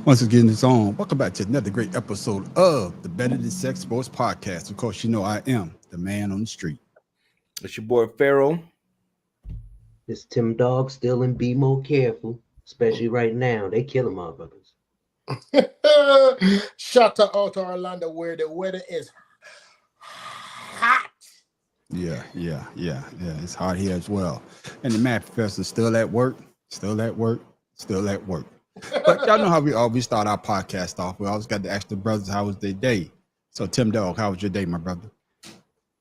Once again, it's on. Welcome back to another great episode of the Better Than Sex Sports Podcast. Of course, you know I am the man on the street. It's your boy Pharaoh. This Tim Dog still and be more careful, especially right now. They killing motherfuckers. Shout out to Orlando where the weather is hot. Yeah. It's hot here as well. And the math professor still at work. But y'all know how we always start our podcast off. We always got to ask the brothers how was their day. So Tim Dog, how was your day, my brother?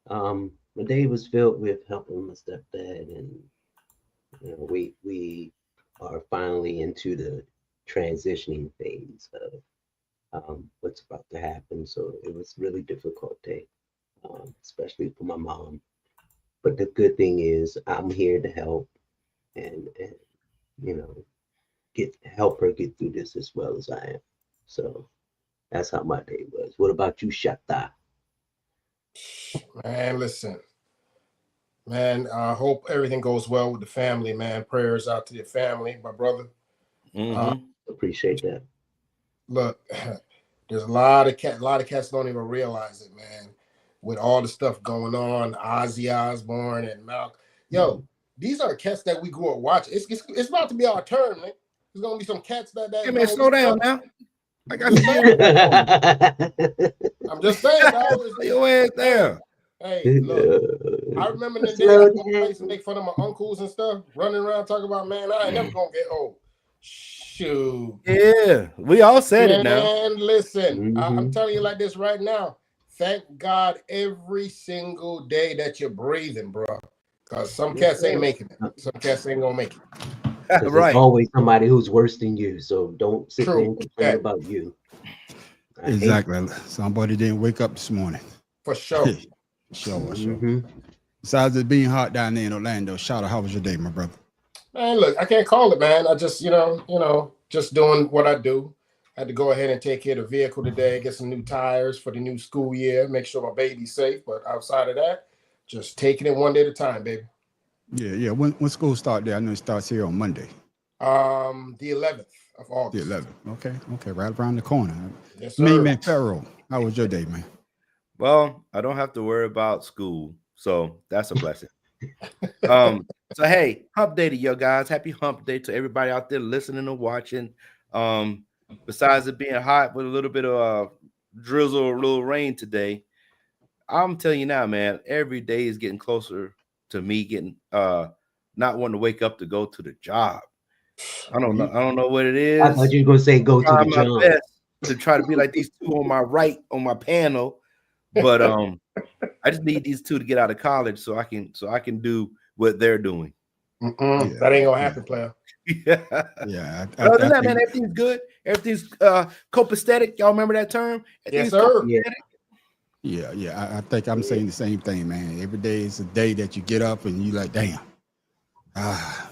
My day was filled with helping my stepdad, and we are finally into the transitioning phase of what's about to happen. So it was really difficult day, especially for my mom. But the good thing is I'm here to help and help her get through this as well as I am. So that's how my day was. What about you, Shatta? Man, listen. Man, I hope everything goes well with the family, man. Prayers out to your family, my brother. Appreciate that. Look, there's a lot of cats don't even realize it, man. With all the stuff going on, Ozzy Osbourne and Malcolm. Yo, these are cats that we grew up watching. It's about to be our turn, man. There's gonna be some cats that. Hey man, slow down now. Like I said, I'm just saying. Lay your ass down. Hey, look. I remember the day I used to make fun of my uncles and stuff, running around talking about, man, I ain't never gonna get old. Shoot. Yeah, we all said it now. And listen, I'm telling you like this right now. Thank God every single day that you're breathing, bro. Because some cats ain't making it. Some cats ain't gonna make it. Right. There's always somebody who's worse than you, so don't sit there and complain about you. Exactly. Somebody didn't wake up this morning. For sure. Sure. Besides it being hot down there in Orlando, Shatta, how was your day, my brother? Man, look, I can't call it, man. I just, just doing what I do. I had to go ahead and take care of the vehicle today, get some new tires for the new school year, make sure my baby's safe. But outside of that, just taking it one day at a time, baby. Yeah. When school start there, I know it starts here on Monday. The 11th of August. The 11th. Okay, right around the corner. Yes, sir. Me, man, Pharaoh, how was your day, man? Well, I don't have to worry about school, so that's a blessing. So hey, hump day to you guys. Happy hump day to everybody out there listening and watching. Besides it being hot with a little bit of drizzle or a little rain today, I'm telling you now, man, every day is getting closer to me getting not wanting to wake up to go to the job. I don't know what it is. I thought you were gonna say go to the job. Best to try to be like these two on my right on my panel, but I just need these two to get out of college so I can do what they're doing. That ain't gonna happen, player. Yeah. Other than that, man, everything's good. Everything's copacetic. Y'all remember that term? Yes, sir. Yeah. I think I'm saying the same thing, man. Every day is a day that you get up and you like, damn.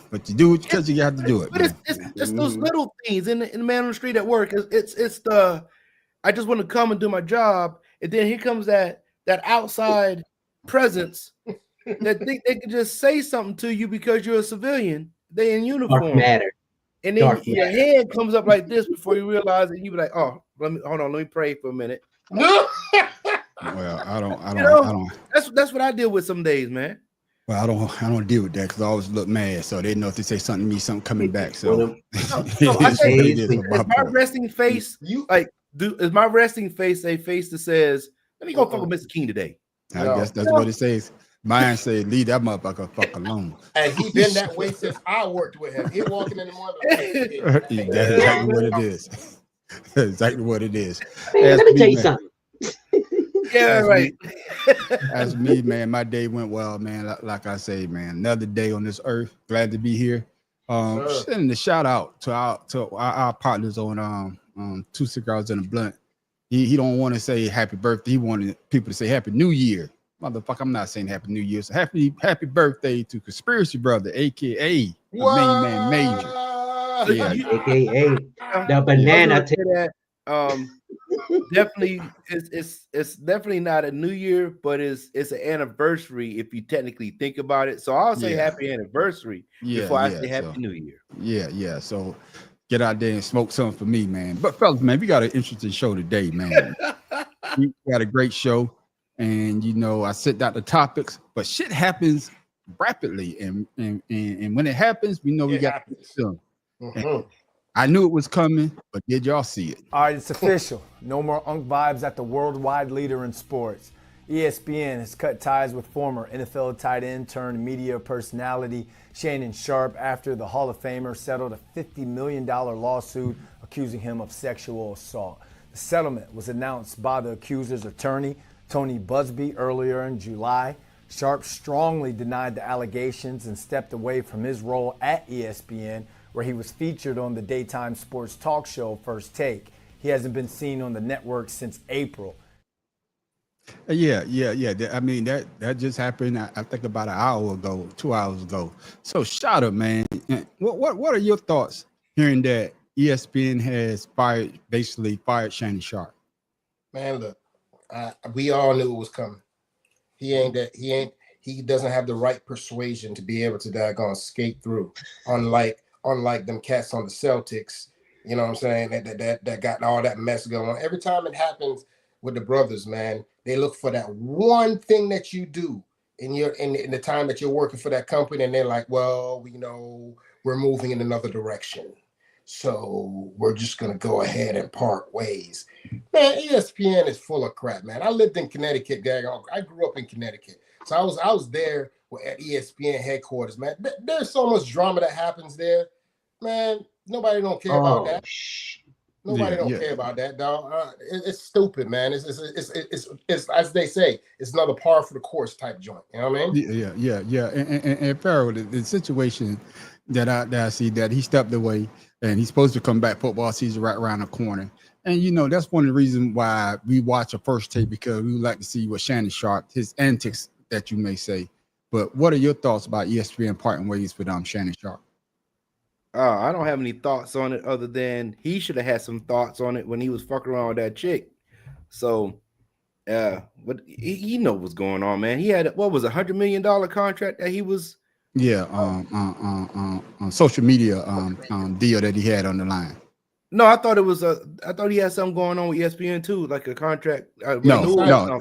But you do it because you have to do it. But it's those little things in the man on the street at work. It's the I just want to come and do my job, and then here comes that outside presence that think they can just say something to you because you're a civilian. They in uniform. Dark matter. And then your hand comes up like this before you realize it. You be like, oh, let me pray for a minute. Well, I don't. That's what I deal with some days, man. Well, I don't deal with that because I always look mad. So they know if they say something to me, something coming back. So I say, is my resting face is my resting face a face that says, let me go fuck with Mr. King today? I guess that's what it says. Mine say, leave that motherfucker fuck alone. And he been that way since I worked with him. He walking in the morning like, that's exactly what it is. That's exactly what it is. Hey, let me tell you something. Yeah, right. As me, man, my day went well, man. Like I say, man, another day on this earth. Glad to be here. Sending a shout out to our partners on 2 Cigars and a Blunt. He don't want to say happy birthday. He wanted people to say happy New Year. Motherfucker, I'm not saying happy New Year. So happy birthday to Conspiracy Brother, aka Main Man Major. Yeah, aka the banana. Definitely, it's definitely not a New Year, but it's an anniversary if you technically think about it. So I'll say happy anniversary before I say happy New Year. Yeah. So get out there and smoke something for me, man. But fellas, man, we got an interesting show today, man. We got a great show, and you know, I set out the topics, but shit happens rapidly, and when it happens, we know we got to do it. I knew it was coming, but did y'all see it? All right, it's official. No more Unk vibes at the worldwide leader in sports. ESPN has cut ties with former NFL tight end turned media personality Shannon Sharpe after the Hall of Famer settled a $50 million lawsuit accusing him of sexual assault. The settlement was announced by the accuser's attorney, Tony Busby, earlier in July. Sharpe strongly denied the allegations and stepped away from his role at ESPN, where he was featured on the daytime sports talk show First Take. He hasn't been seen on the network since April. Yeah. I mean, that just happened, I think about an hour ago, 2 hours ago. So shout out, man. What are your thoughts hearing that ESPN has basically fired Shannon Sharpe? Man, look, we all knew it was coming. He doesn't have the right persuasion to be able to daggone skate through, unlike them cats on the Celtics, you know what I'm saying, that got all that mess going on. Every time it happens with the brothers, man, they look for that one thing that you do in the time that you're working for that company, and they're like, well, you know, we're moving in another direction, so we're just gonna go ahead and part ways. Man, ESPN is full of crap, man. I lived in Connecticut, I grew up in Connecticut, so I was there at ESPN headquarters, man. There's so much drama that happens there, man. Nobody don't care about that. Nobody don't care about that, dog. It's stupid, man. It's as they say, it's another par for the course type joint. You know what I mean? Yeah. And Pharaoh, the situation that I see, that he stepped away and he's supposed to come back football season right around the corner. And you know, that's one of the reasons why we watch a First Take, because we would like to see what Shannon Sharpe, his antics that you may say. But what are your thoughts about ESPN parting ways with Shannon Sharpe? I don't have any thoughts on it other than he should have had some thoughts on it when he was fucking around with that chick. So, but he know what's going on, man. He had what was $100 million contract that he was. Yeah, on social media deal that he had on the line. No, I thought it was I thought he had something going on with ESPN too, like a contract. No.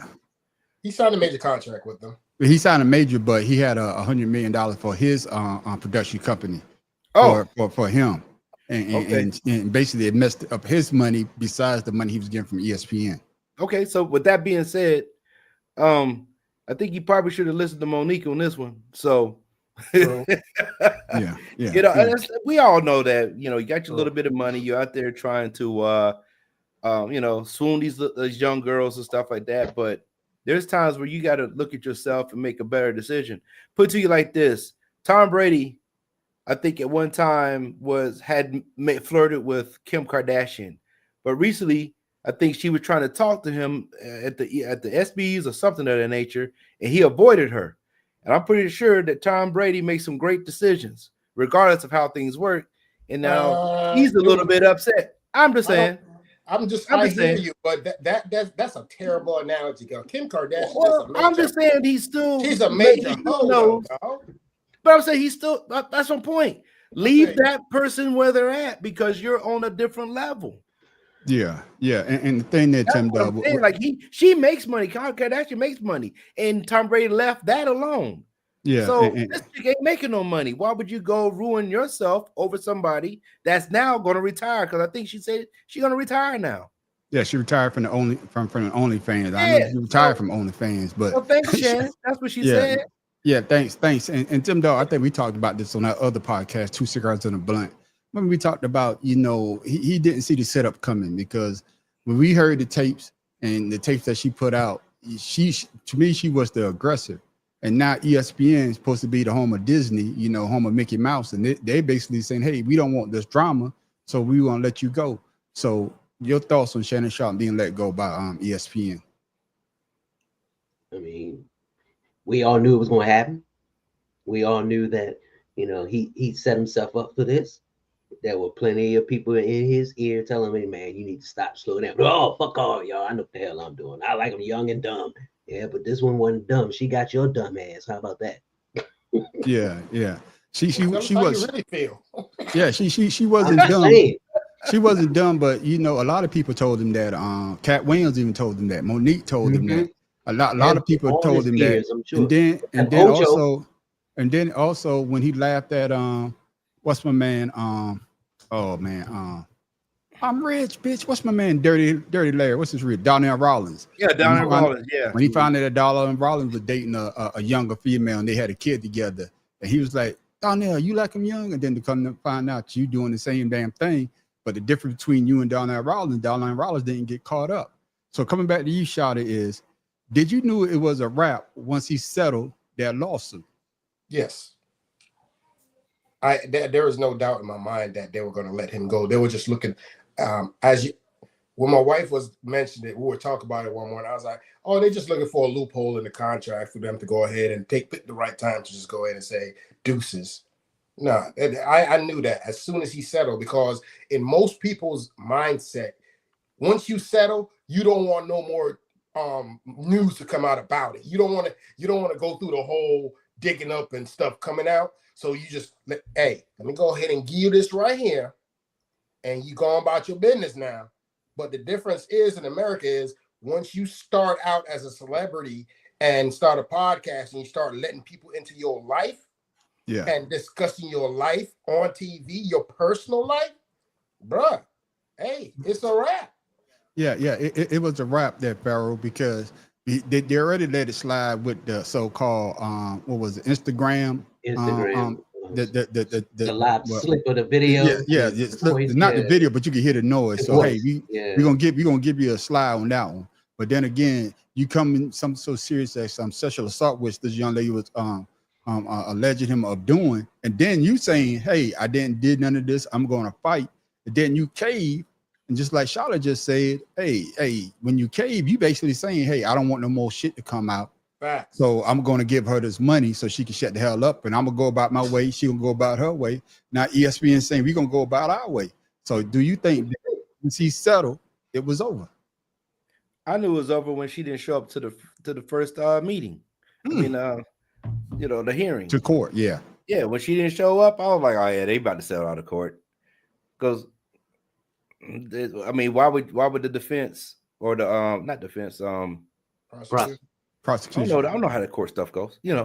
He signed a major contract with them. He signed a major, but he had $100 million for his production company. For him, and basically it messed up his money besides the money he was getting from ESPN. Okay, so with that being said, I think you probably should have listened to Monique on this one. So, yeah. You know, we all know that, you know, you got your little bit of money, you're out there trying to, you know, swoon these young girls and stuff like that. But there's times where you got to look at yourself and make a better decision. Put to you like this: Tom Brady, I think at one time had flirted with Kim Kardashian, but recently I think she was trying to talk to him at the SBs or something of that nature, and he avoided her. And I'm pretty sure that Tom Brady makes some great decisions, regardless of how things work. And now he's a little bit upset. I'm just saying. I hear you, but that's a terrible analogy, girl. Kim Kardashian. Well, I'm just saying she's a major hoe. But I'm saying that's my point. Leave that person where they're at because you're on a different level. Yeah. And the thing that Tim does, like she makes money. Kardashian makes money, and Tom Brady left that alone. Yeah. So this chick ain't making no money. Why would you go ruin yourself over somebody that's now going to retire? Because I think she said she's going to retire now. Yeah, she retired from the OnlyFans. Yeah, I know she retired from OnlyFans, but thanks, Shannon. That's what she said. Yeah, thanks. And Tim Dog, I think we talked about this on that other podcast, Two Cigars and a Blunt. When we talked about, you know, he didn't see the setup coming, because when we heard the tapes and the tapes that she put out, to me she was the aggressor. And now ESPN is supposed to be the home of Disney, you know, home of Mickey Mouse, and they basically saying, hey, we don't want this drama, so we want to let you go. So your thoughts on Shannon Sharpe being let go by ESPN? I mean, we all knew it was going to happen. We all knew that, you know, he set himself up for this. There were plenty of people in his ear telling me, man, you need to stop, slow down. Oh, fuck all y'all. I know what the hell I'm doing. I like them young and dumb. Yeah, but this one wasn't dumb. She got your dumb ass. How about that? Yeah. She was really feel. Yeah, she wasn't dumb. She wasn't dumb, but you know, a lot of people told him that. Cat Williams even told him that. Monique told him that. A lot of people all told his him peers, that. I'm sure. And then also when he laughed at what's my man I'm rich, bitch. What's my man? Dirty Larry. What's his real? Donnell Rollins. Yeah, Donnell Rollins. Yeah. When he found out that Donnell Rollins was dating a younger female and they had a kid together, and he was like, Donnell, you like him young? And then to come to find out you doing the same damn thing. But the difference between you and Donnell Rollins didn't get caught up. So coming back to you, Shawty, is did you knew it was a wrap once he settled that lawsuit? Yes. There is no doubt in my mind that they were going to let him go. They were just looking, when my wife was mentioning it, we were talking about it one morning. I was like, oh, they're just looking for a loophole in the contract for them to go ahead and pick the right time to just go ahead and say deuces. No, I knew that as soon as he settled, because in most people's mindset, once you settle, you don't want no more news to come out about it. You don't want to go through the whole digging up and stuff coming out. So you just let me go ahead and give you this right here, and you go about your business now. But the difference is in America is once you start out as a celebrity and start a podcast and you start letting people into your life, and discussing your life on TV, your personal life, bruh, it's a wrap. Yeah, it was a wrap there, Pharaoh, because they already let it slide with the so-called what was it, Instagram, the live slip of the video. Not the video, but you can hear the noise. So we're gonna give you a slide on that one. But then again, you come in something so serious as some sexual assault, which this young lady was alleging him of doing, and then you saying, hey, I did none of this, I'm going to fight, and then you cave, and just like Charlotte just said, hey, when you cave, you basically saying, hey, I don't want no more shit to come out. Fact. So I'm going to give her this money so she can shut the hell up, and I'm gonna go about my way, she gonna go about her way. Now ESPN saying we're gonna go about our way. So do you think that once he settled, it was over? I knew it was over when she didn't show up to the first meeting. I mean, the hearing to court. Yeah, when she didn't show up, I was like, oh yeah, they about to settle out of court. Because I mean, why would the defense or the not defense prosecution? I don't know how the court stuff goes. Yeah.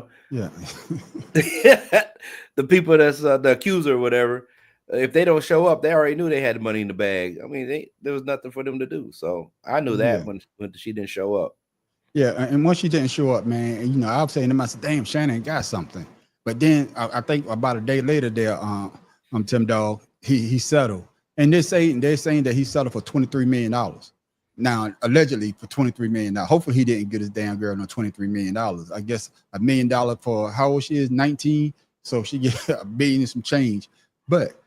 The people that's the accuser or whatever, if they don't show up, they already knew they had the money in the bag. I mean, there was nothing for them to do. So I knew that when she didn't show up. Yeah, and once she didn't show up, man, I was saying to myself, damn, Shannon got something. But then I think about a day later there, Tim Dog, he settled. And they're saying that he settled for $23 million. Now, allegedly for $23 million. Hopefully he didn't get his damn girl no $23 million. I guess $1 million for how old she is, 19. So she get $1 billion and some change. But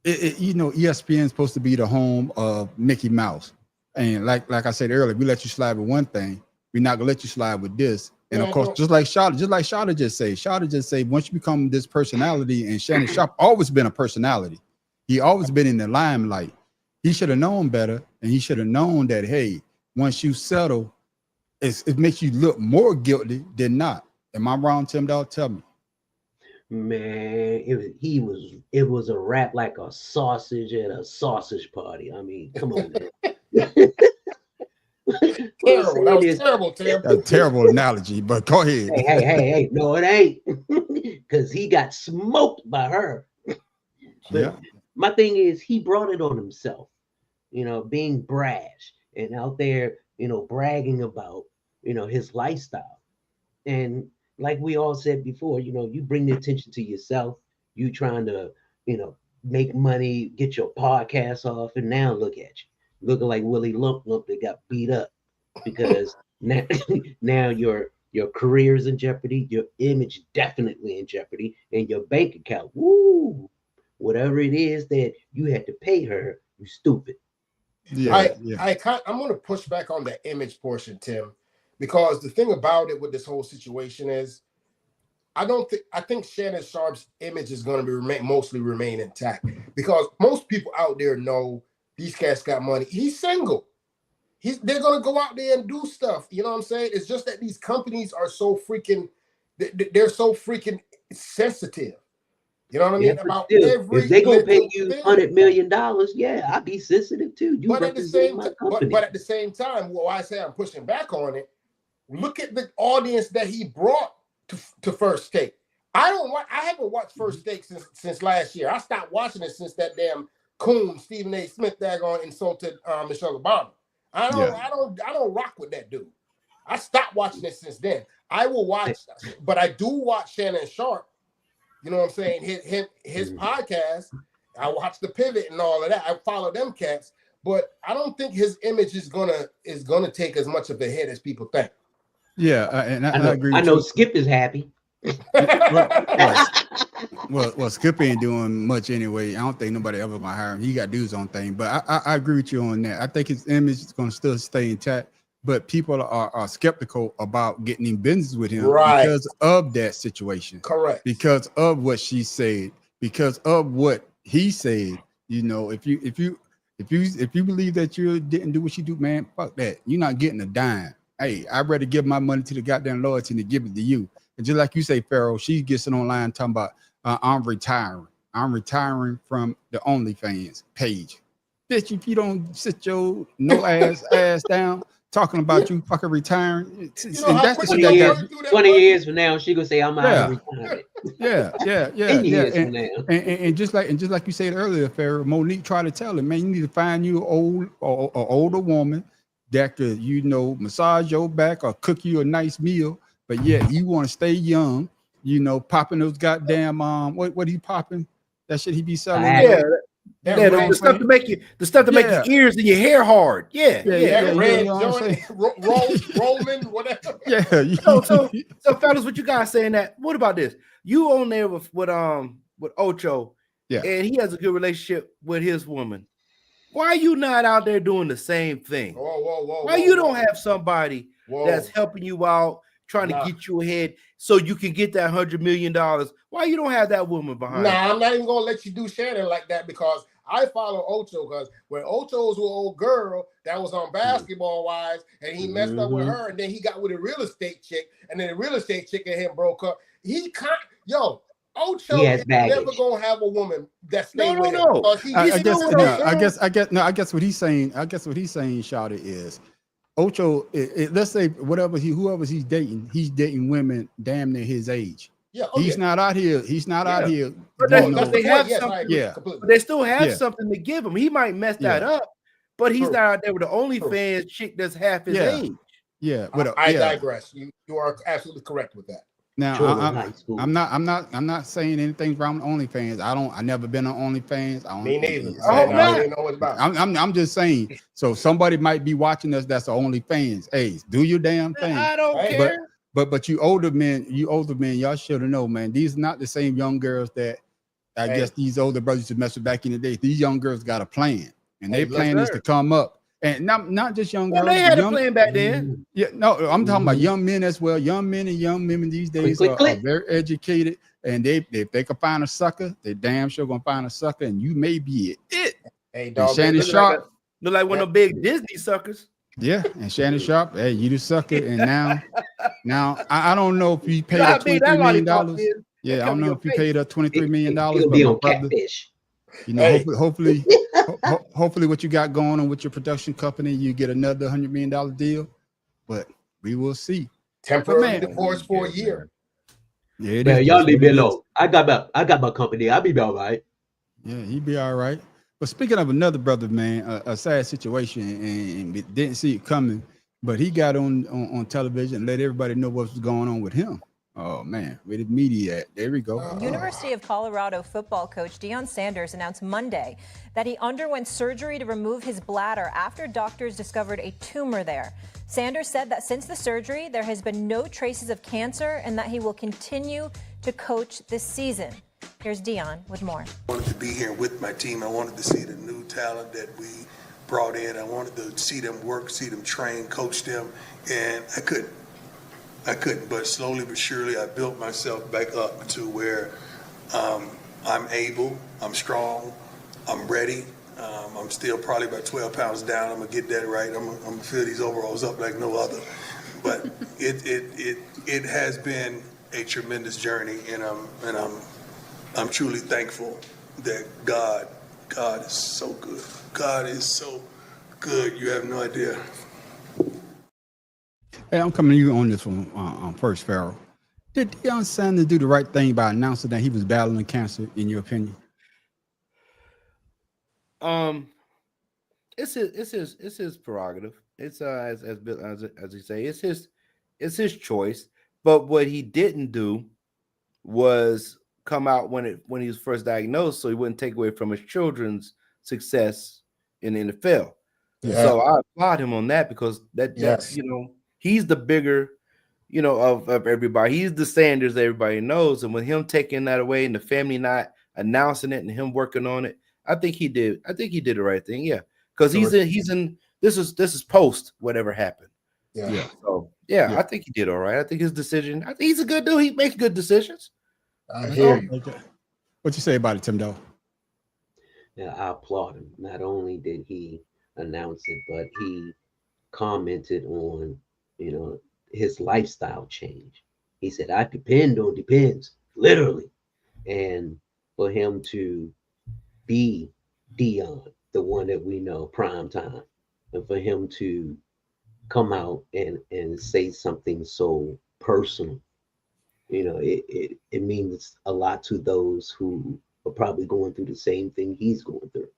ESPN is supposed to be the home of Mickey Mouse. And like I said earlier, we let you slide with one thing. We're not gonna let you slide with this. And of course, just like Shada just say, once you become this personality, and Shannon Sharpe always been a personality. He always been in the limelight. He should have known better, and he should have known that, hey, once you settle, it makes you look more guilty than not. Am I wrong, Tim Dog? Tell me. Man, it was a rap like a sausage at a sausage party. I mean, come on, man. Terrible. That was terrible, Tim. That's a terrible analogy, but go ahead. Hey, no, it ain't. Because he got smoked by her. But my thing is, he brought it on himself, being brash and out there, bragging about, his lifestyle. And like we all said before, you bring the attention to yourself, you trying to, make money, get your podcast off, and now look at you. Looking like Willie Lump that got beat up, because now your career's in jeopardy, your image definitely in jeopardy, and your bank account. Woo! Whatever it is that you had to pay her, you stupid. I'm going to push back on the image portion, Tim, because the thing about it with this whole situation is, I think Shannon Sharpe's image is going to be mostly remain intact, because most people out there know these cats got money. He's single. They're going to go out there and do stuff. You know what I'm saying? It's just that these companies are so freaking, they're so freaking sensitive. You know what I mean? Yeah, About still, every if they gonna pay little you thing. $100 million, yeah, I'd be sensitive too. You But at the same my time, company. but at the same time, well, I say I'm pushing back on it. Look at the audience that he brought to First Take. I haven't watched First Take since last year. I stopped watching it since that damn coon Stephen A. Smith daggone insulted Michelle Obama. I don't rock with that dude. I stopped watching it since then. I will watch, but I do watch Shannon Sharp. You know what I'm saying? His podcast. I watch The Pivot and all of that. I follow them cats, but I don't think his image is gonna take as much of a hit as people think. Yeah, and I agree with I know you. Skip is happy. Well, Skip ain't doing much anyway. I don't think nobody ever gonna hire him. He got to do his own thing. But I agree with you on that. I think his image is gonna still stay intact. But people are skeptical about getting in business with him because of that situation. Correct. Because of what she said. Because of what he said. You know, if you believe that you didn't do what you do, man, fuck that. You're not getting a dime. Hey, I'd rather give my money to the goddamn loyalty than to give it to you. And just like you say, Pharaoh, she gets it online talking about I'm retiring. I'm retiring from the OnlyFans page. Bitch, if you don't sit your ass down talking about you fucking retiring, and that's the shit that got 20 years from now, she gonna say I'm out of retirement. Yeah. 10 years from now. And just like you said earlier, Pharaoh, Monique tried to tell him, man, you need to find you an older woman that could, you know, massage your back or cook you a nice meal, but yet you want to stay young, you know, popping those goddamn what he popping? That shit he be selling. The stuff to make your ears and your hair hard. Red joint, Roman, whatever. Yeah. So fellas, what you guys saying that? What about this? You on there with Ocho, and he has a good relationship with his woman. Why are you not out there doing the same thing? Why you don't have somebody that's helping you out, trying to get you ahead so you can get that $100 million? Why you don't have that woman behind? I'm not even gonna let you do Shannon like that because I follow Ocho because when Ocho was with an old girl that was on Basketball Wives and he messed up with her and then he got with a real estate chick and then the real estate chick and him broke up. Ocho is never gonna have a woman that stay with him. I guess what he's saying, Shawty, is Ocho. Let's say whoever he's dating women damn near his age. Yeah, he's not out here. But they still have something to give him. He might mess that up, but he's not out there with the OnlyFans chick that's half his age. Yeah, I digress. You are absolutely correct with that. Now I'm not saying anything wrong with OnlyFans. I never been on OnlyFans. Me neither. I don't know what about. I'm just saying. So somebody might be watching us that's OnlyFans. Hey, do your damn thing. I don't care. But you older men, y'all should have known, man. These are not the same young girls that I guess these older brothers used to mess with back in the day. These young girls got a plan, and their plan is to come up. And not just young girls. They had a plan back then. Yeah, no, I'm talking about young men as well. Young men and young women these days are very educated, and if they can find a sucker, they damn sure gonna find a sucker, and you may be it. Hey, dog, Shannon Sharp look like one of the big Disney suckers. Yeah, and Shannon Sharp, hey, you the sucker, and now I don't know if you paid up $23 million. Yeah, I don't know if you paid up $23 million. It'll be on Catfish. You know, hopefully what you got going on with your production company, you get another $100 million deal, but we will see. Temporary divorce for a year. Yeah, y'all leave me alone. I got my company. I'll be all right. Yeah, he'd be all right. But speaking of another brother, man, a sad situation and didn't see it coming, but he got on television and let everybody know what was going on with him. Oh, man, where the media at? There we go. University of Colorado football coach Deion Sanders announced Monday that he underwent surgery to remove his bladder after doctors discovered a tumor there. Sanders said that since the surgery, there has been no traces of cancer and that he will continue to coach this season. Here's Deion with more. I wanted to be here with my team. I wanted to see the new talent that we brought in. I wanted to see them work, see them train, coach them, and I couldn't, but slowly but surely I built myself back up to where I'm able, I'm strong, I'm ready. I'm still probably about 12 pounds down. I'm gonna get that right. I'm gonna fill these overalls up like no other. But it has been a tremendous journey, and I'm I'm truly thankful that God is so good. God is so good. You have no idea. Hey, I'm coming to you on this one first, Pharaoh. Did Deion Sanders do the right thing by announcing that he was battling cancer, in your opinion? It's his prerogative. It's as you say, it's his choice. But what he didn't do was come out when he was first diagnosed, so he wouldn't take away from his children's success in the NFL. Yeah. So I applaud him on that, because that Yes. he's the bigger, of everybody. He's the Sanders that everybody knows, and with him taking that away and the family not announcing it and him working on it, I think he did the right thing. Yeah, because he's in this is post whatever happened. Yeah. So I think he did all right. I think his decision. I think he's a good dude. He makes good decisions. I hear you. Okay. What you say about it, Tim Doe? Yeah, I applaud him. Not only did he announce it, but he commented on, his lifestyle change. He said, I depends, literally. And for him to be Deion, the one that we know, prime time, and for him to come out and say something so personal, it means a lot to those who are probably going through the same thing he's going through.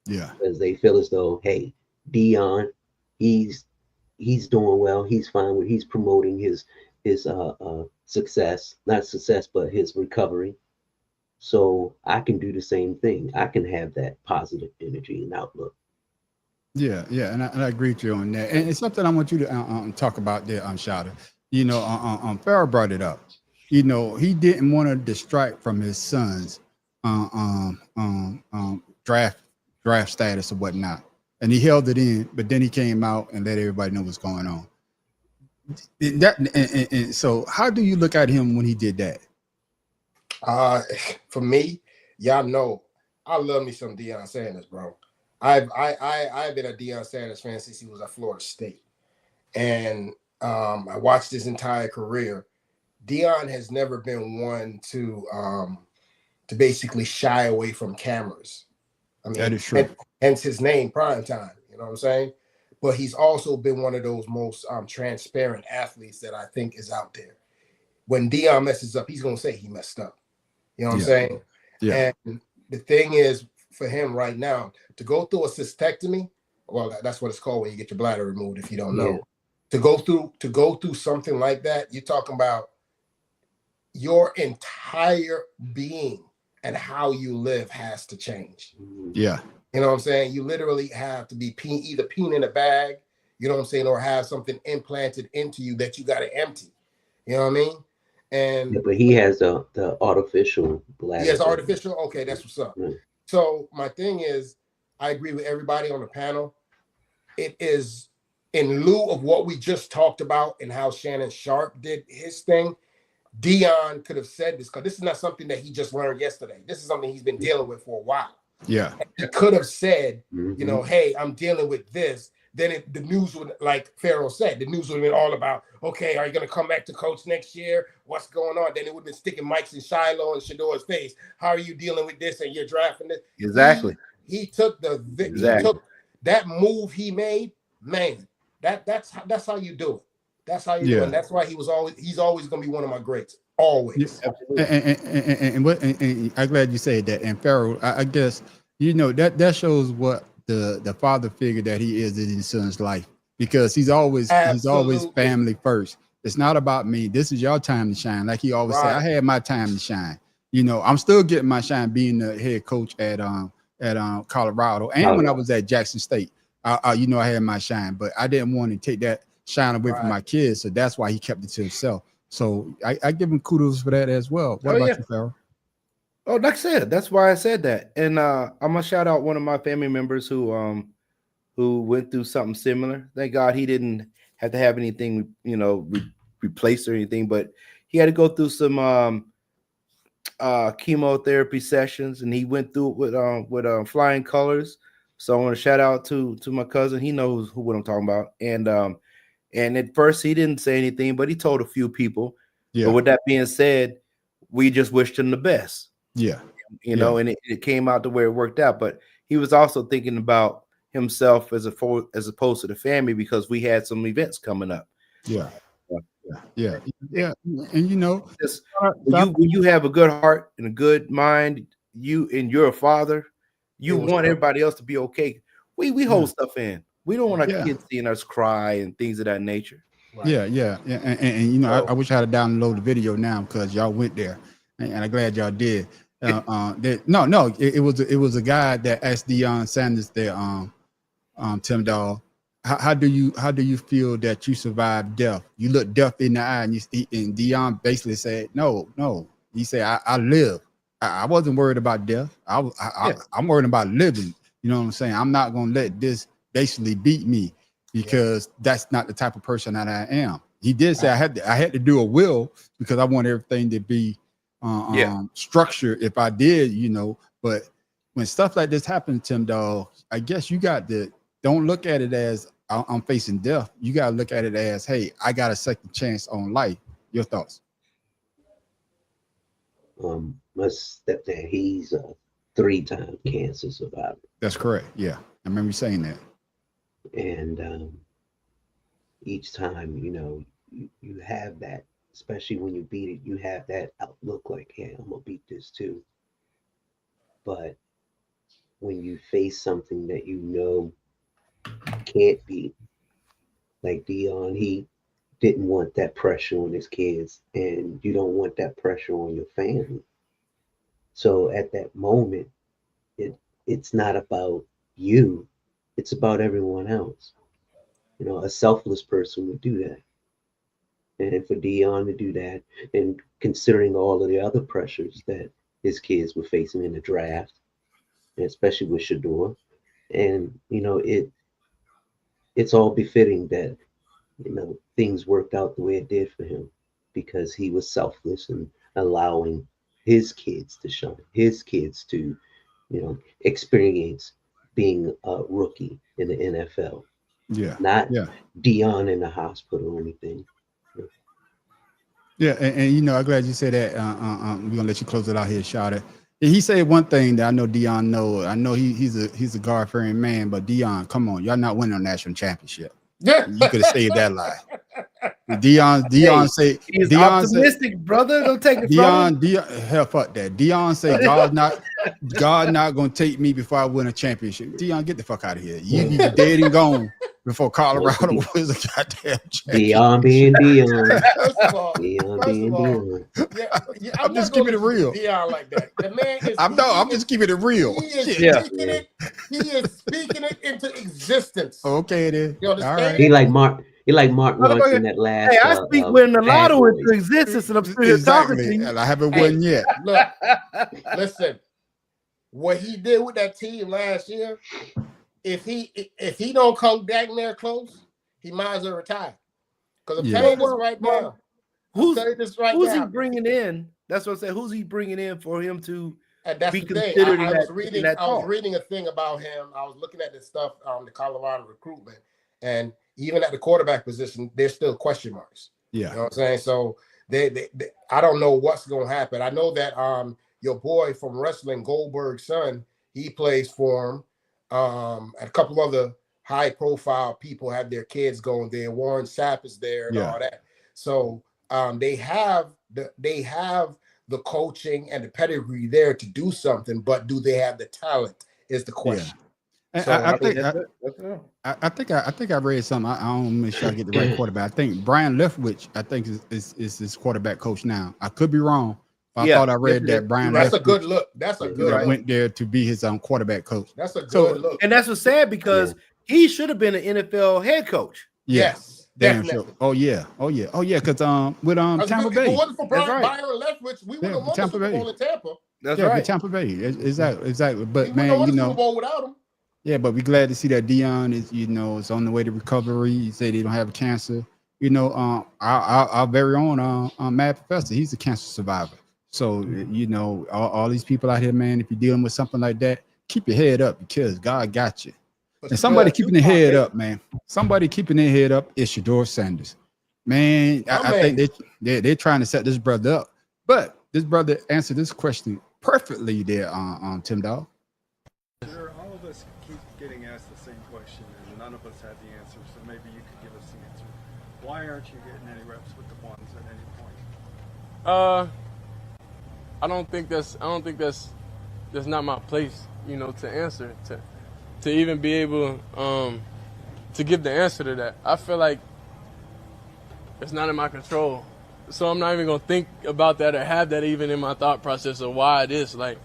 Yeah. Because they feel as though, hey, Deion, he's doing well, he's fine, he's promoting his success, not success, but his recovery. So I can do the same thing. I can have that positive energy and outlook. Yeah, and I agree with you on that. And it's something I want you to talk about there, Shada. Farrah brought it up. He didn't want to distract from his son's draft status or whatnot, and he held it in. But then he came out and let everybody know what's going on. And so, how do you look at him when he did that? For me, y'all know I love me some Deion Sanders, bro. I've been a Deion Sanders fan since he was at Florida State, and I watched his entire career. Deion has never been one to basically shy away from cameras. I mean, that is true. Hence his name, Prime Time. You know what I'm saying? But he's also been one of those most transparent athletes that I think is out there. When Deion messes up, he's gonna say he messed up. You know what I'm saying? Yeah. And the thing is, for him right now, to go through a cystectomy, well, that's what it's called when you get your bladder removed, if you don't know. To go through something like that, you're talking about your entire being and how you live has to change. Yeah. You know what I'm saying? You literally have to be either peeing in a bag, you know what I'm saying, or have something implanted into you that you got to empty. You know what I mean? And but he has the artificial bladder. He has artificial? Okay, that's what's up. Mm. So my thing is, I agree with everybody on the panel. It is in lieu of what we just talked about and how Shannon Sharpe did his thing. Deion could have said this, because this is not something that he just learned yesterday. This is something he's been dealing with for a while. Yeah. He could have said, hey, I'm dealing with this. Then the news would, like Pharaoh said, the news would have been all about, okay, are you going to come back to coach next year? What's going on? Then it would have been sticking mics in Shiloh and Shador's face. How are you dealing with this and you're drafting this? Exactly. He took that move he made, man. That's how you do it. That's how you do it. And that's why he's always going to be one of my greats. Always. Yeah, and I'm glad you said that. And Pharaoh, I guess, that shows what the father figure that he is in his son's life, because he's always family first. It's not about me. This is your time to shine. Like he always say, I had my time to shine. I'm still getting my shine being the head coach at Colorado, and when I was at Jackson State, I had my shine, but I didn't want to take that shine away from my kids, so that's why he kept it to himself. So I give him kudos for that as well. What about you, Pharaoh? Oh, like I said, that's why I said that. And I'm gonna shout out one of my family members who went through something similar. Thank God he didn't have to have anything, replaced or anything, but he had to go through some chemotherapy sessions, and he went through it with flying colors. So I want to shout out to my cousin. He knows what I'm talking about. And at first he didn't say anything, but he told a few people. Yeah. But with that being said, we just wished him the best. Yeah. You know, and it came out the way it worked out. But he was also thinking about himself as opposed to the family, because we had some events coming up. Yeah. And you know, just when you have a good heart and a good mind, you're a father, you want everybody else to be okay. We hold stuff in. We don't want our kids seeing us cry and things of that nature. Right. Yeah. And you know, I wish I had downloaded the video now, because y'all went there, and I'm glad y'all did. It was a guy that asked Deion Sanders there, Tim Dog, how do you feel that you survived death? You look death in the eye, and Deion basically said, no. He said, I live. I wasn't worried about death. I'm worried about living. You know what I'm saying? I'm not gonna let this basically beat me, because that's not the type of person that I am. He did say I had to do a will, because I want everything to be structured if I did, you know. But when stuff like this happens, Tim Dog, I guess you got to don't look at it as I'm facing death. You got to look at it as, hey, I got a second chance on life. Your thoughts? My stepdad, he's a 3-time cancer survivor. That's correct. Yeah, I remember you saying that. And each time, you know, you have that, especially when you beat it, you have that outlook like, hey, I'm gonna beat this too. But when you face something that you know can't beat, like Deion, he didn't want that pressure on his kids, and you don't want that pressure on your family. So at that moment, it's not about you, it's about everyone else. You know, a selfless person would do that. And for Deion to do that, and considering all of the other pressures that his kids were facing in the draft, and especially with Shedeur, and you know, it's all befitting that, you know, things worked out the way it did for him, because he was selfless and allowing his kids to shine, his kids to, you know, experience being a rookie in the NFL. Yeah. Not Deion in the hospital or anything. Yeah, and you know, I'm glad you said that. We're gonna let you close it out here, Shawty. He said one thing that I know Deion know. I know he's a God-fearing man, but Deion, come on, y'all not winning a national championship. You could have saved that lie. Deion say he's Deion optimistic, brother. Don't take it from Deion. Hell, fuck that. Deion say God not gonna take me before I win a championship. Deion, get the fuck out of here. You be dead and gone before Colorado wins a goddamn championship. Deion being Deion. First of all, I'm just keeping it real. Deion like that. The man is. I'm just keeping it real. He is speaking it into existence. Okay, then. You understand? All right. He like Mark Ronson that last. Hey, I speak when the lotto into existence, and I'm still here talking to you. And I haven't won yet. Look, listen. What he did with that team last year, if he don't come back there close, he might as well retire. Because I'm telling you this right now. Who's he bringing in? That's what I said. Who's he bringing in for him to be considered? I was reading a thing about him. I was looking at this stuff on the Colorado recruitment, and even at the quarterback position, there's still question marks. Yeah, you know what I'm saying. So they I don't know what's going to happen. I know that your boy from wrestling, Goldberg's son, he plays for him. And a couple other high-profile people have their kids going there. Warren Sapp is there and all that. So they have the coaching and the pedigree there to do something, but do they have the talent? Is the question. Yeah. So I think I read something. I don't make sure I get the right quarterback. I think Brian Leftwich, is his quarterback coach now. I could be wrong. I thought I read that Brian. That's a good look. That's a good look. Went there to be his quarterback coach. That's a good look. And that's what's sad, because he should have been an NFL head coach. Yes, definitely. Sure. Oh yeah. Because with Tampa Bay. If it wasn't for Brian Leftwich, we would have won the Super Bowl in Tampa. That's right. Tampa Bay. Exactly. But man, you know, Super Bowl without him. Yeah, but we're glad to see that Deion is on the way to recovery. He said he don't have cancer. You know, our very own Mad Professor, he's a cancer survivor. So you know, all these people out here, man, if you're dealing with something like that, keep your head up, because God got you. And somebody keeping their head up, man. Somebody keeping their head up is Shedeur Sanders. Man, I think they're trying to set this brother up. But this brother answered this question perfectly there, Tim Dog. Sure, all of us keep getting asked the same question, and none of us have the answer. So maybe you could give us the answer. Why aren't you getting any reps with the ones at any point? I don't think that's not my place, to answer, to even be able to give the answer to that. I feel like it's not in my control. So I'm not even gonna think about that or have that even in my thought process of why it is. Like,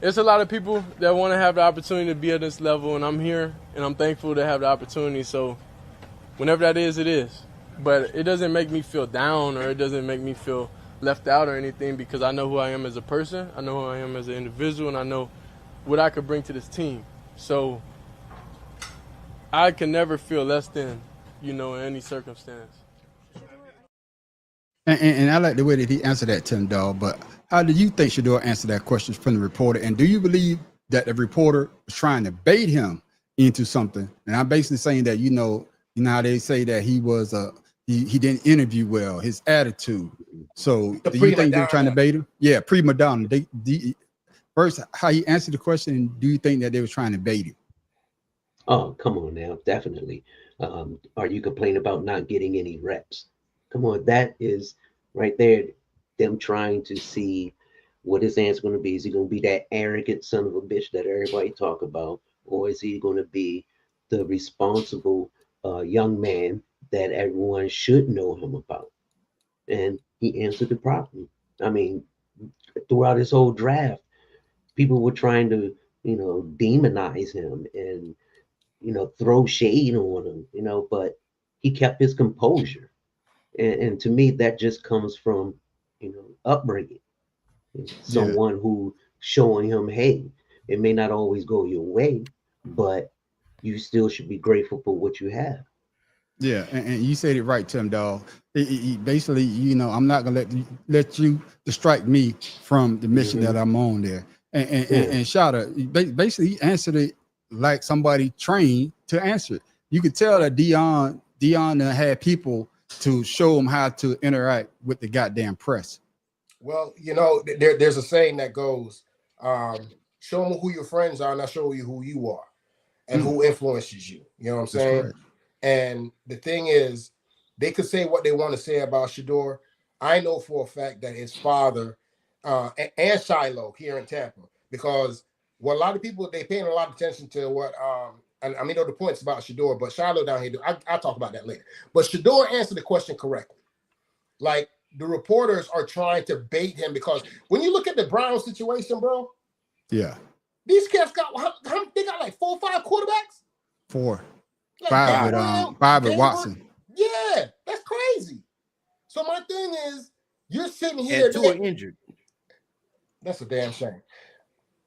it's a lot of people that want to have the opportunity to be at this level, and I'm here and I'm thankful to have the opportunity. So whenever that is, it is. But it doesn't make me feel down, or it doesn't make me feel left out or anything, because I know who I am as a person, I know who I am as an individual, and I know what I could bring to this team. So I can never feel less than, in any circumstance. And I like the way that he answered that, Tim Dog. But how do you think Shedeur answered that question from the reporter? And do you believe that the reporter was trying to bait him into something? And I'm basically saying that, you know how they say that he was he didn't interview well, his attitude. So do you think they were trying to bait him? Yeah, prima donna. First, how he answered the question, do you think that they were trying to bait him? Oh, come on now, definitely. Are you complaining about not getting any reps? Come on, that is right there, them trying to see what his answer going to be. Is he going to be that arrogant son of a bitch that everybody talk about? Or is he going to be the responsible young man that everyone should know him about? And he answered it properly. I mean, throughout his whole draft, people were trying to, demonize him and, throw shade on him, but he kept his composure. And to me, that just comes from, upbringing. Someone who showing him, hey, it may not always go your way, but you still should be grateful for what you have. Yeah, and you said it right, Tim Dog. He basically, I'm not gonna let you distract me from the mission that I'm on there. And Shada, basically, he answered it like somebody trained to answer it. You could tell that Deion had people to show him how to interact with the goddamn press. Well, there's a saying that goes, show them who your friends are, and I'll show you who you are and who influences you. You know what I'm saying? Correct. And the thing is, they could say what they want to say about Shedeur. I know for a fact that his father and Shiloh here in Tampa, because what a lot of people, they paying a lot of attention to what and I mean, the points about Shedeur, but Shiloh down here, I'll talk about that later. But Shedeur answered the question correctly. Like, the reporters are trying to bait him, because when you look at the Brown situation, bro, yeah, these cats got they got like 4 or 5 quarterbacks. 4, Like 5 with Watson. Yeah, that's crazy. So my thing is, you're sitting here. And 2 are injured. That's a damn shame.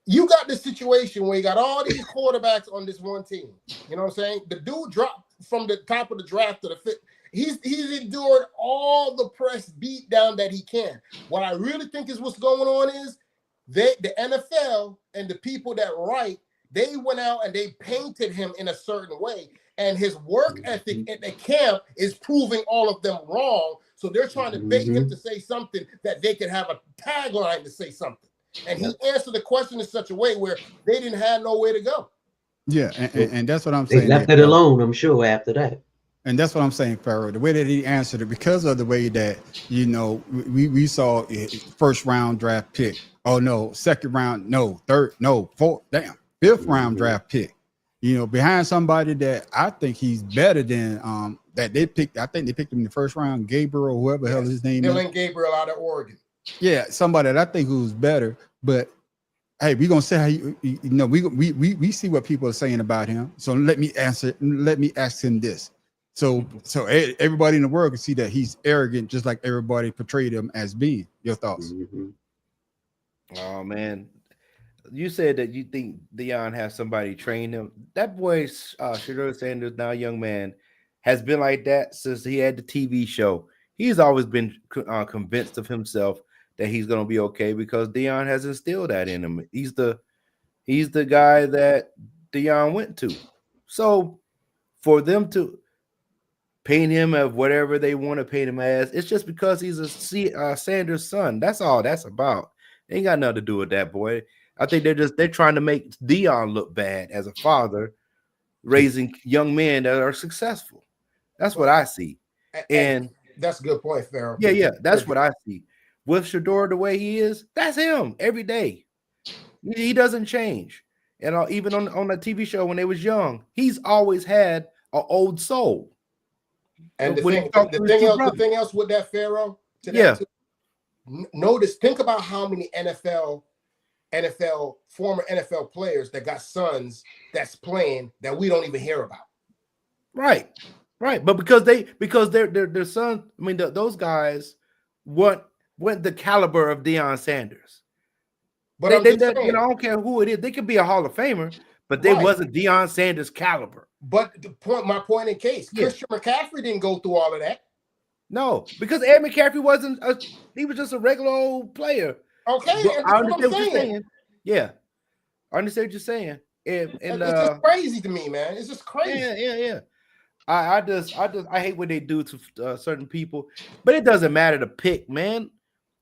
You got this situation where you got all these quarterbacks on this one team. You know what I'm saying? The dude dropped from the top of the draft to the fifth. He's endured all the press beat down that he can. What I really think is what's going on is the NFL and the people that write, they went out and they painted him in a certain way. And his work ethic at the camp is proving all of them wrong. So they're trying to bait him to say something that they could have a tagline to say something. And he answered the question in such a way where they didn't have nowhere to go. Yeah, and that's what I'm saying. They left it alone, I'm sure, after that. And that's what I'm saying, Pharaoh. The way that he answered it, because of the way that, we saw a first round draft pick. Oh no, second round, no, third, no, fourth, damn, fifth round draft pick. Behind somebody that I think he's better than that they picked. I think they picked him in the first round, Gabriel, or whoever the hell his name is. Dylan Gabriel out of Oregon. Yeah, somebody that I think who's better. But hey, we're gonna say how we see what people are saying about him. So let me ask him this. So everybody in the world can see that he's arrogant, just like everybody portrayed him as being. Your thoughts? Oh man, you said that you think Deion has somebody train him. That boy, Shedeur Sanders, now young man, has been like that since he had the TV show. He's always been convinced of himself that he's going to be okay, because Deion has instilled that in him. He's the guy that Deion went to. So for them to paint him as whatever they want to paint him as, it's just because he's a Sanders son. That's all that's about. Ain't got nothing to do with that, boy. I think they're trying to make Deion look bad as a father, raising young men that are successful. That's what I see. And that's a good point, Pharaoh. Yeah, that's what I see. With Shedeur the way he is, that's him every day. He doesn't change. And even on the TV show when they was young, he's always had an old soul. And the thing else with that, Pharaoh, notice, think about how many former NFL players that got sons that's playing that we don't even hear about. Right. But because their son, I mean, those guys went the caliber of Deion Sanders. But I don't care who it is. They could be a Hall of Famer, but they wasn't Deion Sanders caliber. But my point in case, Christian McCaffrey didn't go through all of that. No, because Ed McCaffrey he was just a regular old player. Okay, I understand what you're saying. Yeah, I understand what you're saying. And it's just crazy to me, man. It's just crazy. Yeah. I hate what they do to certain people, but it doesn't matter to pick, man.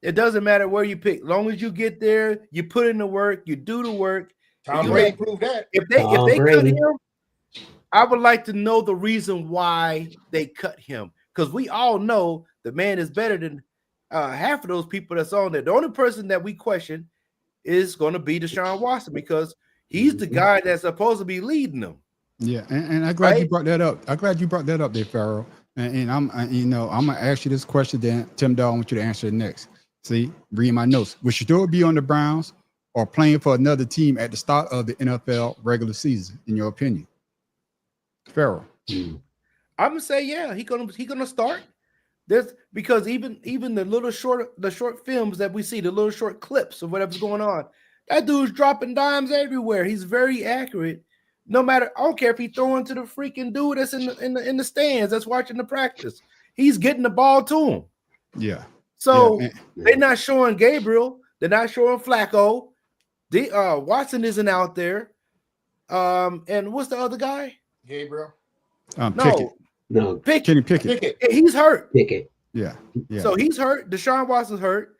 It doesn't matter where you pick. As long as you get there, you put in the work, you do the work. Tom Brady proved that. If they cut him, I would like to know the reason why they cut him, because we all know the man is better than half of those people that's on there. The only person that we question is going to be Deshaun Watson, because he's the guy that's supposed to be leading them. Yeah, and I'm glad you brought that up. I'm glad you brought that up there, Pharaoh. And I'm gonna ask you this question. Then Tim Dog, I want you to answer it next. See, reading my notes. Would Shedeur be on the Browns or playing for another team at the start of the NFL regular season, in your opinion? Pharaoh. I'm gonna say he gonna start. Because even the short films that we see, the little short clips of whatever's going on, that dude's dropping dimes everywhere. He's very accurate. No matter, I don't care if he's throwing to the freaking dude that's in the stands that's watching the practice. He's getting the ball to him. Yeah. So they're not showing Gabriel. They're not showing Flacco. Watson isn't out there. And what's the other guy? Gabriel. Pickett. No. Kenny Pickett. He's hurt. Pickett. Yeah. So he's hurt. Deshaun Watson's hurt.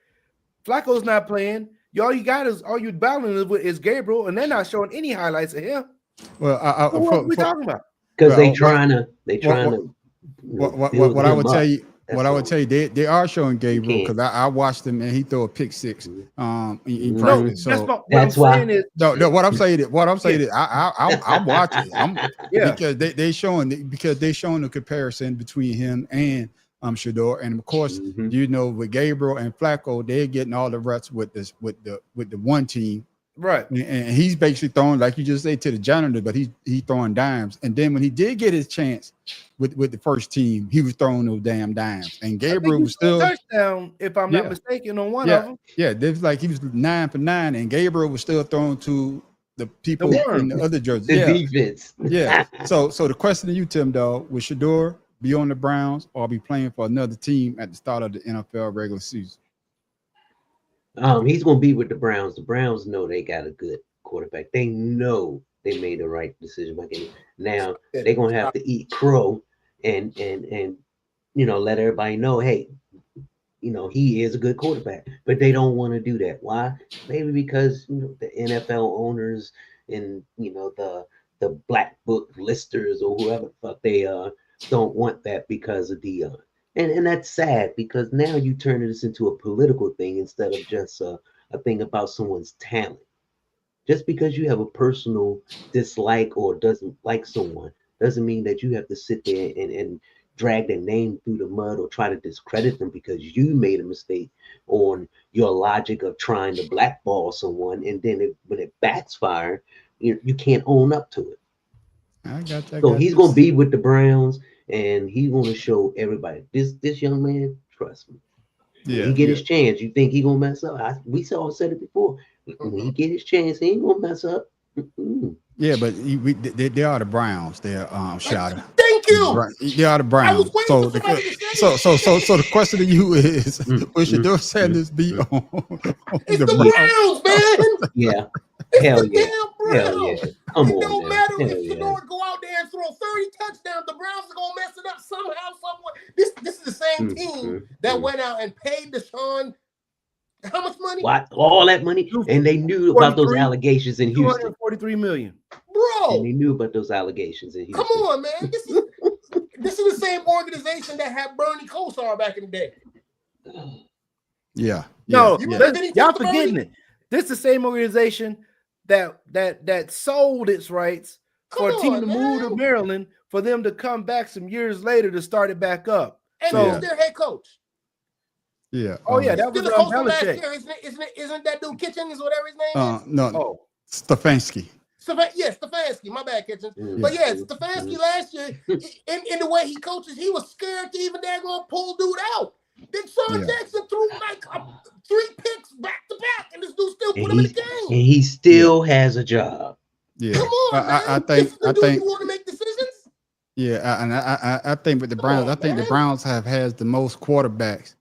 Flacco's not playing. All you battling with is Gabriel, and they're not showing any highlights of him. Well, what are we talking about? Because they trying to. What I would tell you. What I would tell you, they are showing Gabriel, because I watched him and he threw a pick six. That's why. What I'm saying is I'm watching. Because they're showing the comparison between him and Shedeur, and of course with Gabriel and Flacco, they're getting all the reps with the one team. Right. And he's basically throwing, like you just say, to the janitor, but he's throwing dimes. And then when he did get his chance with the first team, he was throwing those damn dimes. And Gabriel was still touchdown, if I'm not mistaken, on one of them. Yeah, there's like he was 9 for 9, and Gabriel was still throwing to the people in the other jerseys. The defense. Yeah. So the question to you, Tim Dog, would Shedeur be on the Browns or be playing for another team at the start of the NFL regular season? He's going to be with the Browns. The Browns know they got a good quarterback. They know they made the right decision by getting. Now they're going to have to eat crow and let everybody know, hey, he is a good quarterback. But they don't want to do that. Why? Maybe because the NFL owners and the black book listers or whoever the fuck they don't want that because of Deion. And that's sad, because now you turn this into a political thing instead of just a thing about someone's talent. Just because you have a personal dislike or doesn't like someone doesn't mean that you have to sit there and drag their name through the mud or try to discredit them because you made a mistake on your logic of trying to blackball someone. And then when it backfires, you can't own up to it. I got that. So he's going to be with the Browns. And he want to show everybody this young man. Trust me. Yeah, when he get his chance, you think he gonna mess up? We all said it before. When he get his chance, he ain't gonna mess up. Yeah, but they are the Browns. They're shouting. Thank you. They are the Browns. So the question to you is, will Shedeur Sanders be on the Browns, man? Yeah. Hell yeah. Hell yeah. Come on, don't matter if Shedeur go out there and throw 30 touchdowns. The Browns are gonna mess it up somehow, somewhere. This is the same team that went out and paid Deshaun How much money? What? All that money, and they knew about those 43 allegations in Houston. 243 million. And Bro, they knew about those allegations in Houston. come on, man. This is the same organization that had Bernie Kosar back in the day. Yeah. No, You yeah. remember Vinny y'all Testaverde? forgetting it. This is the same organization that sold its rights for a Come team on, to move to man. Maryland for them to come back some years later to start it back up. And So- who's their head coach? Yeah. Oh yeah, that was Still the coach from last Belichick. year, isn't that dude Kitchens, whatever his name is? No, Oh, Stefanski. Stefanski, my bad, Kitchens. Mhm. But yeah, Stefanski last year, in the way he coaches, he was scared to even daggone pull dude out. Then Sean Yeah. Jackson threw like 3 picks back to back, and this dude still put And him in the and game. he still has a job. Yeah. Come on, man. I This is the think dude you want to make decisions? Yeah, I think with the Come Browns, on, I think man. the Browns have had the most quarterbacks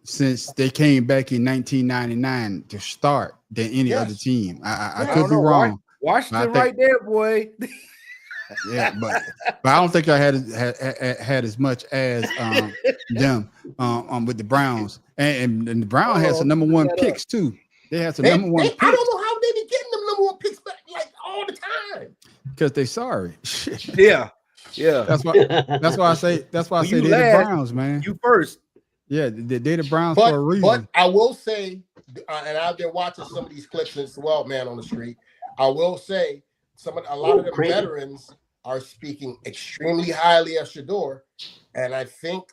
since they came back in 1999 to start than any Yes. other team. I Yeah. could be wrong. Washington I think- right there, boy. Yeah, but I don't think I had as much as them with the Browns, and the Browns had some number one that up. picks too. They had some number one I picks don't know how they be getting them number one picks back like all the time. because they sorry. Yeah, yeah. That's why I say When you they're the last, Browns, man. You first. Yeah, they're the Browns for a reason. But I will say, and I've been watching some of these clips as well, man, on the street. I will say a lot of the Crazy. veterans are speaking extremely highly of Shador, and I think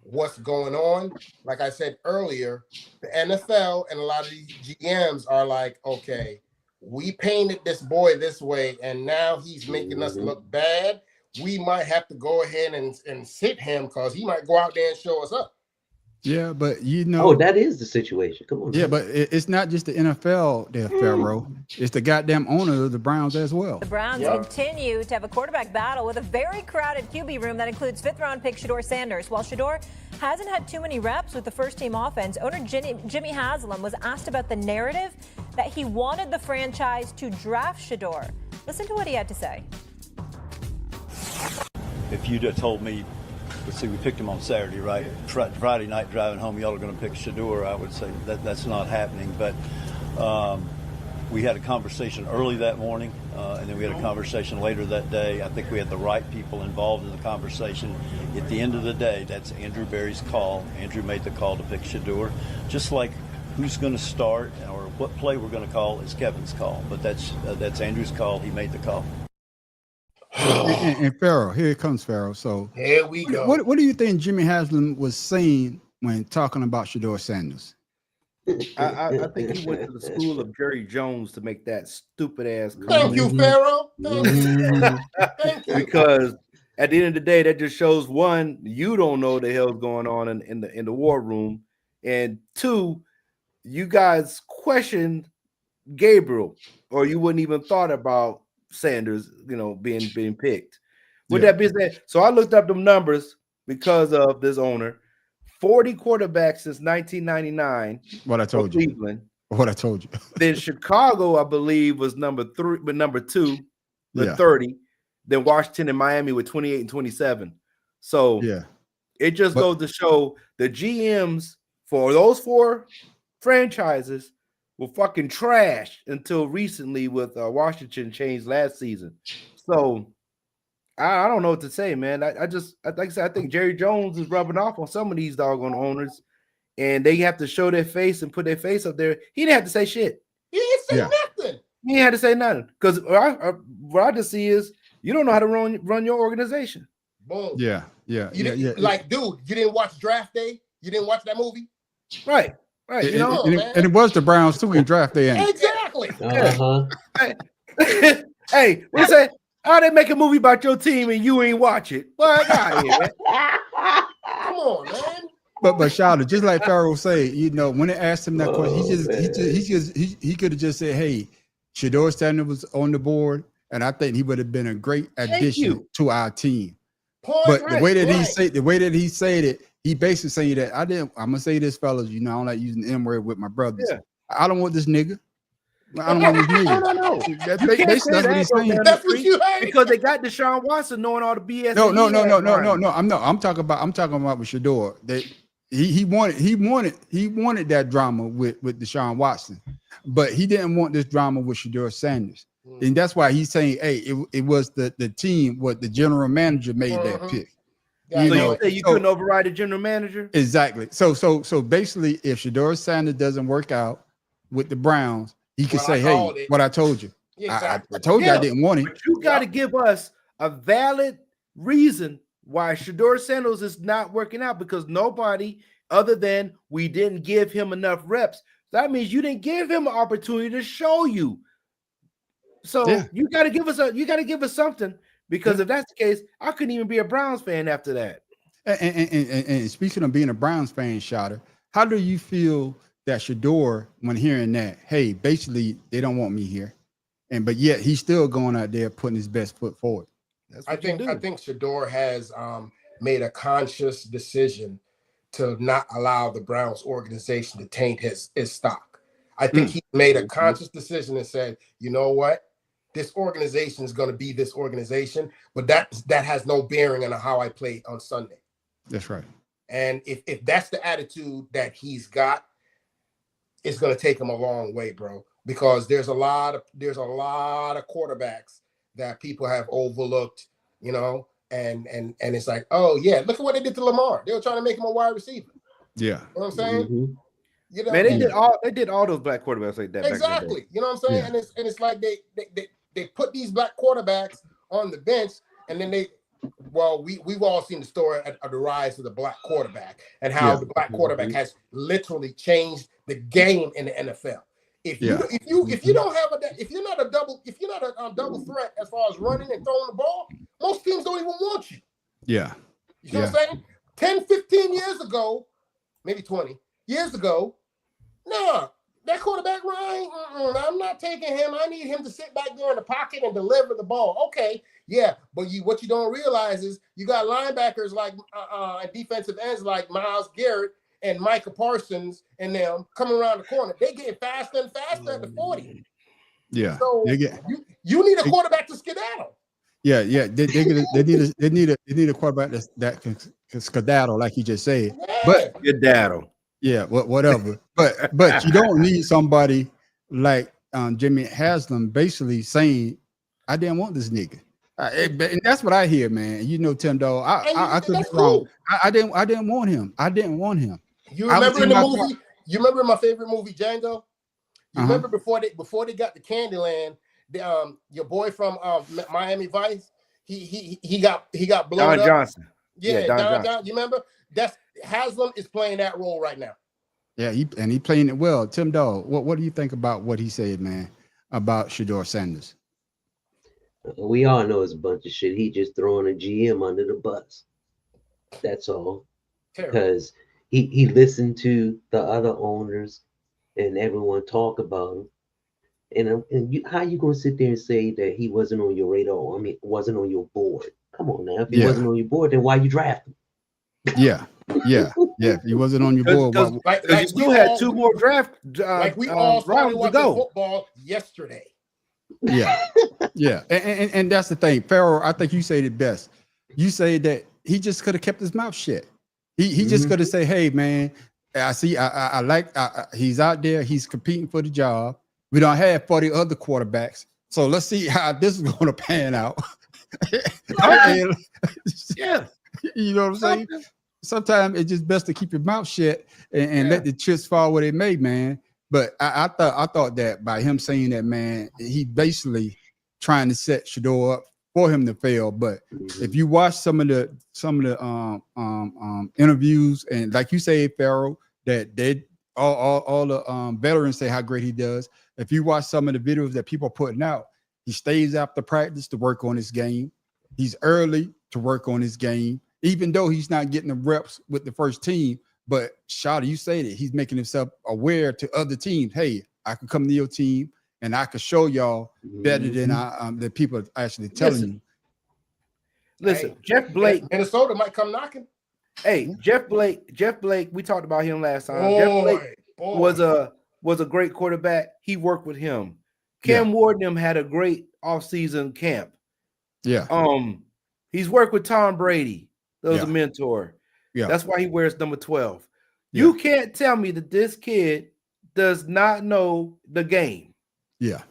what's going on, like I said earlier, the NFL and a lot of these GMs are like, okay, we painted this boy this way, and now he's making us look bad. We might have to go ahead and sit him because he might go out there and show us up. Yeah, but Oh, that is the situation. Come on. Yeah, man. but it's not just the NFL, there, Pharaoh. It's the goddamn owner of the Browns as well. The Browns continue to have a quarterback battle with a very crowded QB room that includes fifth-round pick Shador Sanders. While Shador hasn't had too many reps with the first-team offense, owner Jimmy Haslam was asked about the narrative that he wanted the franchise to draft Shador. Listen to what he had to say. If you'd have told me, let's see, we picked him on Saturday, right? Friday night driving home, y'all are going to pick Shador, I would say that's not happening. But we had a conversation early that morning, and then we had a conversation later that day. I think we had the right people involved in the conversation. At the end of the day, that's Andrew Berry's call. Andrew made the call to pick Shador. Just like who's going to start or what play we're going to call is Kevin's call. But that's Andrew's call. He made the call. And Pharaoh, here it comes, Pharaoh. So Here we go. what do you think Jimmy Haslam was saying when talking about Shador Sanders? I think he went to the school of Jerry Jones to make that stupid ass Thank comment. you, Pharaoh. Thank you. Thank you. Because at the end of the day, that just shows one, you don't know what the hell's going on in the war room, and two, you guys questioned Gabriel, or you wouldn't even thought about Sanders, being picked. With that being said, so I looked up them numbers because of this owner. 40 quarterbacks since 1999. What I told you. Cleveland. What I told you. Then Chicago, I believe, was number 3, but number 2 with 30. Then Washington and Miami with 28 and 27. So it just goes to show the GMs for those 4 franchises were fucking trash until recently with Washington changed last season. So I don't know what to say, man. Like I said, I think Jerry Jones is rubbing off on some of these doggone owners, and they have to show their face and put their face up there. He didn't have to say shit. He didn't say nothing. He didn't have to say nothing because what I just see is you don't know how to run your organization. Boom. Yeah. Like, dude, you didn't watch Draft Day? You didn't watch that movie? Right. And it was the Browns too in draft day. Exactly. Hey, what you say? How they make a movie about your team and you ain't watch it? Well, here, man. Come on, man. But Shawty, just like Pharaoh said, when they asked him that question, he could have just said, "Hey, Shador Sanders was on the board, and I think he would have been a great addition to our team." The way that he said it, he basically saying that I'm gonna say this, fellas. I don't like using the M word with my brothers. Yeah. I don't want this nigga. I don't want this nigga. No. That's what he's saying. That's what you heard. Because they got Deshaun Watson knowing all the BS. No. I'm talking about with Shador. he wanted that drama with Deshaun Watson, but he didn't want this drama with Shedeur Sanders. And that's why he's saying, hey, it was the team, what the general manager made that pick. So you say you couldn't override the general manager? Exactly. So basically, if Shedeur Sanders doesn't work out with the Browns, he could say, hey, what I told you. Exactly. I told you I didn't want him. But you got to give us a valid reason why Shedeur Sanders is not working out, because nobody other than we didn't give him enough reps. That means you didn't give him an opportunity to show you. So you got to give us something, because if that's the case, I couldn't even be a Browns fan after that. And speaking of being a Browns fan, Shotter, how do you feel that Shedeur, when hearing that, hey, basically they don't want me here, but yet he's still going out there putting his best foot forward? I think Shedeur has made a conscious decision to not allow the Browns organization to taint his stock. I think he made a conscious decision and said, you know what? This organization is going to be this organization, but that has no bearing on how I play on Sunday. That's right. And if that's the attitude that he's got, it's going to take him a long way, bro. Because there's a lot of quarterbacks that people have overlooked, you know, and it's like, oh yeah, look at what they did to Lamar. They were trying to make him a wide receiver. Yeah, you know what I'm saying. Mm-hmm. You know, man, they did all those black quarterbacks like that. Exactly. You know what I'm saying? Yeah. And it's like they put these black quarterbacks on the bench, and then we've all seen the story of the rise of the black quarterback and how the black quarterback has literally changed the game in the NFL. If you don't have if you're not a double threat as far as running and throwing the ball, most teams don't even want you. Yeah. You know what I'm saying? 10, 15 years ago, maybe 20 years ago, that quarterback Ryan, I'm not taking him. I need him to sit back there in the pocket and deliver the ball. Okay, yeah, but what you don't realize is you got linebackers like defensive ends like Myles Garrett and Micah Parsons and them coming around the corner. They getting faster and faster at the 40. Yeah. So you need a quarterback to skedaddle. Yeah. They need a quarterback that can skedaddle, like you just said. Yeah. But skedaddle. Yeah, whatever. But you don't need somebody like Jimmy Haslam basically saying, "I didn't want this nigga," and that's what I hear, man. You know, Tim Dog, I could be wrong. I didn't want him. I didn't want him. You remember in the movie? You remember my favorite movie, Django? You remember before they got to Candyland, your boy from Miami Vice, he got blown Don up. Johnson. Yeah, Don Johnson. You remember? That's Haslam is playing that role right now. Yeah, he playing it well. Tim Dog, what do you think about what he said, man, about Shedeur Sanders? We all know it's a bunch of shit. He just throwing a GM under the bus. That's all. Because he listened to the other owners and everyone talk about him. And how you gonna sit there and say that he wasn't on your radar? I mean, wasn't on your board. Come on now. If he wasn't on your board, then why you draft him? Yeah. He wasn't on your board. Like you still had two more draft we all started watching football yesterday. Yeah. And that's the thing. Farrell, I think you said it best. You say that he just could have kept his mouth shut. He just could have said, hey, man, I see, I like, he's out there. He's competing for the job. We don't have 40 other quarterbacks. So let's see how this is going to pan out. Yeah. You know what I'm saying? Sometimes it's just best to keep your mouth shut and let the chips fall where they may, man. But I thought that by him saying that, man, he basically trying to set Shedeur up for him to fail. But if you watch some of the interviews, and like you say, Farrell, that they all the veterans say how great he does. If you watch some of the videos that people are putting out, he stays after practice to work on his game. He's early to work on his game, even though he's not getting the reps with the first team. But Shada, you say that he's making himself aware to other teams. Hey, I can come to your team and I can show y'all better than the people are actually telling you. Listen, hey, Jeff Blake, Minnesota might come knocking. Hey, Jeff Blake, we talked about him last time. Jeff Blake was a great quarterback. He worked with him. Cam Ward and them had a great offseason camp. Yeah. He's worked with Tom Brady. That was a mentor. Yeah. That's why he wears number 12. You can't tell me that this kid does not know the game. Yeah.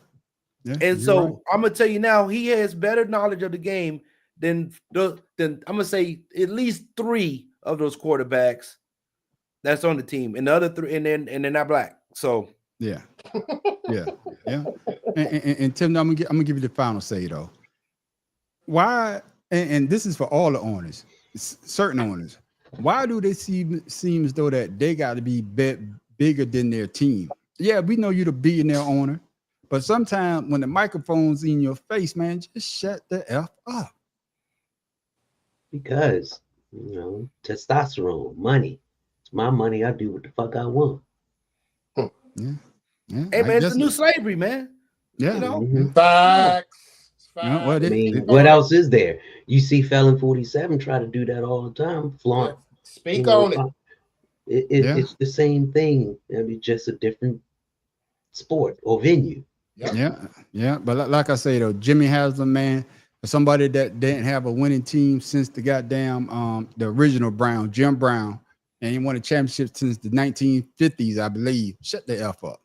And so I'm gonna tell you now, he has better knowledge of the game than I'm gonna say at least 3 of those quarterbacks that's on the team, and the other 3, and they're not black. So yeah. And Tim, I'm gonna give you the final say though. Why? And this is for all the owners, certain owners. Why do they seem as though that they got to be bigger than their team? Yeah, we know you're the billionaire owner, but sometimes when the microphone's in your face, man, just shut the F up. Because, testosterone, money. It's my money. I do what the fuck I want. Yeah. Hey, man, it's a new slavery, man. Yeah. Facts. Yeah, what else is there? You see Felon 47 try to do that all the time. Flaunt. Speak on it. It's the same thing. I mean, just a different sport or venue. Yeah. But like I say though, Jimmy Haslam, man, for somebody that didn't have a winning team since the goddamn the original Brown, Jim Brown, and he won a championship since the 1950s, I believe. Shut the F up.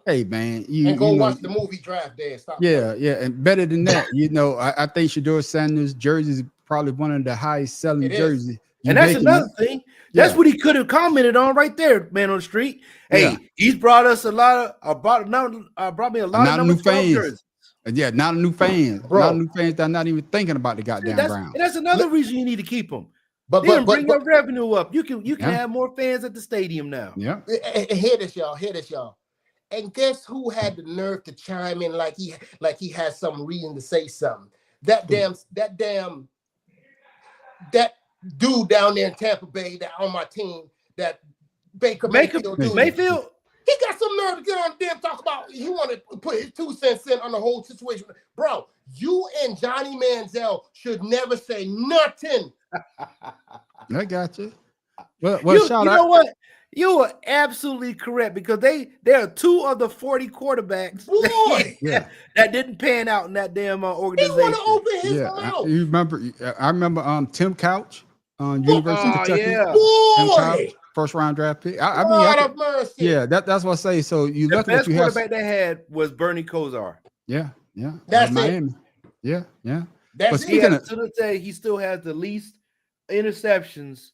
Hey man, and go watch the movie Draft Day. Stop. Yeah, and better than that, I think Shedeur Sanders' jersey is probably one of the highest selling jerseys. And that's another thing. That's what he could have commented on right there, man, on the street. Hey, he's brought us a lot of brought me a lot of new fans. Jerseys. Yeah, not a new fans. Bro. Not new fans that are not even thinking about the goddamn Browns. And that's another reason you need to keep them. But bring your revenue up. You can have more fans at the stadium now. Yeah. Hear this, y'all. And guess who had the nerve to chime in like he had some reason to say something? That dude down there in Tampa Bay that on my team, that Baker Mayfield. He got some nerve to get on the damn talk about he wanted to put his 2 cents in on the whole situation. Bro, you and Johnny Manziel should never say nothing. I got you. Well, you know what? You are absolutely correct because there are 2 of the 40 quarterbacks that didn't pan out in that damn organization. He want to open his mouth. I remember Tim Couch on University of Kentucky. Boy, first round draft pick. That's what I say. So you the look best at you quarterback they had was Bernie Kosar. That's Miami. Yeah. That's he still has the least interceptions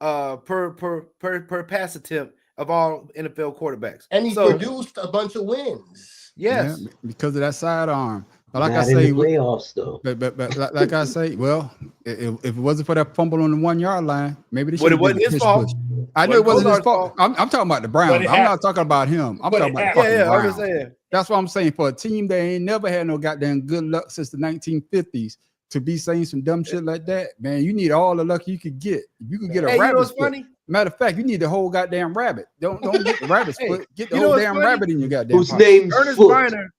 per pass attempt of all NFL quarterbacks, and he produced a bunch of wins. Yes, because of that sidearm. But like Not I say, playoffs though. But like I say, well, if it wasn't for that fumble on the 1 yard line, maybe they should. But it wasn't his fault. I know it wasn't his fault. I'm talking about the Browns. I'm not talking about him. I'm talking about the fucking Browns. That's what I'm saying. For a team that ain't never had no goddamn good luck since the 1950s. To be saying some dumb shit like that, man, you need all the luck you could get. You could get a rabbit. You know what's funny? Matter of fact, you need the whole goddamn rabbit. Don't get the rabbit's foot. Get the whole damn rabbit in your goddamn. Whose name's Ernest Biner,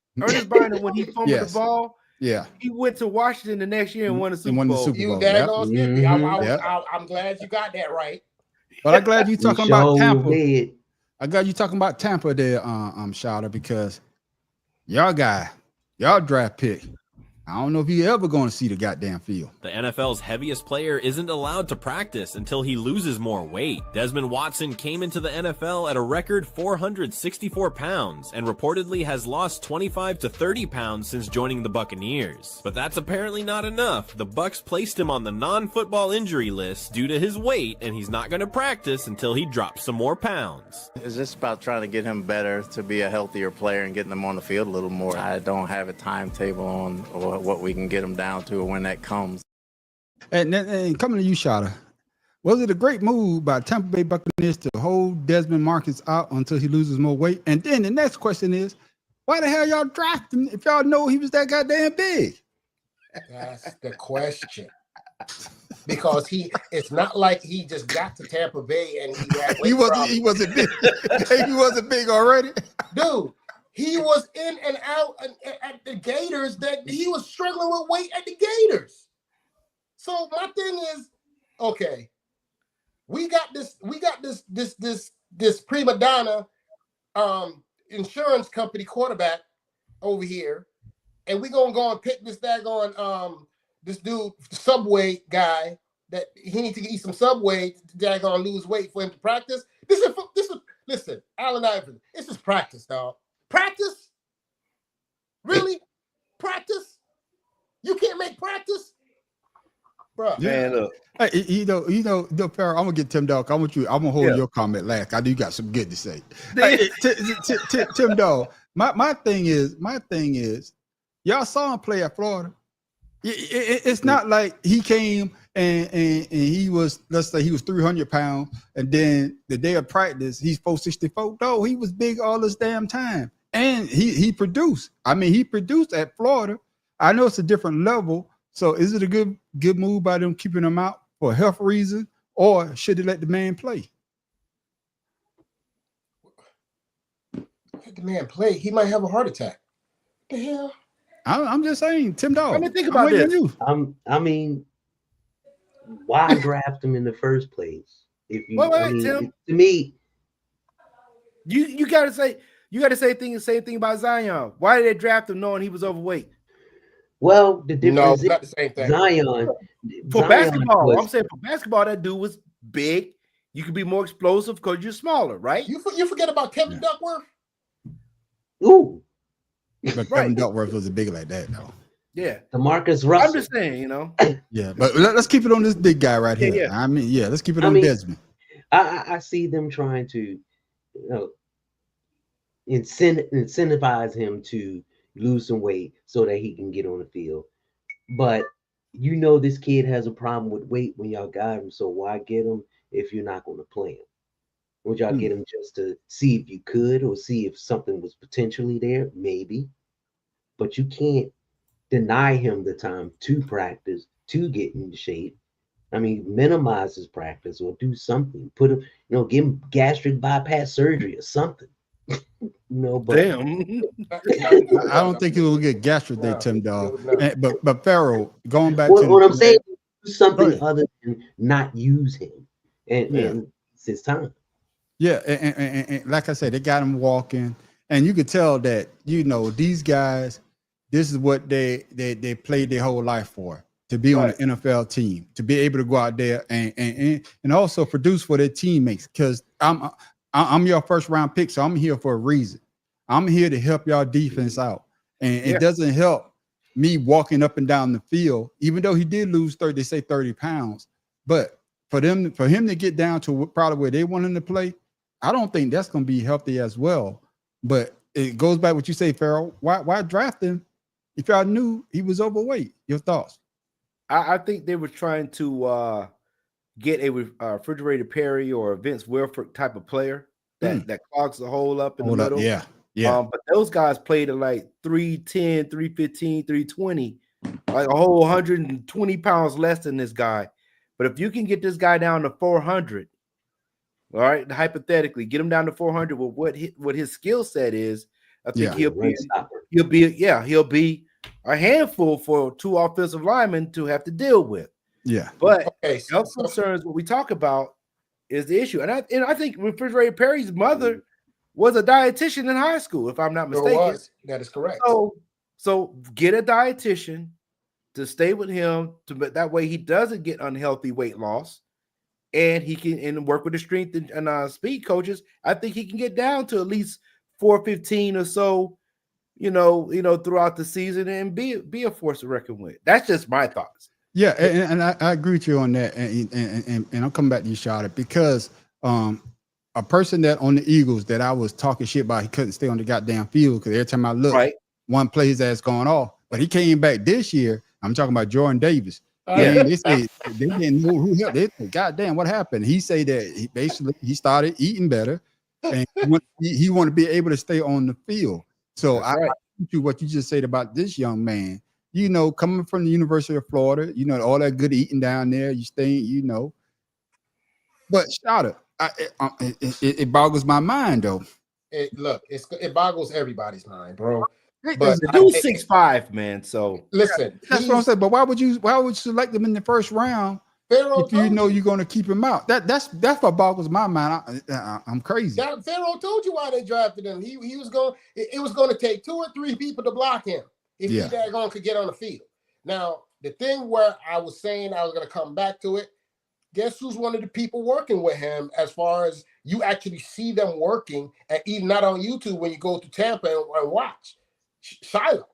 when he fumbled the ball, he went to Washington the next year and won the Super Bowl. I'm glad you got that right. But I'm glad you talking about Tampa. I'm glad you talking about Tampa there, Shouter, because y'all draft pick. I don't know if you're ever going to see the goddamn field. The NFL's heaviest player isn't allowed to practice until he loses more weight. Desmond Watson came into the NFL at a record 464 pounds and reportedly has lost 25 to 30 pounds since joining the Buccaneers. But that's apparently not enough. The Bucs placed him on the non-football injury list due to his weight, and he's not going to practice until he drops some more pounds. It's just about trying to get him better to be a healthier player and getting him on the field a little more. I don't have a timetable on or what we can get them down to when that comes. And coming to you, Shada, was it a great move by Tampa Bay Buccaneers to hold Desmond Marcus out until he loses more weight? And then the next question is, why the hell y'all draft him if y'all know he was that goddamn big? That's the question. Because it's not like he just got to Tampa Bay and he had weight he wasn't big. He wasn't big already. Dude. He was in and out at the Gators that he was struggling with weight at the Gators. So my thing is, okay, we got this prima donna insurance company quarterback over here, and we're gonna go and pick this daggone this dude, Subway guy, that he needs to eat some Subway to daggone lose weight for him to practice. Listen, Allen Iverson. This is practice, dog. Practice? Really? Practice? You can't make practice, bro. Man, look. Hey, Farrell, I'm gonna get Tim Dog. I'm gonna hold your comment last. I know you got some good to say. Hey, Tim Dog. My thing is, y'all saw him play at Florida. It's not like he came and he was, let's say he was 300 pounds, and then the day of practice he's 464. No, he was big all this damn time, and he produced. I mean, he produced at Florida. I know it's a different level. So is it a good move by them keeping him out for health reasons, or should they let the man play? Let the man play. He might have a heart attack. What the hell? I'm just saying, Tim Dog. I mean, think about this. I mean, why draft him in the first place? If you, Tim. To me, you gotta say the same thing about Zion. Why did they draft him knowing he was overweight? Well, the difference is not the same thing. Zion for basketball. I'm saying for basketball, that dude was big. You could be more explosive because you're smaller, right? You forget about Kevin Duckworth. Ooh, but Kevin Duckworth wasn't big like that, though. Yeah, DeMarcus Russell. I'm just saying, Yeah, but let's keep it on this big guy right here. Yeah. I mean, let's keep it on Desmond. I see them trying to, incentivize him to lose some weight so that he can get on the field. But this kid has a problem with weight when y'all got him. So why get him if you're not going to play him? Would y'all get him just to see if you could, or see if something was potentially there? Maybe. But you can't deny him the time to practice, to get in shape. I mean, minimize his practice or do something. Put him, give him gastric bypass surgery or something. But damn, I don't think he will get gastric there, Tim Dog. But Farrell, going back to what I'm saying, do something other than not use him, and it's his time. Yeah, and like I said, they got him walking, and you could tell that these guys, this is what they played their whole life for, to be on an NFL team, to be able to go out there and also produce for their teammates. Because I'm your first round pick, so I'm here for a reason. I'm here to help y'all defense out, and it doesn't help me walking up and down the field, even though he did lose 30 pounds. But for him to get down to probably where they want him to play, I don't think that's going to be healthy as well. But it goes back to what you say, Farrell. Why draft him if y'all knew he was overweight? Your thoughts? I think they were trying to get a refrigerator Perry or a Vince Wilfork type of player that clogs the hole up in the middle. Yeah. But those guys played at like 310, 315, 320, like a whole 120 pounds less than this guy. But if you can get this guy down to 400, all right, hypothetically, get him down to 400 with what his skill set is, I think he'll be a handful for two offensive linemen to have to deal with. Yeah. But health concerns, what we talk about is the issue. And I think Refrigerator Perry's mother was a dietitian in high school, if I'm not mistaken. That is correct. So get a dietitian to stay with him, that way he doesn't get unhealthy weight loss, and he can work with the strength and speed coaches. I think he can get down to at least 415 or so, throughout the season, and be a force to reckon with. That's just my thoughts. Yeah, and I agree with you on that, and I'm coming back to you, Shada, because a person that on the Eagles that I was talking shit about, he couldn't stay on the goddamn field because every time I look, one play his ass going off. But he came back this year. I'm talking about Jordan Davis. They say they didn't know who helped. They said, "Goddamn, what happened?" He said that he started eating better, and he wanted to be able to stay on the field. So I to what you just said about this young man. Coming from the University of Florida, all that good eating down there, you staying, But Shada, it boggles my mind though. It boggles everybody's mind, bro. But the dude's 6'5", man. So listen, that's what I'm saying. But why would you select him in the first round if you know you're going to keep him out? That's what boggles my mind. I'm crazy. Pharaoh told you why they drafted him. He was going. It was going to take 2 or 3 people to block him if he could get on the field. Now the thing where I was saying I was going to come back to it, guess who's one of the people working with him as far as you actually see them working, and even not on YouTube when you go to Tampa and watch? Shiloh.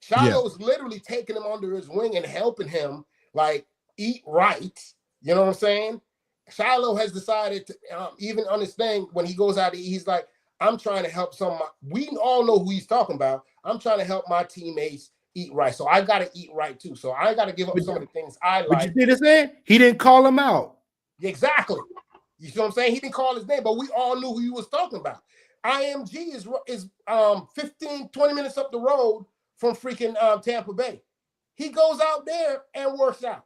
Shiloh is literally taking him under his wing and helping him like eat right. You know what I'm saying? Shiloh has decided to, even on his thing, when he goes out to eat, he's like, I'm trying to help we all know who he's talking about. I'm trying to help my teammates eat right. So I got to eat right too. So I got to give up some of the things I like. But you see this man? He didn't call him out. Exactly. You see what I'm saying? He didn't call his name, but we all knew who he was talking about. IMG is 15, 20 minutes up the road from freaking Tampa Bay. He goes out there and works out.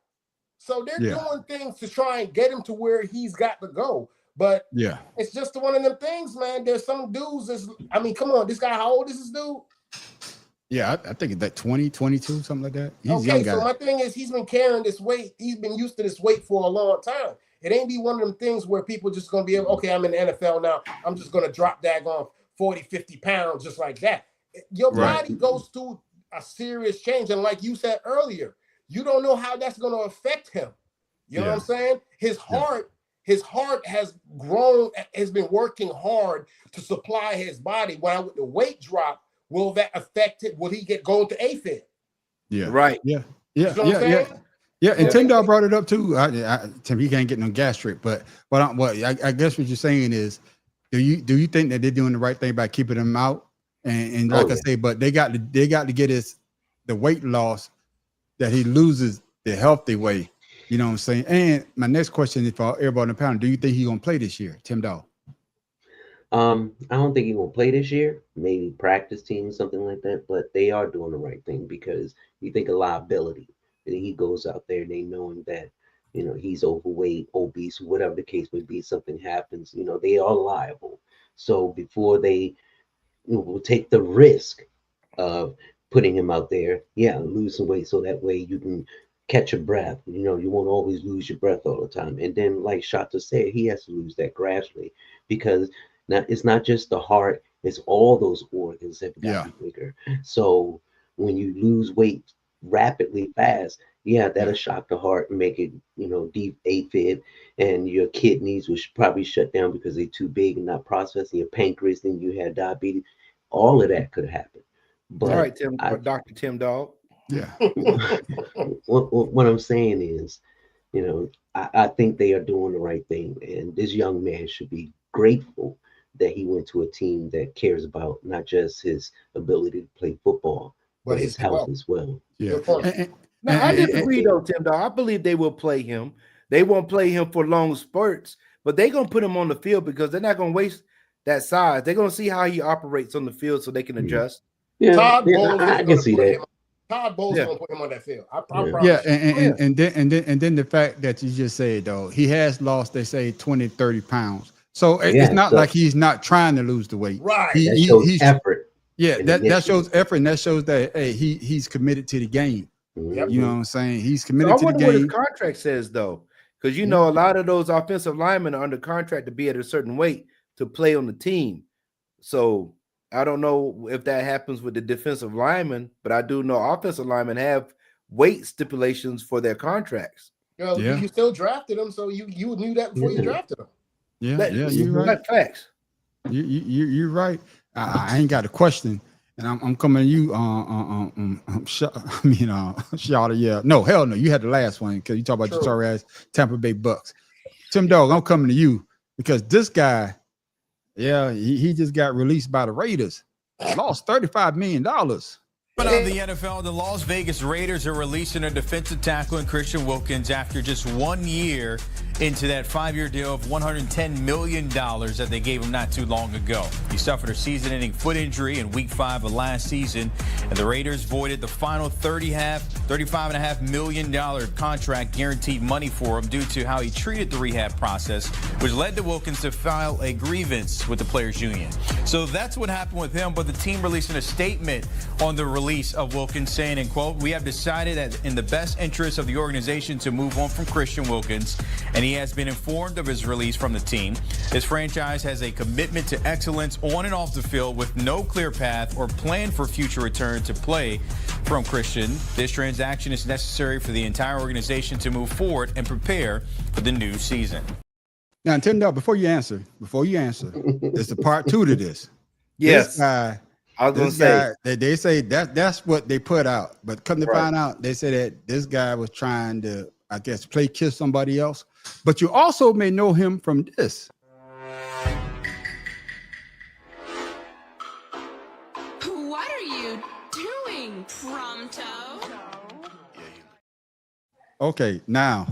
So they're doing things to try and get him to where he's got to go. But it's just one of them things, man. There's some dudes come on, this guy, how old is this dude? Yeah, I think it's like 20, 22, something like that. He's okay, so my thing is he's been carrying this weight. He's been used to this weight for a long time. It ain't be one of them things where people just going to be able, okay, I'm in the NFL now. I'm just going to drop daggone 40, 50 pounds just like that. Your body goes through a serious change. And like you said earlier, you don't know how that's going to affect him. You know what I'm saying? His heart has grown, has been working hard to supply his body. When with the weight drop, will that affect it? Will he going to AFib? Yeah. Right. Yeah. Yeah, and Tim Dog brought it up too. Tim, he can't get no gastric, but I guess what you're saying is, do you think that they're doing the right thing by keeping him out? And like I say, but they got to get the weight loss that he loses the healthy way. You know what I'm saying? And my next question is for everybody on the panel: do you think he's gonna play this year, Tim Dog? I don't think he will play this year. Maybe practice team, something like that. But they are doing the right thing, because you think of liability. He goes out there, they knowing that, he's overweight, obese, whatever the case may be, something happens, they are liable. So before they will take the risk of putting him out there, lose some weight so that way you can catch your breath. You won't always lose your breath all the time. And then, like Shata said, he has to lose that gradually, because now it's not just the heart, it's all those organs that got bigger. So when you lose weight rapidly fast, that'll shock the heart and make it, deep AFib, and your kidneys will probably shut down because they're too big and not processing. Your pancreas, then you have diabetes. All of that could happen. But all right, Dr. Tim Dog. Yeah. What I'm saying is, I think they are doing the right thing, and this young man should be grateful that he went to a team that cares about not just his ability to play football, but his health as well. Yeah. Now, I disagree though, Tim Dog. I believe they will play him. They won't play him for long spurts, but they're gonna put him on the field because they're not gonna waste that size. They're gonna see how he operates on the field so they can adjust. I can see that. Todd Bowles gonna put him on that field. I promise. And then the fact that you just said though, he has lost, they say 20, 30 pounds. So it's not like he's not trying to lose the weight. Right. That shows effort. Yeah, that shows effort, and that shows that he's committed to the game. Yep. You know what I'm saying? He's committed to the I wonder game. what his contract says though, because a lot of those offensive linemen are under contract to be at a certain weight to play on the team. So I don't know if that happens with the defensive linemen, but I do know offensive linemen have weight stipulations for their contracts. You still drafted them, so you knew that before you drafted them. Yeah, you're right. Facts. You're right. I ain't got a question, and I'm coming to you. Shawty. Yeah, no, hell no. You had the last one because you talk about your sorry ass Tampa Bay Bucks. Tim Dog, I'm coming to you because this guy, he just got released by the Raiders. Lost $35 million. But on the NFL, the Las Vegas Raiders are releasing a defensive tackle in Christian Wilkins after just 1 year into that 5-year deal of $110 million that they gave him not too long ago. He suffered a season-ending foot injury in Week 5 of last season, and the Raiders voided the final $35.5 million contract guaranteed money for him due to how he treated the rehab process, which led to Wilkins to file a grievance with the Players Union. So that's what happened with him, but the team releasing a statement on the release release of Wilkins, saying, and quote, "We have decided that in the best interest of the organization to move on from Christian Wilkins, and he has been informed of his release from the team. This franchise has a commitment to excellence on and off the field with no clear path or plan for future return to play from Christian. This transaction is necessary for the entire organization to move forward and prepare for the new season." Now, Tim, before you answer, there's a part 2 to this. Yes. This guy, I was going to say. They say that's what they put out. But come to find out, they say that this guy was trying to, I guess, play kiss somebody else. But you also may know him from this. What are you doing, Prompto? Okay, now,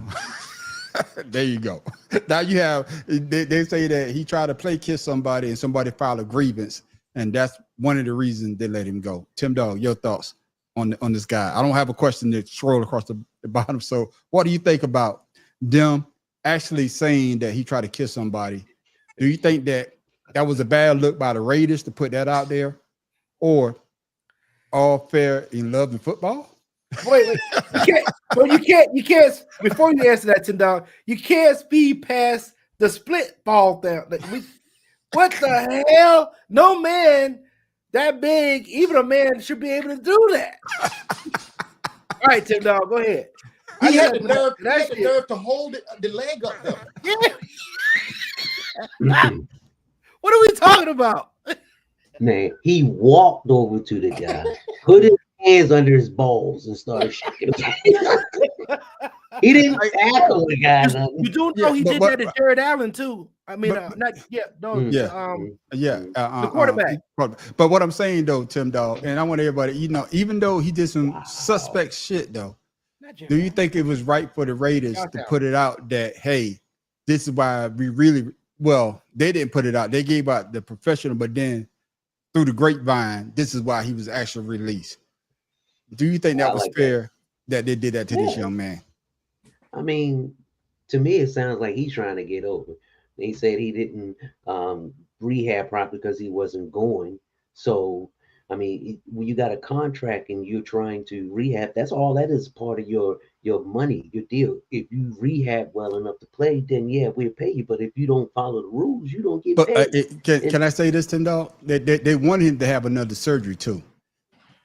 there you go. Now you have, they say that he tried to play kiss somebody and somebody filed a grievance. And that's one of the reasons they let him go. Tim Dog, your thoughts on this guy? I don't have a question that scroll across the bottom. So what do you think about them actually saying that he tried to kiss somebody? Do you think that was a bad look by the Raiders to put that out there? Or all fair in love and football? Wait. You can't, before you answer that, Tim Dog, you can't speed past the split ball thing. What the hell? No man that big, even a man, should be able to do that. All right, Tim Dog, go ahead. He had the nerve to hold the leg up though. Yeah. What are we talking about? Man, he walked over to the guy, put his hands under his balls, and started shaking. He didn't tackle the guy. You do know he did that to Jared Allen too. I mean, the quarterback. But what I'm saying though, Tim Dog, and I want everybody, even though he did some suspect shit though, do you think it was right for the Raiders to put it out that, hey, this is why we really, well, they didn't put it out. They gave out the professional, but then through the grapevine, this is why he was actually released. Do you think that was fair that they did that to this young man? I mean, to me, it sounds like he's trying to get over. He said he didn't rehab properly because he wasn't going. So, I mean, when you got a contract and you're trying to rehab, that's all that is part of your money, your deal. If you rehab well enough to play, then yeah, we'll pay you. But if you don't follow the rules, you don't get paid. Can I say this, Tim Dog? They wanted him to have another surgery too.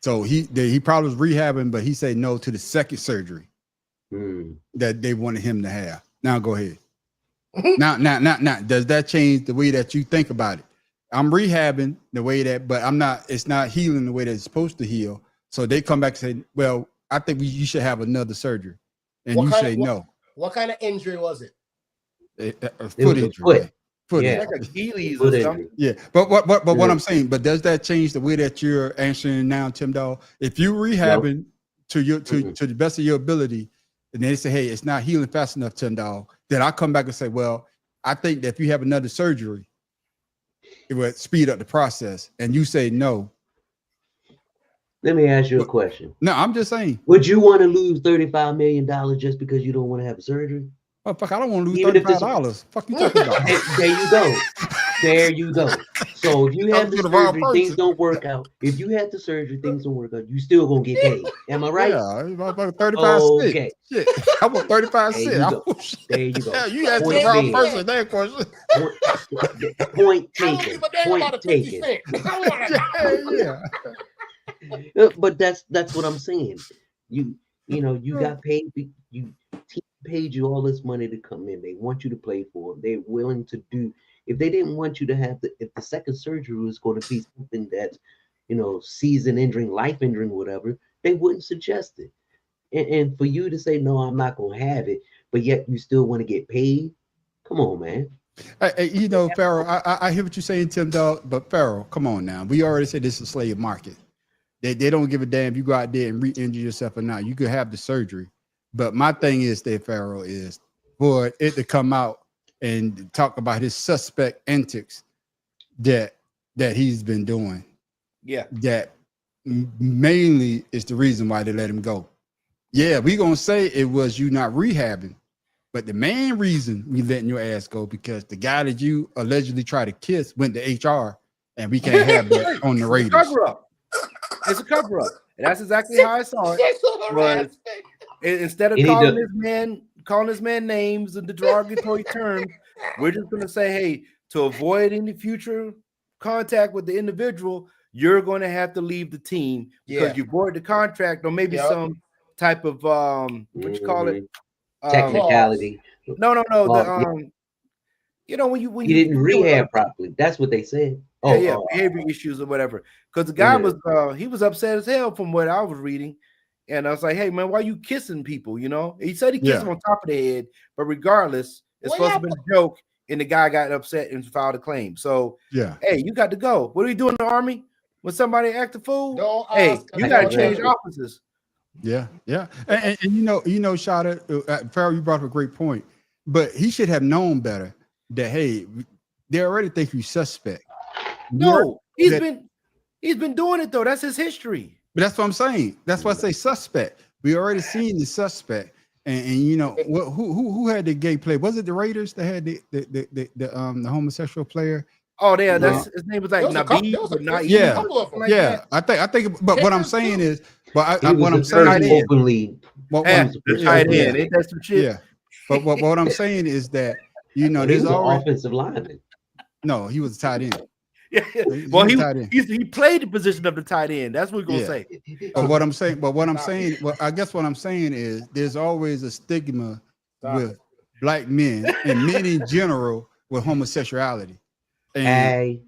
So he probably was rehabbing, but he said no to the second surgery that they wanted him to have. Now go ahead. Now, does that change the way that you think about it? I'm rehabbing the way that, but it's not healing the way that it's supposed to heal. So they come back and say, well, I think you should have another surgery. And you say no. What kind of injury was it? A foot injury. Foot yeah. Like Achilles or something. Yeah. But what I'm saying, but does that change the way that you're answering now, Tim Dog? If you rehabbing to the best of your ability, and they say, hey, it's not healing fast enough, Tim Dog, then I come back and say, well, I think that if you have another surgery, it would speed up the process. And you say no. Let me ask you a question. No, I'm just saying. Would you want to lose $35 million just because you don't want to have surgery? Oh, fuck, I don't want to lose $35. Fuck you talking about? There you go. There you go. So if you have the surgery, things don't work out. If you had the surgery, things don't work out. You still gonna get paid. Am I right? Yeah, 35 cents. Okay. Shit. I want 35 cents. There you go. Yeah, you asked the wrong person that question. Point taken. Point taken. Yeah. But that's what I'm saying. You got paid. Team paid you all this money to come in. They want you to play for them. They're willing to do. If they didn't want you to have if the second surgery was going to be something that's, season ending, life ending, whatever, they wouldn't suggest it. And for you to say, no, I'm not going to have it, but yet you still want to get paid. Come on, man. Farrell, I hear what you're saying, Tim Dog, but Farrell, come on now. We already said this is a slave market. They don't give a damn if you go out there and re-injure yourself or not. You could have the surgery. But my thing is that Farrell is for it to come out and talk about his suspect antics that he's been doing. Yeah. That mainly is the reason why they let him go. Yeah, we're going to say it was you not rehabbing, but the main reason we letting your ass go because the guy that you allegedly tried to kiss went to HR and we can't have that on the Raiders. It's a cover-up. And that's exactly how I saw it. Was instead of calling this man names and the derogatory terms, we're just going to say, hey, to avoid any future contact with the individual, you're going to have to leave the team because you void the contract, or maybe some type of what you call it, technicality. No. You know, when you didn't rehab properly. That's what they said. Behavior issues or whatever. Because the guy was he was upset as hell from what I was reading, and I was like, "Hey man, why are you kissing people?" You know, he said he kissed him on top of the head, but regardless, it's supposed to be a joke, and the guy got upset and filed a claim. So hey, you got to go. What are you doing in the Army when somebody act a fool? You got to change officers. Yeah. And you know, Shada, Farrell, you brought up a great point, but he should have known better that hey, they already think you suspect. No, he's been doing it though. That's his history. But that's what I'm saying. That's why I say suspect. We already seen the suspect, and you know who had the gay play? Was it the Raiders that had the homosexual player? Oh, his name was like Nabi. I think. But what I'm saying is, what I'm saying is that there's always offensive lineman. No, he was a tight end. Yeah. Well, he played the position of the tight end. That's what we're gonna say. But what I'm saying, I guess what I'm saying is there's always a stigma with black men and men in general with homosexuality. And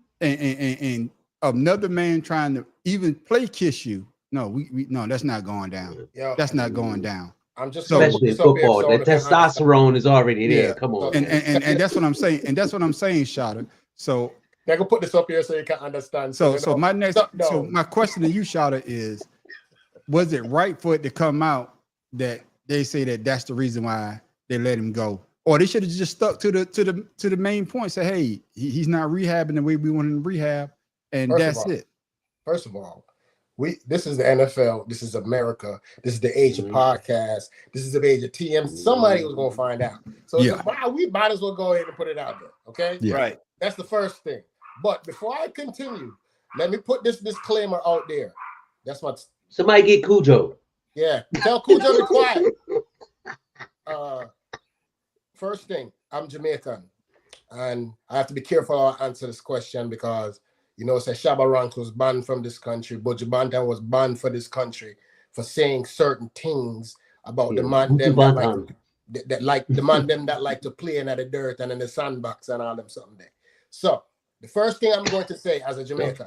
another man trying to even play kiss you. No, no, that's not going down. That's not going down. Especially in football, the testosterone is already there. Come on. And that's what I'm saying. And that's what I'm saying, Shada. So I can put this up here so you can understand. So my question to you, Shada, is: was it right for it to come out that they say that that's the reason why they let him go, or they should have just stuck to the main point? Say, hey, he's not rehabbing the way we want him to rehab, and that's it. First of all, this is the NFL. This is America. This is the age of podcasts. This is the age of TM. Somebody was gonna find out. So we might as well go ahead and put it out there. Okay, right. That's the first thing. But before I continue, let me put this disclaimer out there. That's what somebody get Cujo. Yeah, tell Cujo to be quiet. First thing, I'm Jamaican, and I have to be careful how I answer this question because say Shabba Ranks was banned from this country, Buju Banton was banned for this country for saying certain things about the man them that like to play in the dirt and in the sandbox and all them something there. So the first thing I'm going to say as a Jamaican,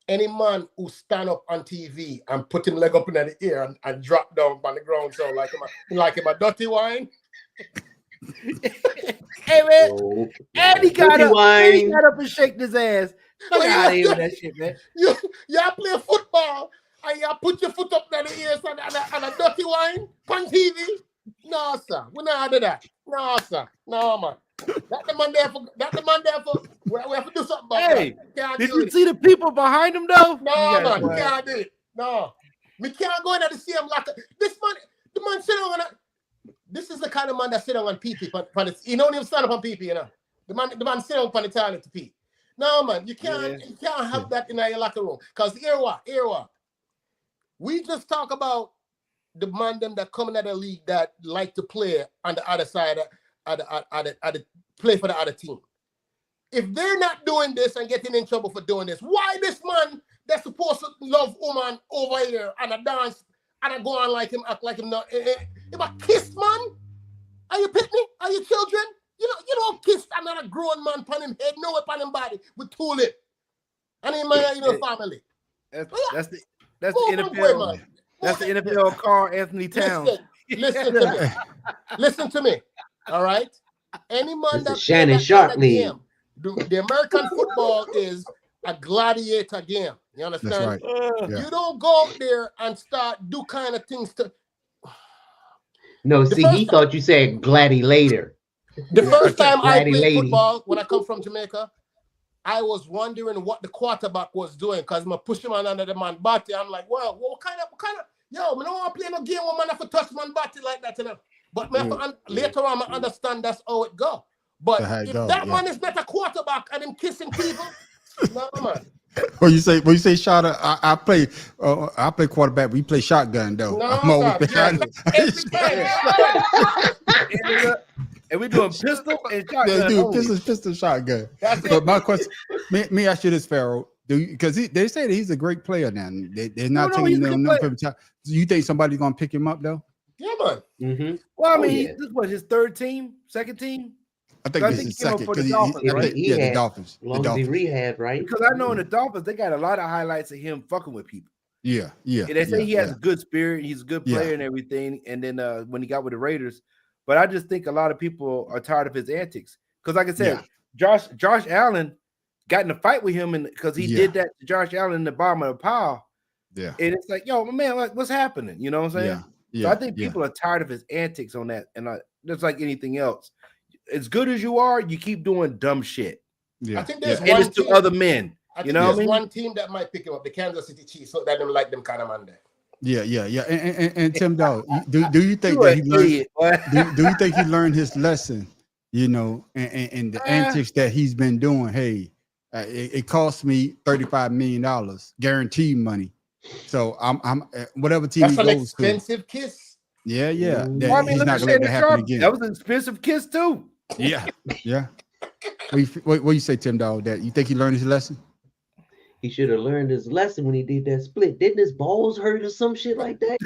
any man who stand up on TV and put him leg up in the air and drop down on the ground, so like him a dirty wine. Hey man, and he got up and shaked his ass. Fuck out of here with that shit, man. Y'all play football and y'all put your foot up in the ears and a dirty wine on TV. No, sir. We're not do that. No, sir. No, man. That the man there for. We have to do something about that. Did you see the people behind him though? No, man. We can't do it. No. We can't go in there to see him like this man. The man sit on this is the kind of man that sit on pee. He don't even stand up on pee, The man sit on the toilet to pee. No, man. You can't have that in your locker room. Because here what? We just talk about the man them that come in the league that like to play on the other side play for the other team. If they're not doing this and getting in trouble for doing this, why this man that's supposed to love woman over here and a dance and I go on like him, act like him not if I kiss man? Are you picking me? Are you children? You don't kiss another grown man upon him head, no upon him body with two lip. And in my family. That's the NFL. That's the NFL Carl Anthony Towns. Listen to me. All right. Any man that Shannon Sharp game, the American football is a gladiator game. You understand? That's right. You don't go out there and do kind of things to. No, see, he thought you said gladiator. The first time I played football when I come from Jamaica, I was wondering what the quarterback was doing because I push him under the man body. I'm like, well, what kind of yo, I don't want to play no game where man have to touch man body like that, But later on, I understand that's how it go. But if that man is not a quarterback and him kissing people, no man. When you say shot, I play quarterback. We play shotgun though. No, I'm always behind. And we doing pistol and shotgun. Yeah, dude, only. pistol, shotgun. That's But it. my question, me ask you this, Pharaoh, because they say that he's a great player now. They're not No, taking he's a him good no player. from time. Do you think somebody's gonna pick him up though? Yeah, man. Mm-hmm. Well, I Oh, mean, yeah. this was his third team, second team. I think I this think is he came up second for the because Dolphins, right? the Dolphins. As long as he rehab, right? Because I know in the Dolphins, they got a lot of highlights of him fucking with people. Yeah. And they say he has a good spirit, he's a good Yeah. player and everything. And then when he got with the Raiders, but I just think a lot of people are tired of his antics. Because like I said, Josh Allen got in a fight with him because he did that to Josh Allen in the bottom of the pile. Yeah. And it's like, yo, my man, like, what's happening? You know what I'm saying? Yeah. So I think people are tired of his antics on that. And just like anything else, as good as you are, you keep doing dumb shit. Yeah. I think there's And one it's to team, other men. I You think know what I there's mean? one team that might pick him up, the Kansas City Chiefs, so that them like them kind of man there. Yeah. And Tim Dog, do you think You that he an learned? idiot, boy. do you think he learned his lesson? You know, and the antics that he's been doing. Hey, it cost me $35 million guaranteed money. So I'm whatever team That's he an goes to. expensive kiss. Yeah. Well, I mean, He's look not at gonna let Shannon that happen Sharp. again. That was an expensive kiss too. Yeah. What you say, Tim Dog? That you think he learned his lesson? He should have learned his lesson when he did that split. Didn't his balls hurt or some shit like that?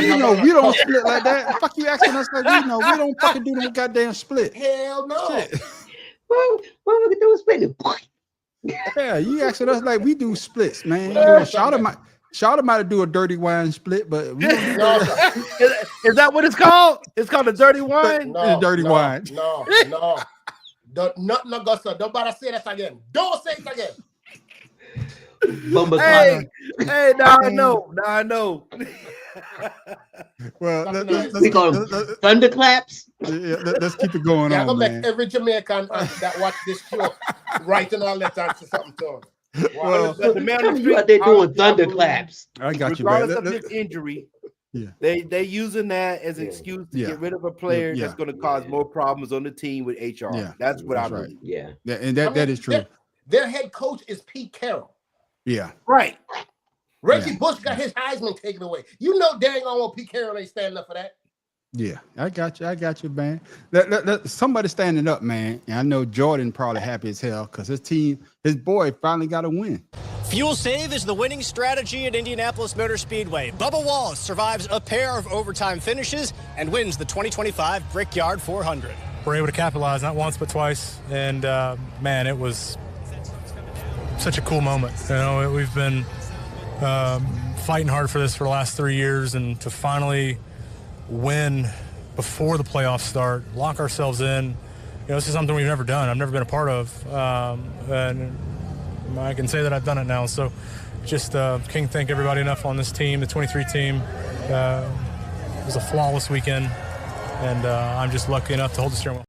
You know, we don't split like that. Fuck you asking us like we know. We don't fucking do no goddamn split. Hell no. Shit. Why we could do a split? Yeah, you asking us like we do splits, man. Yeah. Shawty might do a dirty wine split, but we don't do No, Is that what it's called? It's called a dirty wine. It's dirty wine. No. Nothing Augusta. Don't bother say that again. Don't say it again. Hey, now I know. Well, We call them thunderclaps. Let's keep it going Yeah, I'm on, gonna man. make every Jamaican that watch this show write in our letter and say something to him. Well, the man on the You out street, there doing thunderclaps. I got you, man. regardless of his injury, Yeah. they using that as an excuse to get rid of a player that's going to cause more problems on the team with HR. Yeah. That's what I That's right. believe. Yeah. And that is true. Their head coach is Pete Carroll. Yeah. Right. Reggie Bush got his Heisman taken away. You know dang on Pete Carroll ain't standing up for that. Yeah, I got you, man. Somebody standing up, man. And I know Jordan probably happy as hell because his boy finally got a win. Fuel Save is the winning strategy at Indianapolis Motor Speedway. Bubba Wallace survives a pair of overtime finishes and wins the 2025 Brickyard 400. We're able to capitalize not once but twice, and man, it was such a cool moment. You know, we've been fighting hard for this for the last 3 years, and to finally win before the playoffs start, lock ourselves in. You know, this is something we've never done. I've never been a part of, and I can say that I've done it now. So, just can't thank everybody enough on this team, the 23 team. It was a flawless weekend, and I'm just lucky enough to hold the steering wheel.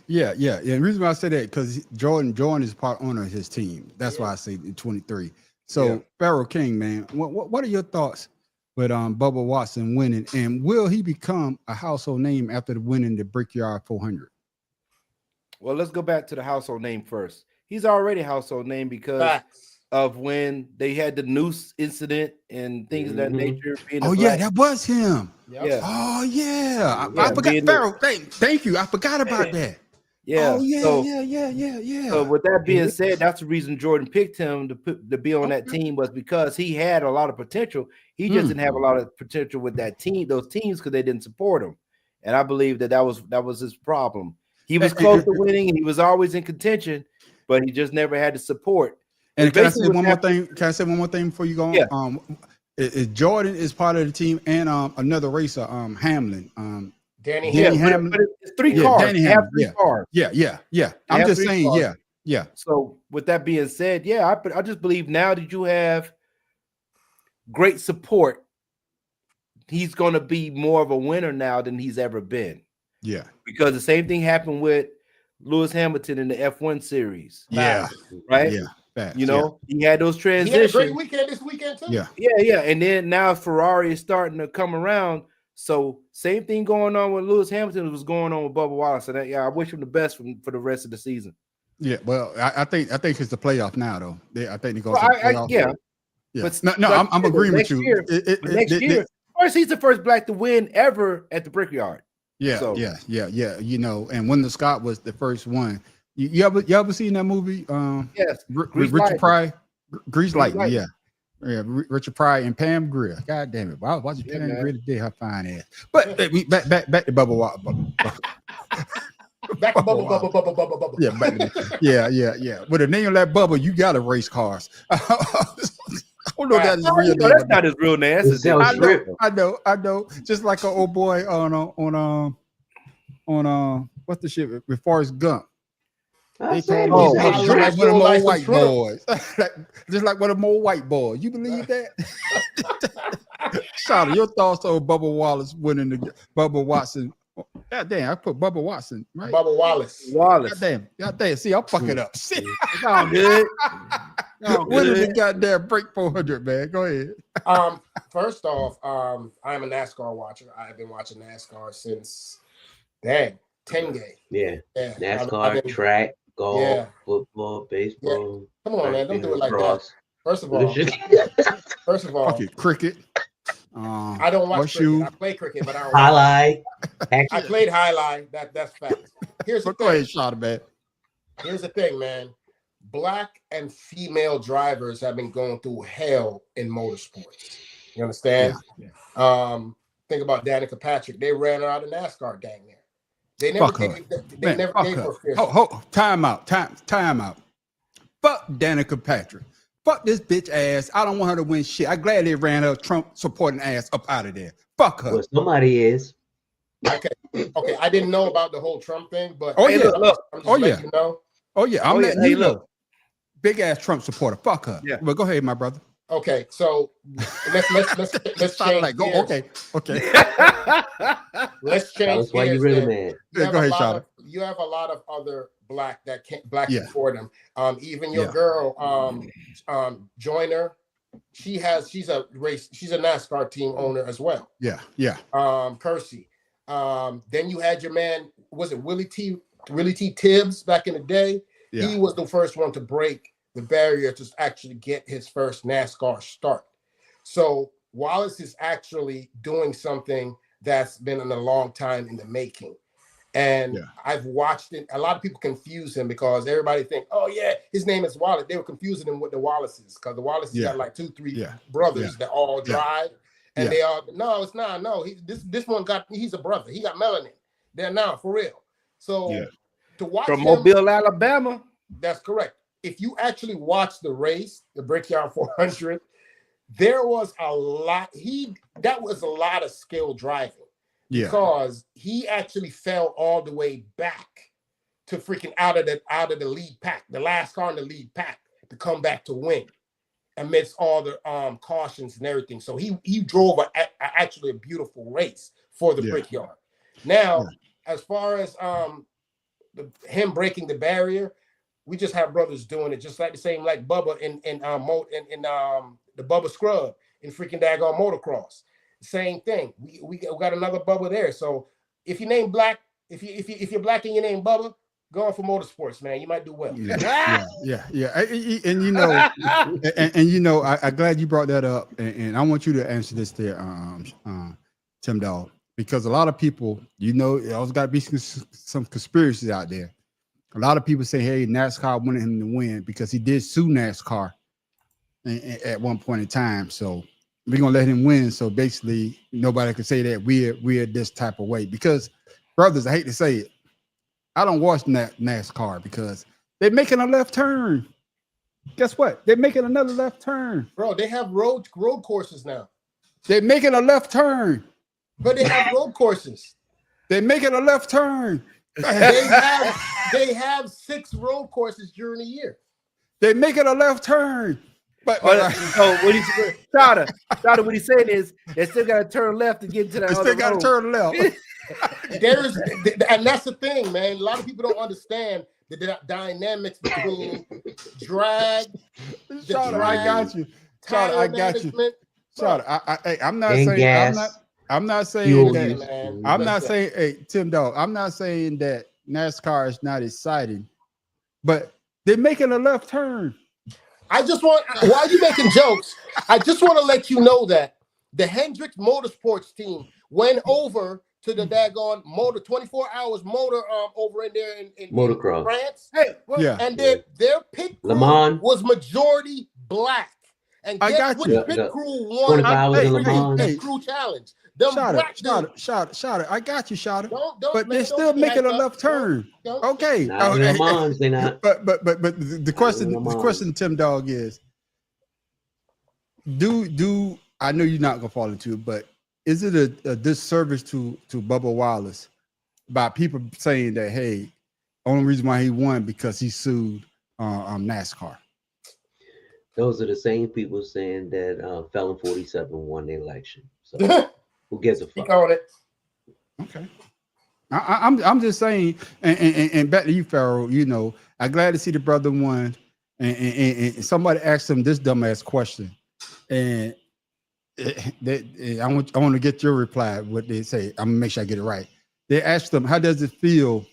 Yeah. And the reason why I say that because Jordan is part owner of his team. That's why I say 23. So Pharaoh King, man, what are your thoughts with Bubba Watson winning, and will he become a household name after winning the Brickyard 400? Well, let's go back to the household name first. He's already a household name because of when they had the noose incident and things of that nature. Oh yeah, that was him. Yeah. Oh yeah, I forgot. Pharaoh, thank you. I forgot about that. Yeah. Oh yeah, So, yeah. So with that being said, that's the reason Jordan picked him to be on that team, was because he had a lot of potential. He just didn't have a lot of potential with that team, those teams, because they didn't support him. And I believe that was his problem. He was close to winning, and he was always in contention, but he just never had the support. And can I say one more thing? Can I say one more thing before you go on? Yeah. Jordan is part of the team, and another racer, Hamlin. Danny Hamlin. But it's three cars. Danny They have Hamlin. three cars. Yeah. I'm just saying, yeah. So with that being said, I just believe now that you have great support, he's going to be more of a winner now than he's ever been. Yeah. Because the same thing happened with Lewis Hamilton in the F1 series. Yeah. Right? Yeah. Facts, You know, he had those He transitions. had a great weekend this weekend too. Yeah. And then now Ferrari is starting to come around. So same thing going on with Lewis Hamilton was going on with Bubba Wallace. And I wish him the best for the rest of the season. Yeah, well, I think it's the playoff now though. I think they go Well, to the playoff. yeah. Yeah. No, I'm agreeing with you. Next year, of course, he's the first black to win ever at the Brickyard. Yeah, So- yeah. You know, and Wendell Scott was the first one. You ever seen that movie? Yes, with Grease Richard Lightning. Pryor. Grease Lightning, Lightning. yeah. Yeah, Richard Pryor and Pam Grier. God damn it! I was watching Yeah, Pam man. Grier today. Her fine ass. But we back to Bubba Watt. Back to Bubba. Yeah. With a name like Bubba, you got to race cars. I don't know if that's his real name. That's not his real name. That's his I know. Just like an old boy on what's the shit with Forrest Gump. They call him just like one of them old white boys. Just like one of them old white boys. You believe that? Shawty, your thoughts on Bubba Wallace winning the Bubba Watson? God damn, I put Bubba Watson, right? Bubba Wallace. God damn. See, I'm fucking up. See, It's all good. winning the goddamn break 400, man. Go ahead. First off, I'm a NASCAR watcher. I've been watching NASCAR since 10 gay. Yeah. Yeah. NASCAR, I've been- track, golf, Yeah. football, baseball. Come on, man. Don't do it like that. lacrosse. First of What all, is it? first of all, Okay, cricket. I don't watch cricket. horseshoe. I play cricket, but I don't. Highlight. I played highlight. That's fact. Here's the But go ahead, thing. Shawty, man. Here's the thing, man. Black and female drivers have been going through hell in motorsports. You understand? Think about Danica Patrick. They ran her out of NASCAR dang near. They never Fuck her. gave, they Man, never fuck gave her. her fair. Time out. Time out. Fuck Danica Patrick. Fuck this bitch ass. I don't want her to win shit. I gladly ran her Trump supporting ass up out of there. Fuck her. Well, somebody is. Okay. I didn't know about the whole Trump thing, but Oh, hey, yeah. look, I'm just Oh, letting yeah. you know. Oh yeah, I'm Oh, yeah. letting Hey, you know. look. Big ass Trump supporter. Fuck her. Yeah. Well, go ahead, my brother. Okay, so let's Sounded change like, go, gears. okay. Let's Tell change us why you gears really then. mad. Yeah, go ahead, Shawty. You have a lot of other black that can't black Yeah. support them. Even your Yeah. girl, Joyner, she's a NASCAR team owner as well. Yeah. Kersey. Then you had your man, was it Willie T Tibbs back in the day? Yeah. He was the first one to break the barrier to actually get his first NASCAR start. So Wallace is actually doing something that's been in a long time in the making. And Yeah. I've watched it. A lot of people confuse him because everybody think, oh yeah, his name is Wallace. They were confusing him with the Wallaces because the Wallaces Yeah. got like 2-3 Yeah. brothers Yeah. that all Yeah. drive. And Yeah. they all, no, it's not. No, this one he's a brother. He got melanin. They're now for real. So Yeah. to watch From him, Mobile, Alabama. that's correct. If you actually watch the race, the Brickyard 400, there was a lot. That was a lot of skill driving Yeah. because he actually fell all the way back to freaking out of the lead pack, the last car in the lead pack to come back to win amidst all the cautions and everything. So he drove actually a beautiful race for the Yeah. Brickyard. Now, as far as him breaking the barrier, we just have brothers doing it, just like the same like Bubba in the Bubba Scrub in freaking daggone motocross. Same thing. We got another Bubba there. So if you name black, if you're black and your name Bubba, going for motorsports, man, you might do well. Yeah. And you know, and you know, I'm glad you brought that up, and I want you to answer this there, Tim Dog, because a lot of people, you know, there's got to be some conspiracies out there. A lot of people say, hey, NASCAR wanted him to win because he did sue NASCAR at one point in time. So we're gonna let him win. So basically, nobody can say that we're this type of way. Because, brothers, I hate to say it, I don't watch NASCAR because they're making a left turn. Guess what? They're making another left turn. Bro, they have road courses now. They're making a left turn. But they have road courses. They're making a left turn. They have 6 road courses during the year. They're making a left turn. But so what he's Shada, what he's saying is they still got to turn left to get to that. They still got to turn left. And that's the thing, man. A lot of people don't understand the dynamics between drag. Shada, I got you. Shada, I got you. Shada, I'm not saying gas. I'm not saying that. Man. I'm not saying, hey, Tim Dog, I'm not saying that NASCAR is not exciting. but they're making a left turn. I just want, while you making jokes, I just want to let you know that the Hendricks Motorsports team went over to the daggone motor 24 hours motor over in there in Motocross. France. Hey, Yeah. And their pit Le crew Mans. was majority black. And I guess got which you. pit crew won 25 hours in Le Mans. pit crew challenge? Them black dudes. Shot it. I got you, shot it. Don't, But man, they're still don't making a act up. left turn. Don't- Okay. Not in Le Mans, they not. But the question, Tim Dog, is do I know you're not gonna fall into it, but is it a disservice to Bubba Wallace by people saying that, hey, only reason why he won because he sued NASCAR? Those are the same people saying that Felon 47 won the election. So who gives a fuck? Speak on it. Okay. I'm just saying, and back to you, Pharaoh. You know, I'm glad to see the brother won, and somebody asked him this dumbass question, and I want to get your reply. What they say, I'm gonna make sure I get it right. They asked him, "How does it feel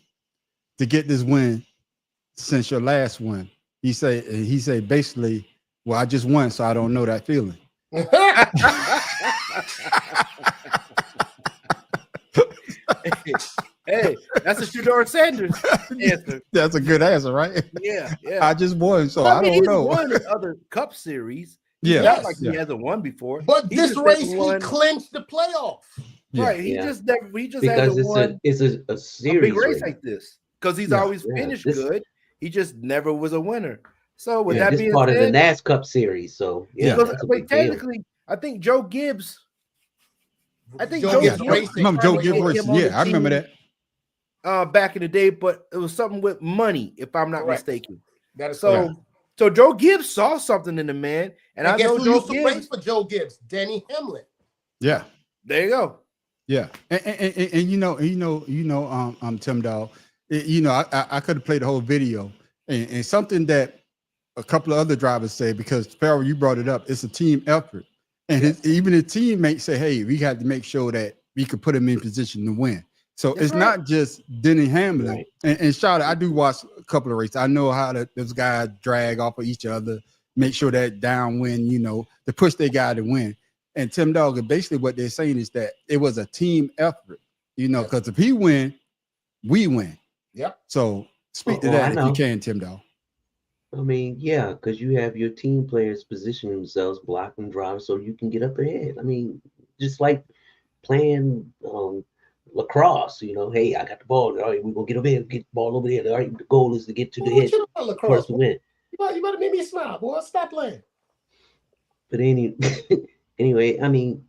to get this win since your last win?" He said basically, "Well, I just won, so I don't know that feeling." Hey, that's a Shedeur Sanders answer. That's a good answer, right? Yeah. I just won, so Well, I don't he's know. won in other Cup series. Yeah, It's not like yeah. he hasn't won before. But He this just race, hasn't he won. clinched the playoff. Right. He Yeah. just never. He just Because hasn't won it's a a series big race race. like this because he's Yeah. always Yeah, finished this- good. He just never was a winner. So with Yeah, that this being part of the said, NAS Cup series. So yeah, because- that's a but big deal. technically, I think Joe Gibbs. I think Joe Joe Gibbs Gibbs racing. Remember Joe Right, Gibbs yeah, racing? him on Yeah, the I remember team. that. Back in the day, but it was something with money, if I'm not Correct. mistaken. That is So, correct. so Joe Gibbs saw something in the man, and I guess know who Joe used to race Gibbs. for Joe Gibbs? Denny Hamlin. Yeah. There you go. Yeah, and you know, Tim Dog, you know, I could have played the whole video, and something that a couple of other drivers say, because Farrell, you brought it up, it's a team effort, and even the teammates say, hey, we got to make sure that we could put him in position to win. So That's it's right. not just Denny Hamlin. Right. And shout out, I do watch a couple of races. I know how those guys drag off of each other, make sure that downwind, you know, to push their guy to win. And Tim Dog, basically what they're saying is that it was a team effort, you know, because if he win, we win. Yep. So speak to Oh, I that if you know. can, Tim Dog. I mean, yeah, because you have your team players position themselves, blocking drivers, so you can get up ahead. I mean, just like playing lacrosse, you know, hey, I got the ball. All right, we're gonna get over here, get the ball over there. All right, the goal is to get to the What head you know about lacrosse? first to win. You better make me smile, boy. Stop playing. But anyway, I mean,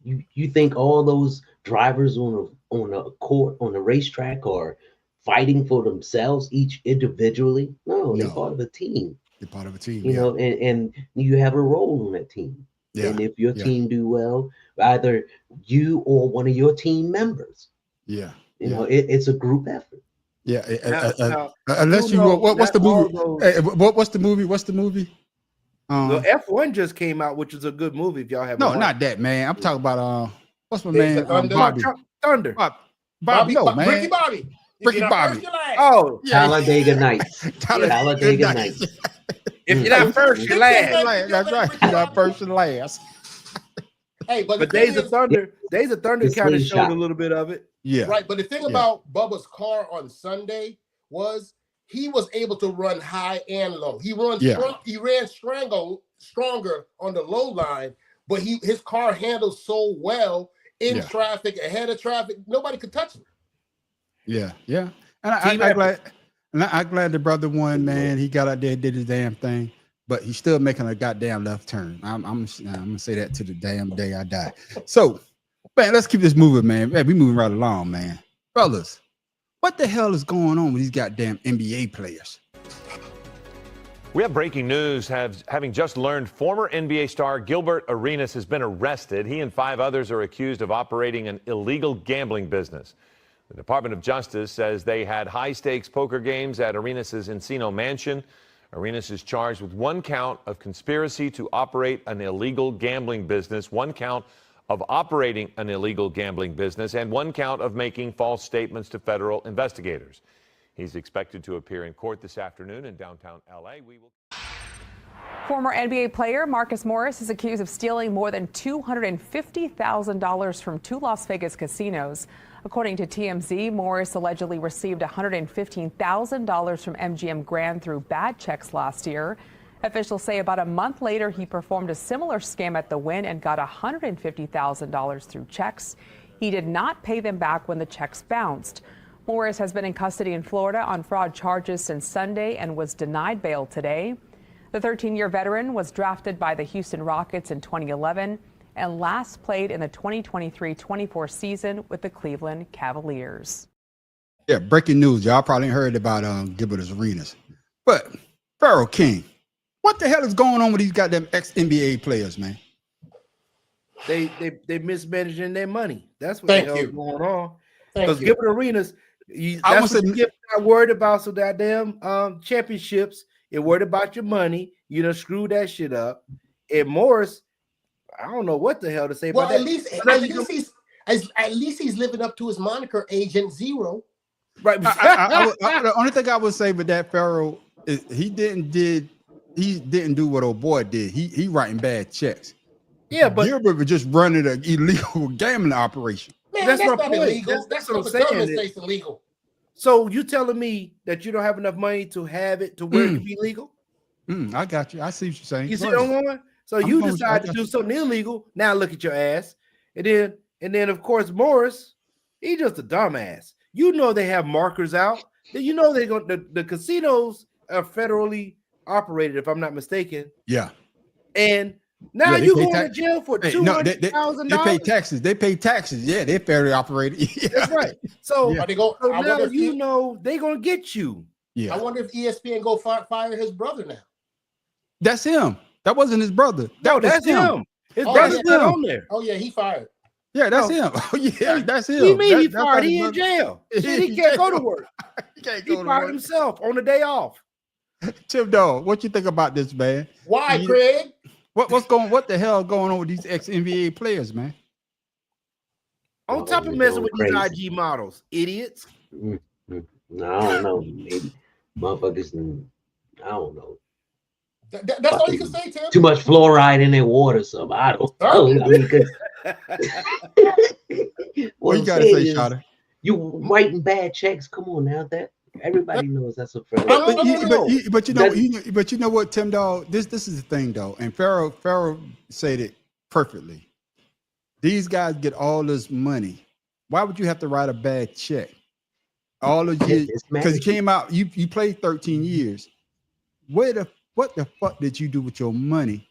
you think all those drivers on a court on the racetrack are fighting for themselves each individually? No, they're No. part of a team. You're part of a team. You yeah. know, and you have a role on that team. Yeah. And if your Yeah. team do well, either you or one of your team members, Yeah. you know, it's a group effort. Yeah. Now, Unless you you know, what's the not all movie? those- Hey, what's the movie? What's the movie? The F1 just came out, which is a good movie. If y'all have No, not that, man. I'm talking about what's my Days man? of Thunder? Bobby. Thunder. Bobby, no, man. Ricky Bobby. If Ricky you're not Bobby. first, you're last. Oh, Talladega Nights. Talladega Nights. if you're not first, you're last. That's right. You're not first and last. Hey, but the But thing Days of is- Thunder kind of slingshot. showed a little bit of it. Yeah. Right, but the thing Yeah. about Bubba's car on Sunday was he was able to run high and low. He ran stronger on the low line, but his car handled so well in Yeah. traffic, ahead of traffic, nobody could touch him. Yeah. Yeah. And Team I'm glad the brother won, man. He got out there and did his damn thing, but he's still making a goddamn left turn. I'm gonna say that to the damn day I die. So, man, let's keep this moving, man. Man, we moving right along, man. Brothers, what the hell is going on with these goddamn NBA players? We have breaking news. Having just learned former NBA star Gilbert Arenas has been arrested. He and 5 others are accused of operating an illegal gambling business. The Department of Justice says they had high-stakes poker games at Arenas' Encino mansion. Arenas is charged with 1 count of conspiracy to operate an illegal gambling business, 1 count of operating an illegal gambling business, and 1 count of making false statements to federal investigators. He's expected to appear in court this afternoon in downtown LA. We will. Former NBA player Marcus Morris is accused of stealing more than $250,000 from 2 Las Vegas casinos. According to TMZ, Morris allegedly received $115,000 from MGM Grand through bad checks last year. Officials say about a month later, he performed a similar scam at the Wynn and got $150,000 through checks. He did not pay them back when the checks bounced. Morris has been in custody in Florida on fraud charges since Sunday and was denied bail today. The 13-year veteran was drafted by the Houston Rockets in 2011 and last played in the 2023-24 season with the Cleveland Cavaliers. Yeah, breaking news. Y'all probably heard about Gilbert Arenas. But Pharaoh King, what the hell is going on with these goddamn ex-NBA players, man? They mismanaging their money. That's what the hell is going on. Because Gilbert Arenas, that's what you not worried about. So goddamn championships. You're worried about your money. You done screwed that shit up. And Morris, I don't know what the hell to say about that. At least he's living up to his moniker, Agent Zero. Right. The only thing I would say with that, Pharaoh, is he didn't do what old boy did. He writing bad checks. Yeah, but Gilbert was just running an illegal gambling operation. Man, that's not illegal. That's what I'm saying. States illegal. So you telling me that you don't have enough money to have it to where it can be legal? I got you. I see what you're saying. You see what I'm going? So you decide to do something illegal. Now look at your ass. And then of course Morris, he's just a dumbass. You know they have markers out. You know they're going. The casinos are federally operated, if I'm not mistaken. Yeah. And now you going to jail for $200,000. They pay taxes. They pay taxes. Yeah, they're federally operated. Yeah. That's right. So, Yeah. so now you know they're gonna get you. Yeah. I wonder if ESPN go fire his brother now. That's him. That wasn't his brother. That's him. His brother's not on there. Oh yeah, he fired. Yeah, that's him. Oh yeah, that's him. What do you mean he That's fired? his He in brother. jail. He can't go to work. He fired himself on the day off. Tim Dog, what you think about this, man? Why, Craig? What the hell going on with these ex-NBA players, man? On top of messing with these IG models, idiots. No, I don't know. Maybe motherfuckers. I don't know. That's all you can say, Tim. Too much fluoride in their water, so I don't know. I mean, what you gotta say, Shada? You writing bad checks? Come on now, that everybody knows that's a friend. But you know what, Tim Dog? This is the thing though, and Pharaoh said it perfectly. These guys get all this money. Why would you have to write a bad check? All of you, because you came out, you played 13 years. What the fuck did you do with your money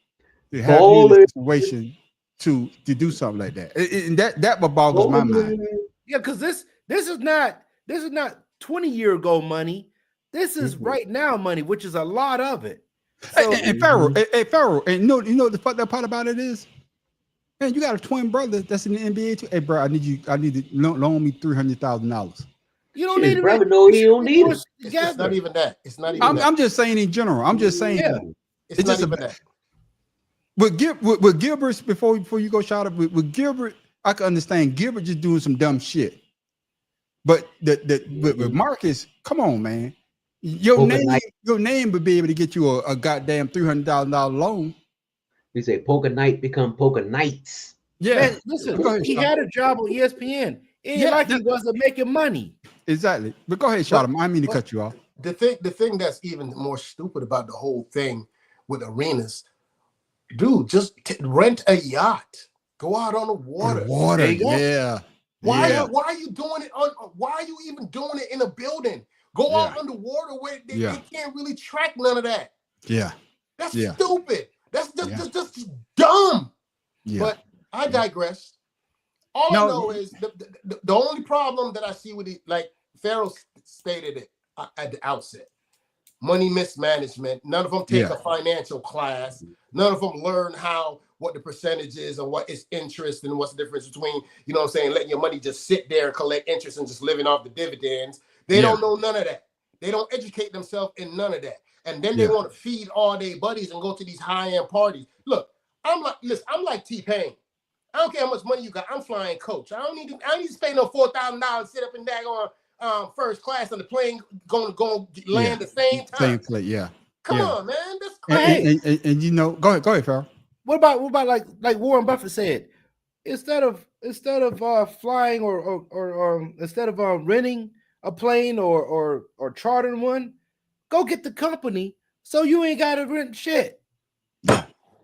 to have you in a situation to do something like that? And that boggles my mind. Yeah, because this is not 20-year ago money. This is right now money, which is a lot of it. So, and Pharaoh, and you know the fucked up part about it is, man, you got a twin brother that's in the NBA too. Hey, bro, I need to loan me $300,000. You don't need brother. No, he don't need it. It's not even that. It's not even. I'm just saying in general. I'm just saying. Yeah. It's not even that. With Gilbert, before you go shout out with Gilbert, I can understand Gilbert just doing some dumb shit. But with Marcus, come on, man. Your name would be able to get you a goddamn $300,000 loan. You say poker night become poker nights. Yeah. Man, listen, he had a job on ESPN. It ain't like he wasn't making money. Exactly. But go ahead, Shada. I mean to cut you off. The thing that's even more stupid about the whole thing with Arenas, dude, just rent a yacht. Go out on the water. Yeah. Why are you doing it why are you even doing it in a building? Go out underwater where they can't really track none of that. Yeah. That's stupid. That's just dumb. Yeah. But I digress. All I know is the only problem that I see with it, like Pharaoh stated it at the outset, money mismanagement. None of them take a financial class. None of them learn what the percentage is and what is interest and what's the difference between, you know what I'm saying, letting your money just sit there and collect interest and just living off the dividends. They don't know none of that. They don't educate themselves in none of that. And then they want to feed all their buddies and go to these high-end parties. Look, I'm like T-Pain. I don't care how much money you got. I'm flying coach. I don't need to pay no $4,000 sit up and dag on first class and the plane going to land the same time. Same plate, yeah. Come yeah. on, man, that's crazy. And you know, go ahead, Farrell. What about like Warren Buffett said, instead of flying or instead of renting a plane or chartering one, go get the company so you ain't got to rent shit.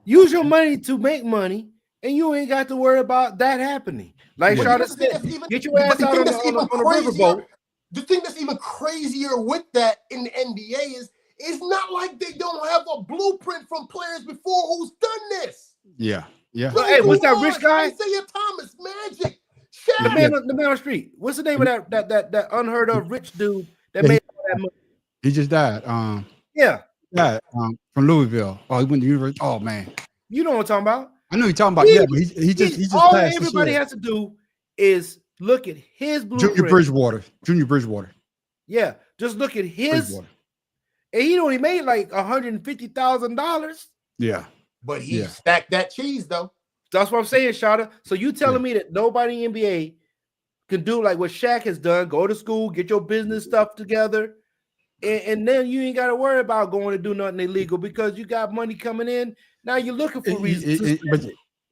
Use your money to make money, and you ain't got to worry about that happening. Like Shada said, get your ass out on the riverboat. The thing that's even crazier with that in the NBA is it's not like they don't have a blueprint from players before who's done this. Yeah. Well, hey, what's that rich guy? Isaiah Thomas, Magic. The man on the street. What's the name of that unheard of rich dude that made all that money? He just died. Died from Louisville. Oh, he went to university. Oh man. You know what I'm talking about? I know you're talking about. But he just all passed everybody has to do is look at his blueprint. Junior Bridgewater. Yeah, just look at his. And he only made like $150,000. Yeah, but he stacked that cheese though. That's what I'm saying, Shada. So you telling me that nobody in NBA can do like what Shaq has done? Go to school, get your business stuff together, and then you ain't got to worry about going to do nothing illegal because you got money coming in. Now you're looking for reasons.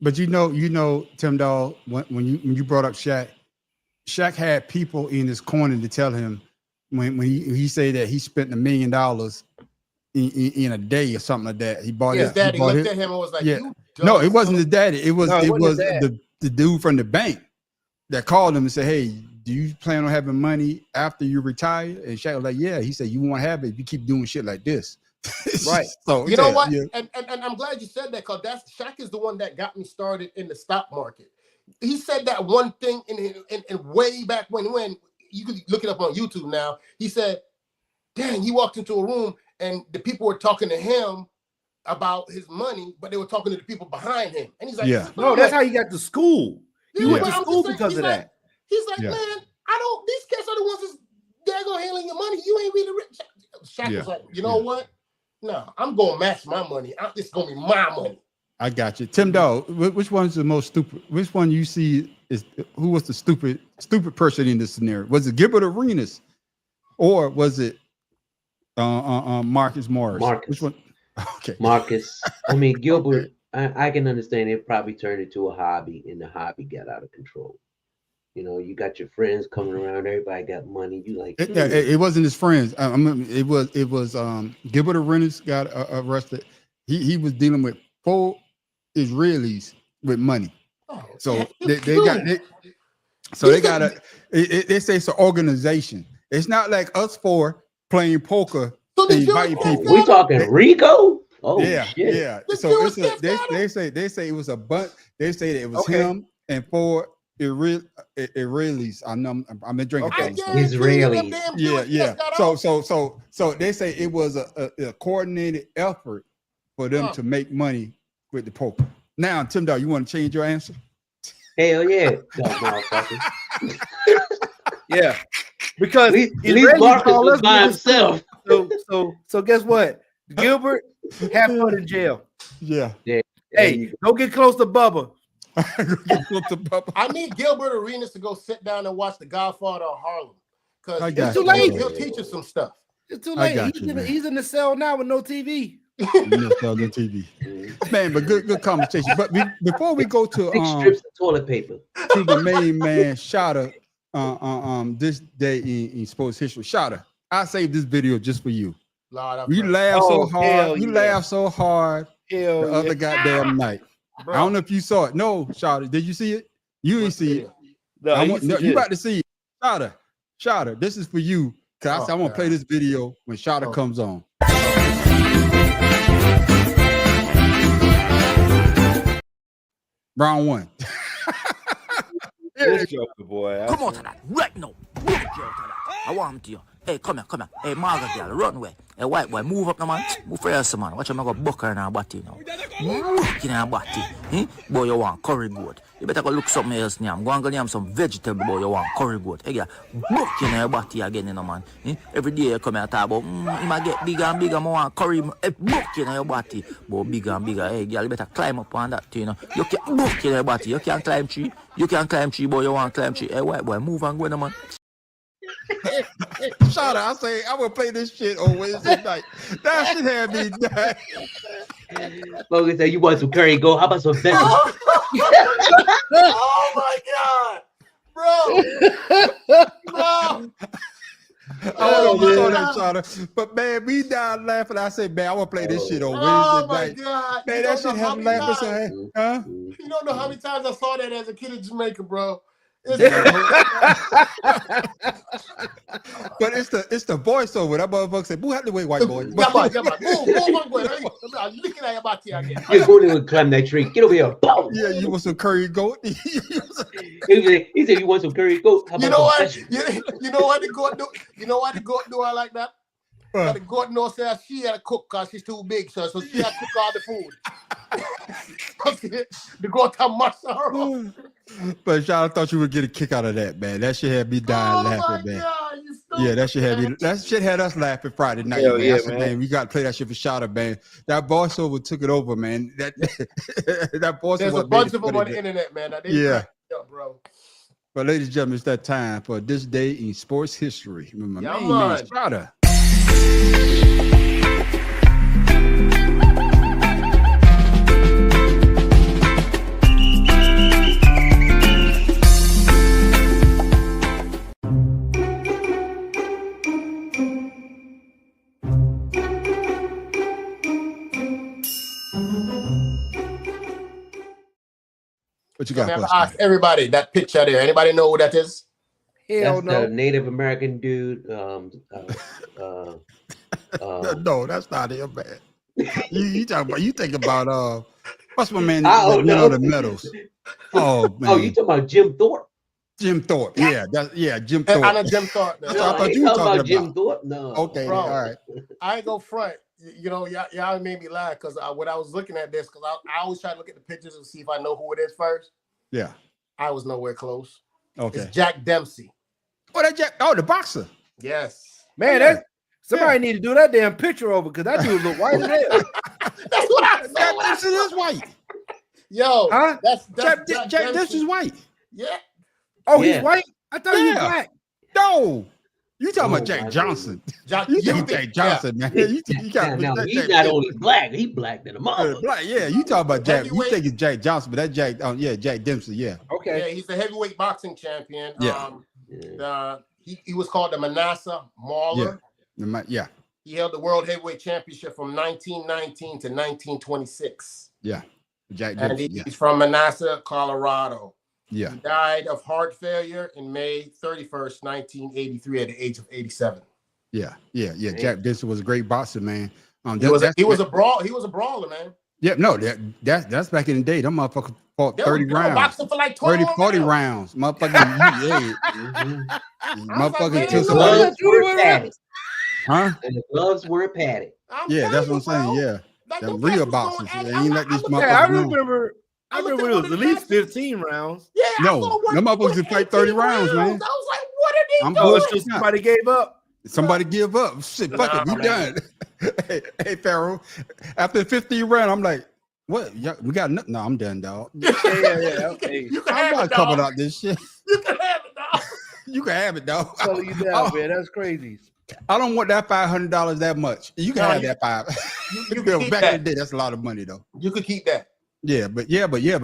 But you know, Tim Dog, when you brought up Shaq had people in his corner to tell him when he said that he spent $1 million in a day or something like that. He bought his daddy looked at him and was like, no, it wasn't his daddy. It was the dude from the bank that called him and said, hey, do you plan on having money after you retire? And Shaq was like, yeah. He said, you won't have it if you keep doing shit like this. Right. So you know what? Yeah. And I'm glad you said that because Shaq is the one that got me started in the stock market. He said that one thing in way back when you could look it up on YouTube now. He said, dang, he walked into a room and the people were talking to him about his money, but they were talking to the people behind him. And he's like, no, that's how you got to school. You went to school because of that. He's like, man, these cats are the ones that's daggone handling your money. You ain't really rich. Shaq was like, you know what? No, I'm gonna match my money. It's gonna be my money. I got you, Tim Dog. Which one's the most stupid? Which one you see is who was the stupid person in this scenario? Was it Gilbert Arenas, or was it Marcus Morris? Marcus. Which one? Okay, Marcus. I mean, Gilbert. I can understand it probably turned into a hobby, and the hobby got out of control. You know, you got your friends coming around. Everybody got money. You like it wasn't his friends. It was Gilbert Arenas got arrested. He was dealing with 4 Israelis with money. So they got they say it's an organization. It's not like us 4 playing poker and inviting people. We talking Rico? Oh yeah, shit. yeah. So they say it was a bunch. They say that it was him and 4 Israelis. I'm drinking things. Israelis. Yeah. So they say it was a coordinated effort for them to make money with the poker. Now, Tim Dog, you want to change your answer? Hell yeah. Yeah. Because at least Marcus was by himself. So guess what? Gilbert, have fun in jail. Yeah. Hey, don't get close to Bubba. I need Gilbert Arenas to go sit down and watch The Godfather of Harlem because it's too late. He'll teach us some stuff. It's too late. He's in the cell now with no TV. Man, but good conversation. But before we go to 6 strips of toilet paper to the main man, Shada, this day in sports history, Shada, I saved this video just for you. You laughed so hard. You laughed so hard the other goddamn night. Bro. I don't know if you saw it. No, Shada, did you see it? You didn't see it. No, you about to see it. Shada, this is for you. Cause I want to play this video when Shada comes on. Round 1. This joker boy. Come out of that right now. I want to you. Hey, come here. Hey, Margaret girl, run away. Hey, white boy, move up now, man. Move for yourself, man. Watch him go buck her in her body now. Buck in her body. Boy, you want curry goat. You better go look something else now. Go and go name some vegetable, boy, you want curry goat. Hey, girl, buck in her body again, you know, man. Every day you come here and talk about, you might get bigger and bigger, more curry. Hey, buck in her body. Boy, bigger and bigger. Hey, girl, you better climb up on that, you know. You can't buck in her body. You can't climb tree. You can't climb tree, boy, you want climb tree. Hey, white boy, move and go, man. Shout out. I say I will play this shit on Wednesday night. That shit had me dying. Logan said, "You want some curry goat? How about some venom?" Oh my God, bro! Oh, you saw that, Shauna. But man, we died laughing. I said, man, I want to play this shit on Wednesday night. God. Man, that shit had me laughing. So, huh? You don't know how many times I saw that as a kid in Jamaica, bro. But it's the voiceover. That motherfucker said, "Boo, have to wait, white boy." Move, move, I'm looking at your body again. You're going to climb that tree. Get over here. Boom. Yeah, you want some curry goat? He said, "You want some curry goat?" You know what? You know what the goat do? You know why the goat do I like that? The goat knows that she had to cook because she's too big, so she had to cook all the food. The goat have muscle her up. But y'all thought you would get a kick out of that, man. That shit had me dying laughing, man. God, Yeah, that shit had us laughing Friday night. Hell Man. yeah, I said, man. man, we got to play that shit for Shotta, man. That voiceover took it over, man. That voiceover. There's a bunch of them on the internet, man. Yeah. Up, bro. But ladies and gentlemen, it's that time for this day in sports history. Remember, my main man, Shotta. What you got? I ask everybody that picture there. Anybody know who that is? That's the Native American dude. No, that's not him, man. You think about what's my man? The medals. Oh man. Oh, you talking about Jim Thorpe? Jim Thorpe. Yeah, Jim Thorpe. I know Jim Thorpe. I thought you were talking about Jim Thorpe. No. Okay, Bro, all right. I ain't go front. You know, y'all made me laugh because when I was looking at this, because I always try to look at the pictures and see if I know who it is first. Yeah. I was nowhere close. Okay. It's Jack Dempsey. Oh, that Jack. Oh, the boxer. Yes. Man, that's somebody need to do that damn picture over because that dude look white as hell. That's what I said. Jack Dempsey is white. Yo, huh? That's Jack Dempsey's white. Yeah. Oh, he's white? I thought he was black. No. You talking about Jack Johnson? You think Jack Johnson, man? You got no, he's not only black; he black than a mother. Black, yeah. You talking about Jack? You think it's Jack Johnson, but that Jack, Jack Dempsey, yeah. Okay. Yeah, he's the heavyweight boxing champion. Yeah. He was called the Manasseh Mauler. Yeah. He held the world heavyweight championship from 1919 to 1926. Yeah. Jack And Dempsey. he's from Manasseh, Colorado. Yeah. He died of heart failure in May 31st, 1983 at the age of 87. Yeah. Jack Dempsey was a great boxer, man. He was a brawler, man. Yeah, no, that's back in the day. Them motherfuckers fought 30 rounds. Boxing for like 40 rounds. Motherfucking motherfucking kill somebody. Huh? And the gloves were padded. Yeah, that's what I'm saying. Yeah. The real boxers. They ain't like these motherfuckers. Yeah, I remember it was at least 15 rounds. Yeah, no, them motherfuckers could fight 30 rounds, man. I was like, what are they doing? Somebody gave up. Somebody give up. Shit, fuck it, we done. hey, Pharaoh. After the 15 round, I'm like, what? We got nothing. No, I'm done, dog. Yeah. Okay. I'm not coming out this shit. You can have it, dog. You can have it, dog. So you down, man. That's crazy. I don't want that $500 that much. You can have that $500. You can keep back that. in the day, that's a lot of money, though. You could keep that. Yeah, but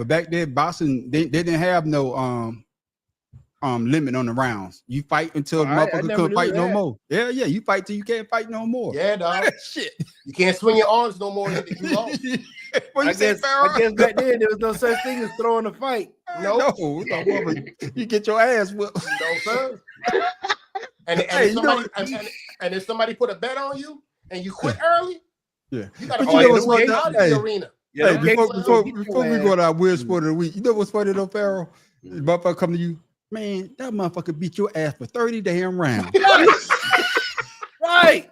back then boxing they didn't have no limit on the rounds. You fight until motherfucker couldn't fight no more. Yeah, you fight till you can't fight no more. Yeah, dog. Shit. You can't swing your arms no more than you lost. What you say, Pharaoh? I guess back then there was no such thing as throwing a fight. No, you get your ass whipped. No, sir. And if somebody put a bet on you and you quit early, yeah. You gotta But you know what's funny? out of the arena. Hey, before we go to our weird sport of the week, you know what's funny though, Pharaoh? The motherfucker come to you, man, that motherfucker beat your ass for 30 damn rounds. Right.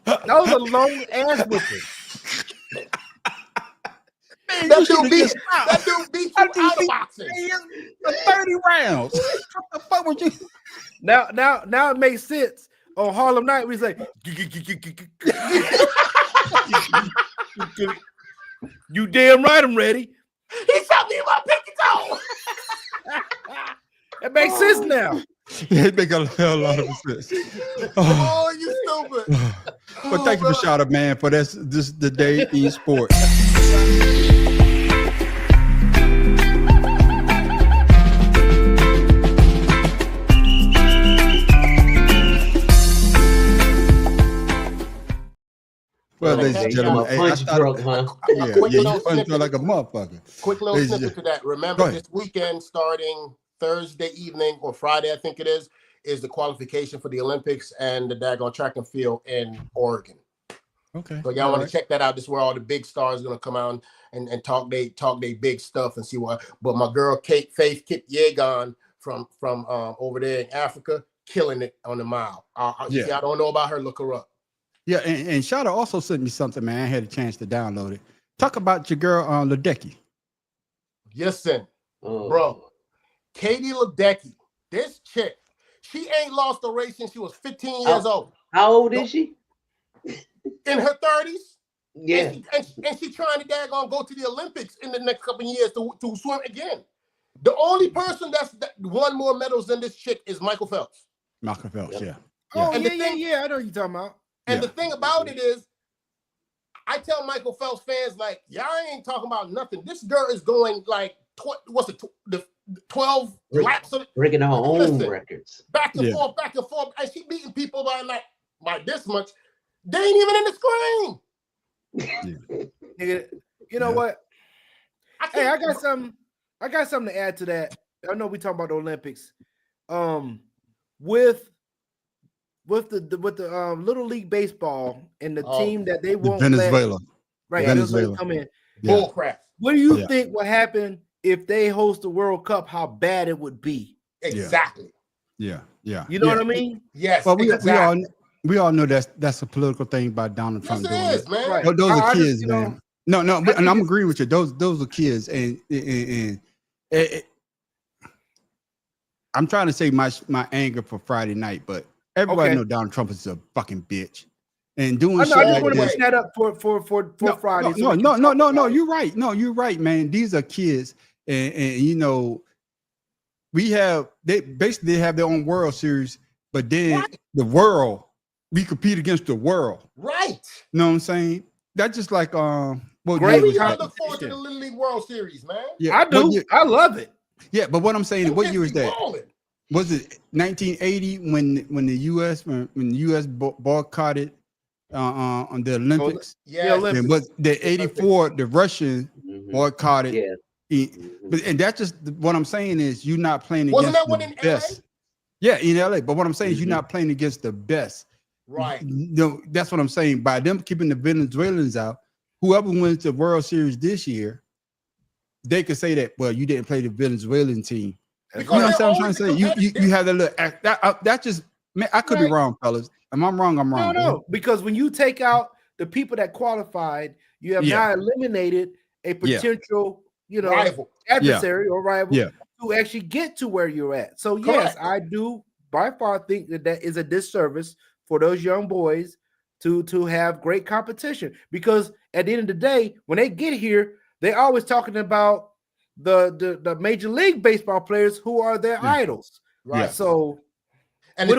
That was a long ass whipping. Man, that dude beat you out of boxing for 30 rounds. What the fuck would you? Now it makes sense. On Harlem Night, we say, you damn right I'm ready. He shot me in my pinky toe. That makes sense now. It make a lot of sense. Oh, you stupid. But thank you for shout out, man, for this the day in sports. Well, ladies and gentlemen, you like a motherfucker. Quick little snippet to that. Remember, this weekend, starting Thursday evening or Friday, I think it is the qualification for the Olympics and the daggone track and field in Oregon. Okay. So y'all want to check that out. This is where all the big stars are going to come out and talk they big stuff and see what. But my girl Kip Yegon from over there in Africa, killing it on the mile. See, I don't know about her. Look her up. Yeah, and Shada also sent me something, man. I had a chance to download it. Talk about your girl Ledecky. Listen, bro. Katie Ledecky, this chick, she ain't lost a race since she was 15 years old. How old is she? In her 30s. Yeah. And she trying to daggone go to the Olympics in the next couple of years to swim again. The only person that won more medals than this chick is Michael Phelps. Michael Phelps, yeah. Oh, and yeah. I know what you're talking about. And the thing about it is, I tell Michael Phelps fans, like, y'all ain't talking about nothing. This girl is going like, 12 laps of it. Breaking her own records. Back and forth. And she beating people by this much. They ain't even in the screen. Nigga, you know what? Hey, I got something to add to that. I know we talking about the Olympics. With the Little League Baseball and the team that they won't Venezuela. Venezuela come in. Bull crap. What do you think would happen if they host the World Cup? How bad it would be? Exactly. Yeah. You know what I mean? Yes. Well, we all know that's a political thing by Donald Trump. Yes, it is, man. Right. Those are kids, man. No, and I'm agreeing with you. Those are kids, and I'm trying to say my anger for Friday night, but everybody know Donald Trump is a fucking bitch, and doing shit like want to this. bring that up for Friday. No, you're right. No, you're right, man. These are kids, and you know, they have their own World Series, but then the world, we compete against the world. Right. You know what I'm saying? That's just like I look forward to the Little League World Series, man. Yeah, I do. I love it. Yeah, but what I'm saying, what year is that? Was it 1980 when the U.S. boycotted on the Olympics? Yeah, Olympics. And was the 84 the Russian boycotted? Yeah. And that's just what I'm saying is you're not playing against the best. Yeah, in LA. But what I'm saying is you're not playing against the best. Right. No, that's what I'm saying. By them keeping the Venezuelans out, whoever wins the World Series this year, they could say that, well, you didn't play the Venezuelan team. You know what I'm trying to say? You have that little act. That just, man, I could be wrong, fellas. Am I wrong? I'm wrong. No, because when you take out the people that qualified, you have now eliminated a potential, rival. Adversary or rival to actually get to where you're at. So yes, I do by far think that is a disservice for those young boys to have great competition, because at the end of the day, when they get here, they're always talking about the Major League Baseball players who are their idols. Right. Yeah. So, and the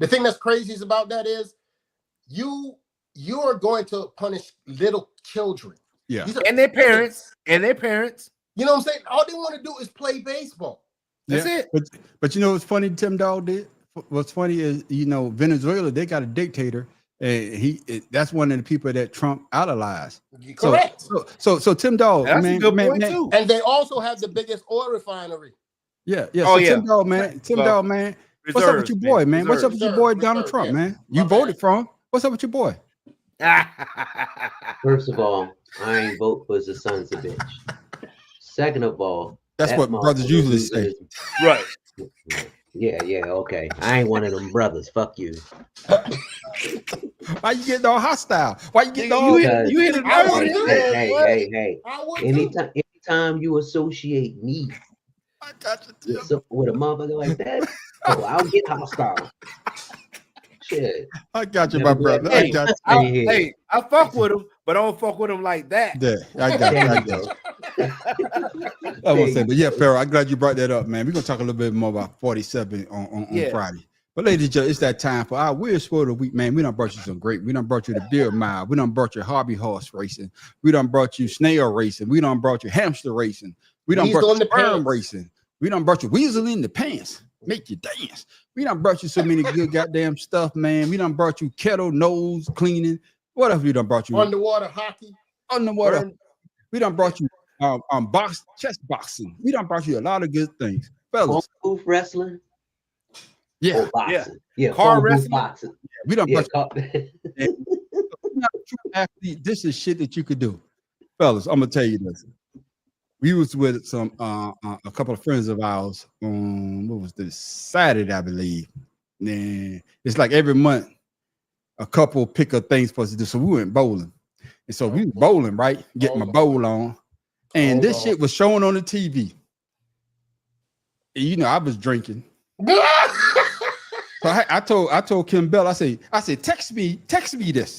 thing that's crazy is about that is you are going to punish little children. Yeah. And their parents. You know what I'm saying? All they want to do is play baseball. That's it. But you know what's funny Tim Dog did? What's funny is, Venezuela, they got a dictator, and that's one of the people that Trump idolized. Correct. So Tim Dog, that's man, a good point too. And they also have the biggest oil refinery. Yeah. Tim Dog, man. What's up with your boy, man? What's up with your boy Donald Trump, man? You voted for him. What's up with your boy? First of all, I ain't vote for the sons of bitch. Second of all, that's what brothers usually say. Right. Yeah, okay. I ain't one of them brothers. Fuck you. Why you getting all hostile? Why you getting all? You hit it. Hey. Anytime you associate me with a motherfucker like that, I'll get hostile. Shit. I got you, my brother. Hey, I I fuck with him, but I don't fuck with him like that. Yeah, I got you. I won't say, but yeah, Pharaoh, I'm glad you brought that up, man. We're gonna talk a little bit more about 47 on Friday. But ladies and gentlemen, it's that time for our weird sport of the week, man. We done brought you some great. We done brought you the beer mile. We done brought you hobby horse racing. We done brought you snail racing. We done brought you hamster racing. We done brought you sperm racing. We done brought you weasel in the pants. Make you dance. We done brought you so many good goddamn stuff, man. We done brought you kettle nose cleaning. What else we done brought you? Underwater hockey. Underwater. We done brought you chest boxing. We done brought you a lot of good things. Fellas. Booth wrestling. Yeah. Yeah. Car wrestling. Boxing. Yeah, we done brought you. Not a true athlete. This is shit that you could do. Fellas, I'm gonna tell you this. We was with some a couple of friends of ours on what was this Saturday, I believe. And it's like every month a couple pick up things for us to do. So we went bowling. And so we was bowling, right? Get my bowl on. And this shit was showing on the TV. And, you know, I was drinking. So I told Kim Bell, I said, text me this.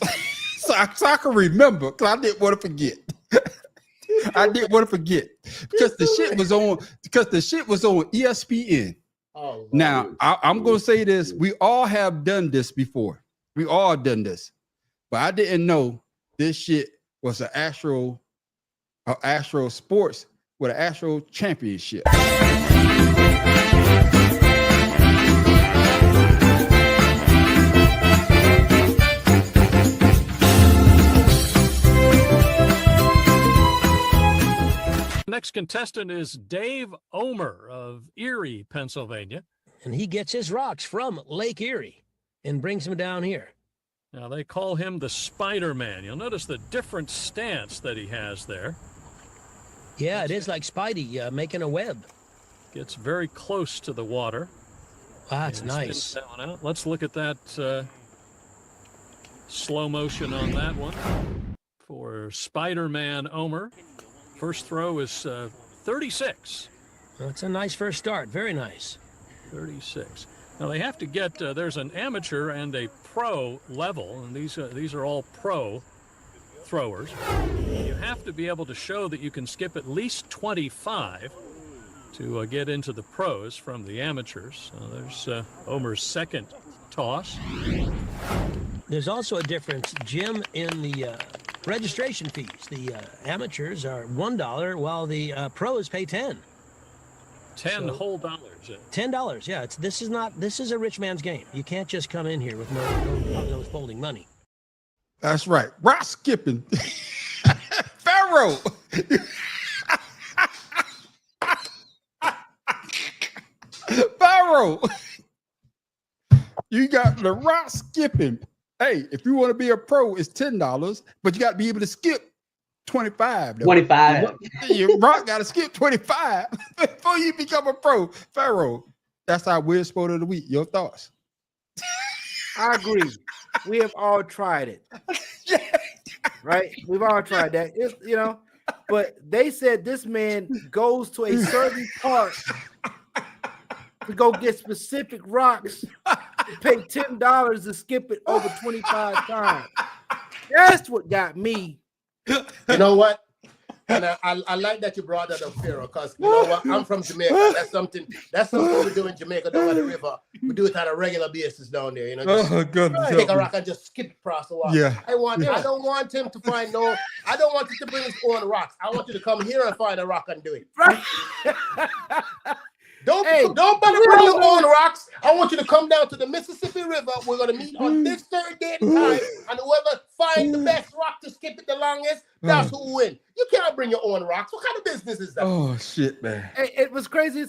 so I can remember, because I didn't want to forget. I didn't want to forget because the shit was on ESPN. Oh, now I'm gonna say this: we all have done this before. We all done this, but I didn't know this shit was an actual sports with an actual championship. Next contestant is Dave Omer of Erie, Pennsylvania. And he gets his rocks from Lake Erie and brings them down here. Now, they call him the Spider-Man. You'll notice the different stance that he has there. Yeah, it is like Spidey making a web. Gets very close to the water. Wow, that's nice. That one out. Let's look at that slow motion on that one. For Spider-Man Omer. First throw is 36. That's a nice first start. Very nice. 36. Now they have to get, there's an amateur and a pro level, and these are all pro throwers. You have to be able to show that you can skip at least 25 to get into the pros from the amateurs. So there's Omer's second toss. There's also a difference, Jim, in the registration fees. The amateurs are $1 while the pros pay $10. Whole dollars. $10. Yeah, this is a rich man's game. You can't just come in here with no folding money. That's right. Rock skipping. Pharaoh. Pharaoh. You got the rock skipping. Hey, if you want to be a pro, it's $10, but you got to be able to skip 25. Though. 25. Your rock got to skip 25 before you become a pro. Pharaoh, that's our weird sport of the week. Your thoughts? I agree. We have all tried it. Right? We've all tried that. It's, but they said this man goes to a certain park to go get specific rocks, pay $10 to skip it over 25 times. That's what got me. You know what? And I like that you brought that up, Pharaoh, because you know what? I'm from Jamaica. That's something we do in Jamaica down at the river. We do it on a regular basis down there. Just take a rock and just skip across the water. Yeah. I don't want him to find I don't want him to bring his own rocks. I want you to come here and find a rock and do it. Don't bother bring your own rocks. I want you to come down to the Mississippi River. We're gonna meet on this third date time, and whoever finds the best rock to skip it the longest, that's who wins. You can't bring your own rocks. What kind of business is that? Oh shit, man! It was crazy.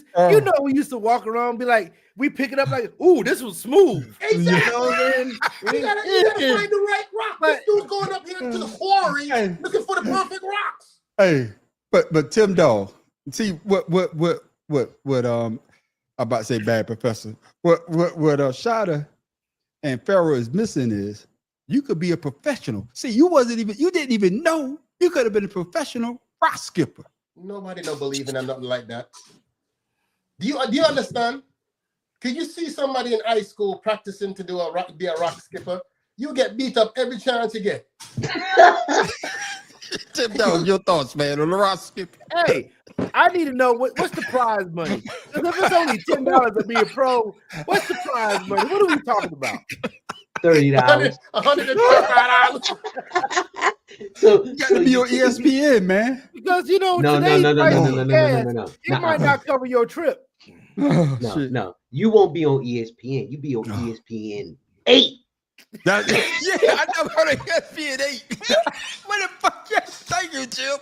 We used to walk around and be like, we pick it up like, ooh, this was smooth. Exactly. You gotta find the right rock. This dude's going up here to the quarry looking for the perfect rocks. Hey, but Tim Dawg, see what I'm about to say, bad professor. What Shada and Pharaoh is missing is you could be a professional. See, you didn't even know you could have been a professional rock skipper. Nobody don't believe in nothing like that. Do you understand? Can you see somebody in high school practicing to be a rock skipper? You get beat up every chance you get. Tip down your thoughts, man, on the rock skipper. Hey, I need to know what's the prize money. Because if it's only $10 to be a pro, what's the prize money? What are we talking about? $30. $125. So you got to be on ESPN, man. Because no. No. It might not cover your trip. No. You won't be on ESPN. You be on ESPN 8. I never heard of ESPN 8. What the fuck? Yes, thank you, Jim.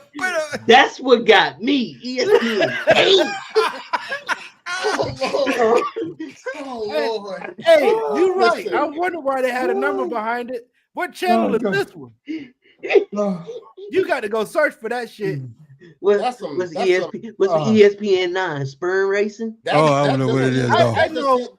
That's what got me. ESPN 8. Oh Lord. Hey, you're right. I wonder why they had a number behind it. What channel is this one? You got to go search for that shit. What's ESPN 9? Sperm racing? I don't know what it is, though.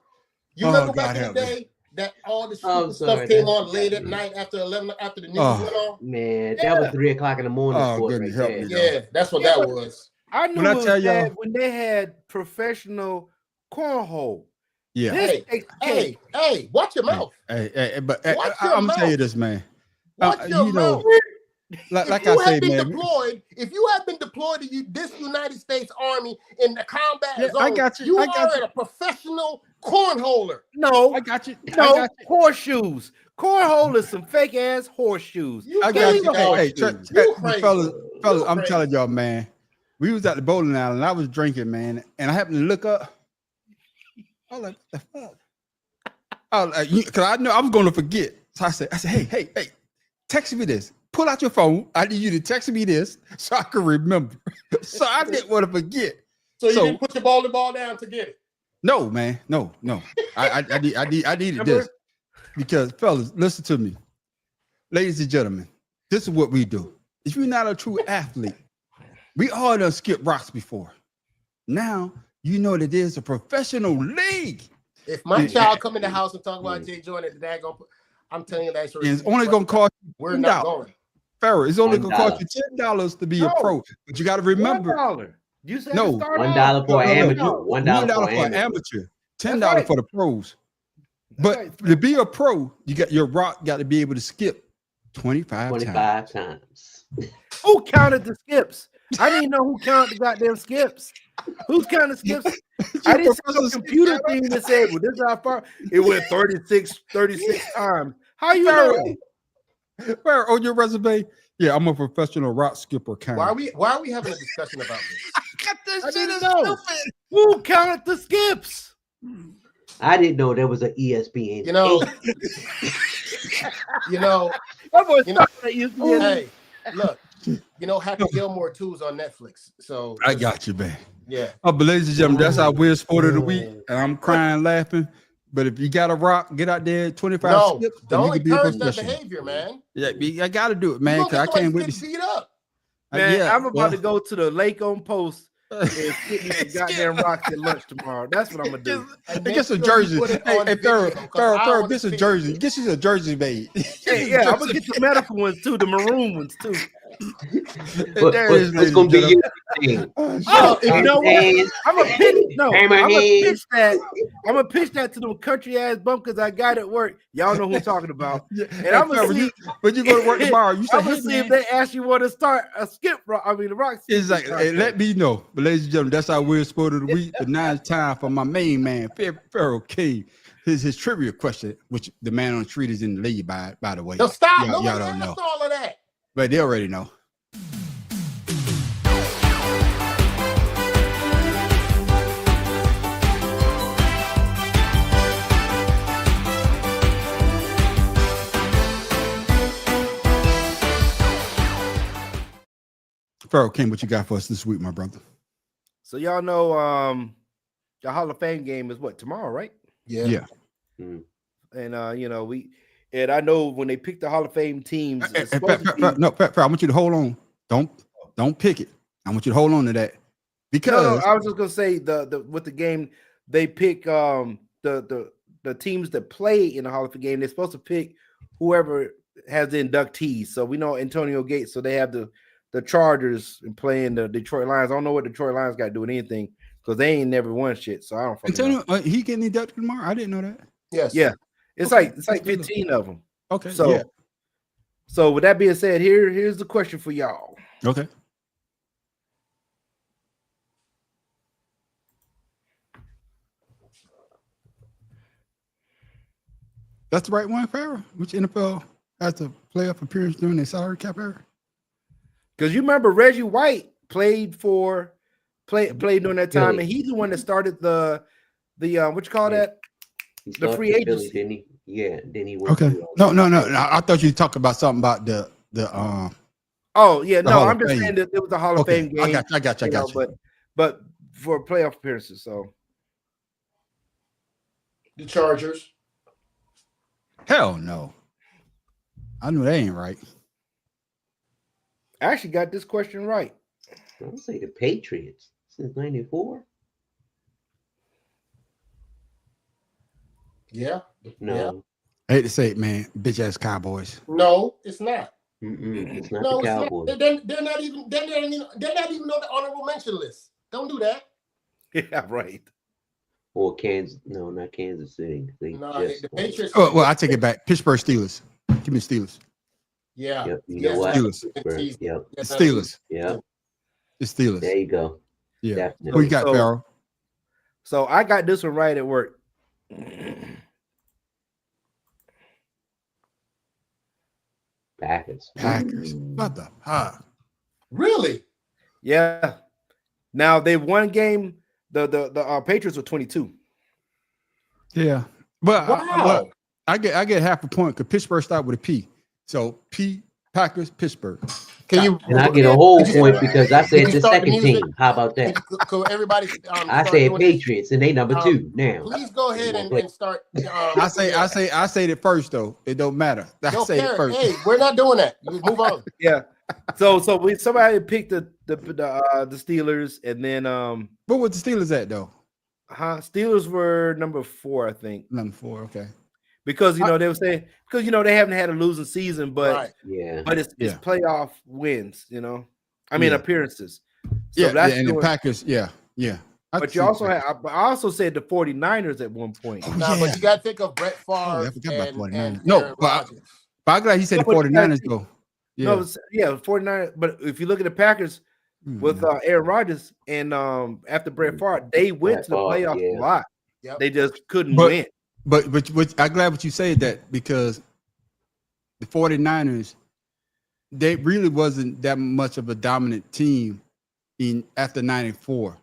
You remember back in the day that all the stuff came on late at night after the news went on? Man, that was 3 o'clock in the morning. Goodness help me. Yeah, that's what that was. I knew it was bad when they had professional cornhole. Yeah. Hey, watch your mouth. But I'm gonna tell you this, man. Watch your mouth. Like I say, man. If you have been deployed to this United States Army in the combat zone, I got you. You are a professional cornholer. No, I got you. No, horseshoes. Cornhole is some fake ass horseshoes. I got you. Hey, fellas, I'm telling y'all, man. We was at the bowling alley and I was drinking, man, and I happened to look up. I was like, what the fuck? Because I know I was going to forget. So I said, hey, text me this. Pull out your phone. I need you to text me this so I can remember. So I didn't want to forget. So you didn't put your bowling ball down to get it? No, man. No. I needed this. Because, fellas, listen to me. Ladies and gentlemen, this is what we do. If you're not a true athlete, we all done skipped rocks before. Now, you know that there's a professional league. If my child come in the house and talk about Jay Jordan, I'm telling you that's it's only going to cost you $10. We're not going. Farrah, it's only going to cost you $10 to be a pro. But you got to remember. $1. You said $1 for an amateur. $1 for an amateur. $10 for the pros. But to be a pro, your rock got to be able to skip 25 times. Who counted the skips? I didn't know who counted the goddamn skips. Who's counting skips? I didn't see some computer thing that said, well, this is how far it went 36 times. How you know? Where on your resume? Yeah, I'm a professional rock skipper. Why are we having a discussion about this? I didn't know. Who counted the skips? I didn't know there was an ESPN. Hey, look. Happy Gilmore 2 is on Netflix. So I got you, man. Yeah. But ladies and gentlemen, that's our weird sport of the week. And I'm crying, laughing. But if you got a rock, get out there 25 skips. Don't encourage that behavior, man. Yeah, I got to do it, man. Because I can't wait to see it up. Man, I'm about to go to the lake on Post and get me some goddamn rocks at lunch tomorrow. That's what I'm gonna do. Get some jersey. Hey, Farrah, this is a jersey. Get you a jersey made. Yeah, I'm gonna get the medical ones too, the maroon ones too. What's gonna be your thing? You know what? I'm gonna pitch that to them country ass bumpkins I got at work. Y'all know who I'm talking about. And I'm gonna see. But you go to work tomorrow. You say, I'm gonna see if they actually want to start a skip rock. I mean, the rock. It's like, hey, let me know. But ladies and gentlemen, that's our weird sport of the week. But now it's time for my main man, Pharaoh King. His trivia question, which the man on the street is in the lead by the way. No, stop. Y'all don't know. All of that. But they already know. Pharaoh King, what you got for us this week, my brother? So y'all know the Hall of Fame game is what, tomorrow, right? Yeah. And I know when they pick the Hall of Fame teams. Pharaoh, I want you to hold on. Don't pick it. I want you to hold on to that. Because I was just gonna say with the game, they pick the teams that play in the Hall of Fame game. They're supposed to pick whoever has the inductees. So we know Antonio Gates, so they have the Chargers and playing the Detroit Lions. I don't know what Detroit Lions got to do with anything. because they ain't never won shit. So I don't fucking know. Antonio, he getting inducted tomorrow? I didn't know that. Yes. Yeah, it's Okay. like 15 of them. Okay. So, yeah. so with that being said, here's the question for y'all. Okay. That's the right one, Farrah? Which NFL has to playoff appearance during their salary cap era? Because you remember Reggie White played during that time, Philly. and he's the one that started the what you call that? He The started free in Philly, agency. didn't he? Yeah. Then he went. Okay. to, uh, No. I thought you talked about something about the Oh yeah, The no, Hall I'm of just Fame. saying that it was a Hall of Okay, Fame game. I got you. know, but for playoff appearances. So The Chargers. Hell no. I knew that ain't right. I actually got this question right. I'll say the Patriots since '94. Yeah. No. I hate to say it, man. Bitch ass Cowboys. No, it's not. It's not No, the it's Cowboys. not. They're not even on the honorable mention list. Don't do that. Yeah, right. Or Kansas. No, not Kansas City. They No, just the Patriots. Oh, well, I take it back. Pittsburgh Steelers. Give me Steelers. Yeah. Yep, you Yes, know what? Steelers. Pittsburgh, Yep. It's Steelers. Yep. It's Steelers. There you go. Yeah. Definitely. Who you got, So- Farrell? So I got this one right at work. Packers. Packers. What the fuck? Really? Yeah. Now they won game. The Patriots were 22. Yeah. But Wow. I get half a point because Pittsburgh started with a P. So P Packers, Pittsburgh. Can you? And I get a whole Could you- point because I could said you the start second music? team. How about that? Could everybody? I start said doing this? Patriots, and they number two now. Please go ahead and start. I say it first though. It don't matter. I Don't say it care. first. Hey, we're not doing that. You move on. Yeah. So somebody picked the Steelers, and then What was the Steelers at though? Steelers were number 4, I think. Number 4, okay. Because they were saying they haven't had a losing season, but Right. Yeah. but it's Yeah. playoff wins, I mean Yeah. appearances. So Yeah, that's and the doing- Packers, yeah. I But can you see also that. had I also said the 49ers at one point. Nah, but you got to think of Brett Favre I forgot about and 49ers. Aaron No, Rodgers. but I'm glad he said the No, but you gotta 49ers think- though. No, Yeah. it's- 49ers. But if you look at the Packers with Aaron Rodgers and after Brett Favre, they went to the Brett Favre, playoffs yeah. a lot. Yep. They just couldn't But- win. But I'm glad what you said that because the 49ers, they really wasn't that much of a dominant team after 94.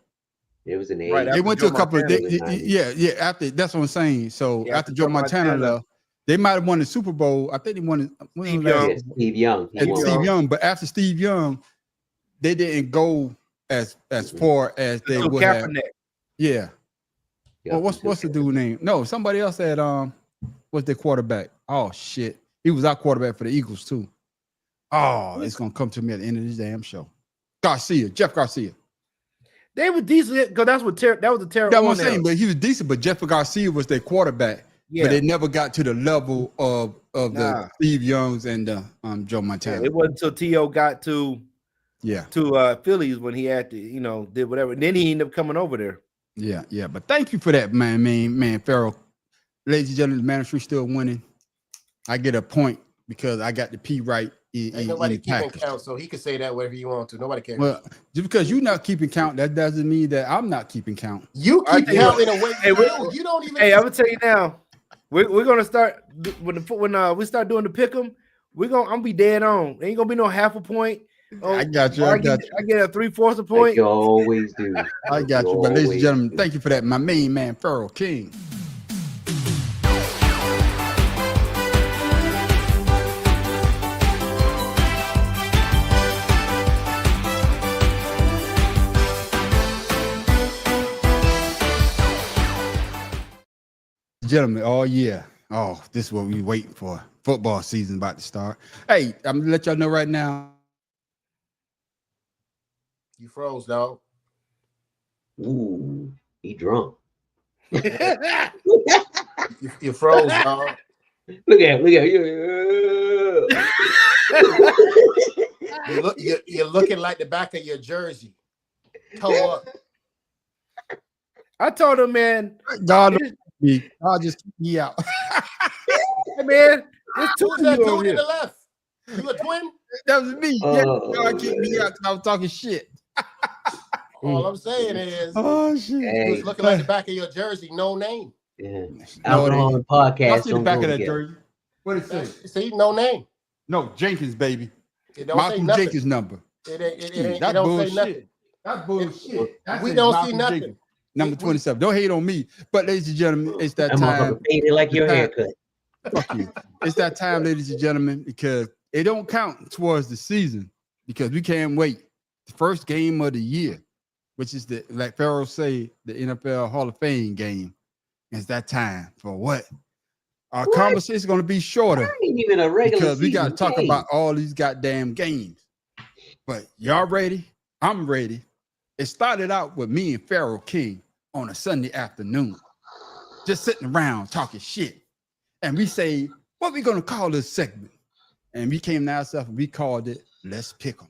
It was an Right, age. They went to a Joe couple of Montana. yeah, after that's what I'm saying. So Yeah, after Joe Montana left, they might have won the Super Bowl. I think they won Steve last- Young. Yeah, Steve Young. He and won. Steve Young, but after Steve Young, they didn't go as far as they Until would have. Kaepernick. Yeah. Yeah, Well, what's the dude name? No, somebody else had what's their quarterback? Oh shit. He was our quarterback for the Eagles too. Oh, it's gonna come to me at the end of this damn show. Jeff Garcia. They were decent because that was the terrible. That's what I'm saying, but he was decent, but Jeff Garcia was their quarterback. Yeah. But they never got to the level of Nah. the Steve Youngs and Joe Montana. it wasn't until T.O. got to Yeah. Phillies when he had to, did whatever. And then he ended up coming over there. Yeah. But thank you for that, man, Farrell. Ladies and gentlemen, the Manistry still winning. I get a point because I got the P right in Ain't nobody the keeping package. count, so he can say that whatever you want to. Nobody cares. Well, just because you're not keeping count, that doesn't mean that I'm not keeping count. You I keep tell you counting what. away. Hey, You don't even. Hey, I'm gonna tell you now. We're gonna start when we start doing the pick'em. I'm gonna be dead on. Ain't gonna be no half a point. I got you. Or I got you. I get a 3/4 a Like point. you always do. I got you. But ladies and gentlemen, thank you for that. My main man, Farrell King. Gentlemen, oh yeah. Oh, this is what we waiting for. Football season about to start. Hey, I'm gonna let y'all know right now. You froze, dog. Ooh, he drunk. You froze, dog. Look at him. You're looking like the back of your jersey. Toe up. I told him, man. God, I'll just keep me out. Hey, man, there's two Who's of that you over dude in here. the left? You a twin? That was me. Yeah, God keep me out because I was talking shit. All I'm saying is, Oh shit! you was looking like the back of your jersey, no name. Yeah. No, it Alcohol ain't. and podcast. Y'all see the don't back go of that together. jersey? What it say? See, no name. No, Jenkins, baby. It don't say Malcolm nothing. Jenkins number. It That's don't bullshit. say nothing. That's bullshit. That We says don't see Malcolm nothing. Jenkins, number 27. Don't hate on me. But ladies and gentlemen, it's that That time. motherfucker faded like your Time- haircut. Fuck you. It's that time, ladies and gentlemen, because it don't count towards the season because we can't wait. The first game of the year, which is the, like Pharaoh say, the NFL Hall of Fame game. It's that time for what? Our conversation is going to be shorter That ain't even a regular because we got to season talk game. about all these goddamn games. But y'all ready? I'm ready. It started out with me and Pharaoh King on a Sunday afternoon, just sitting around talking shit. And we say, what we gonna call this segment? And we came to ourselves and we called it Let's Pick 'em.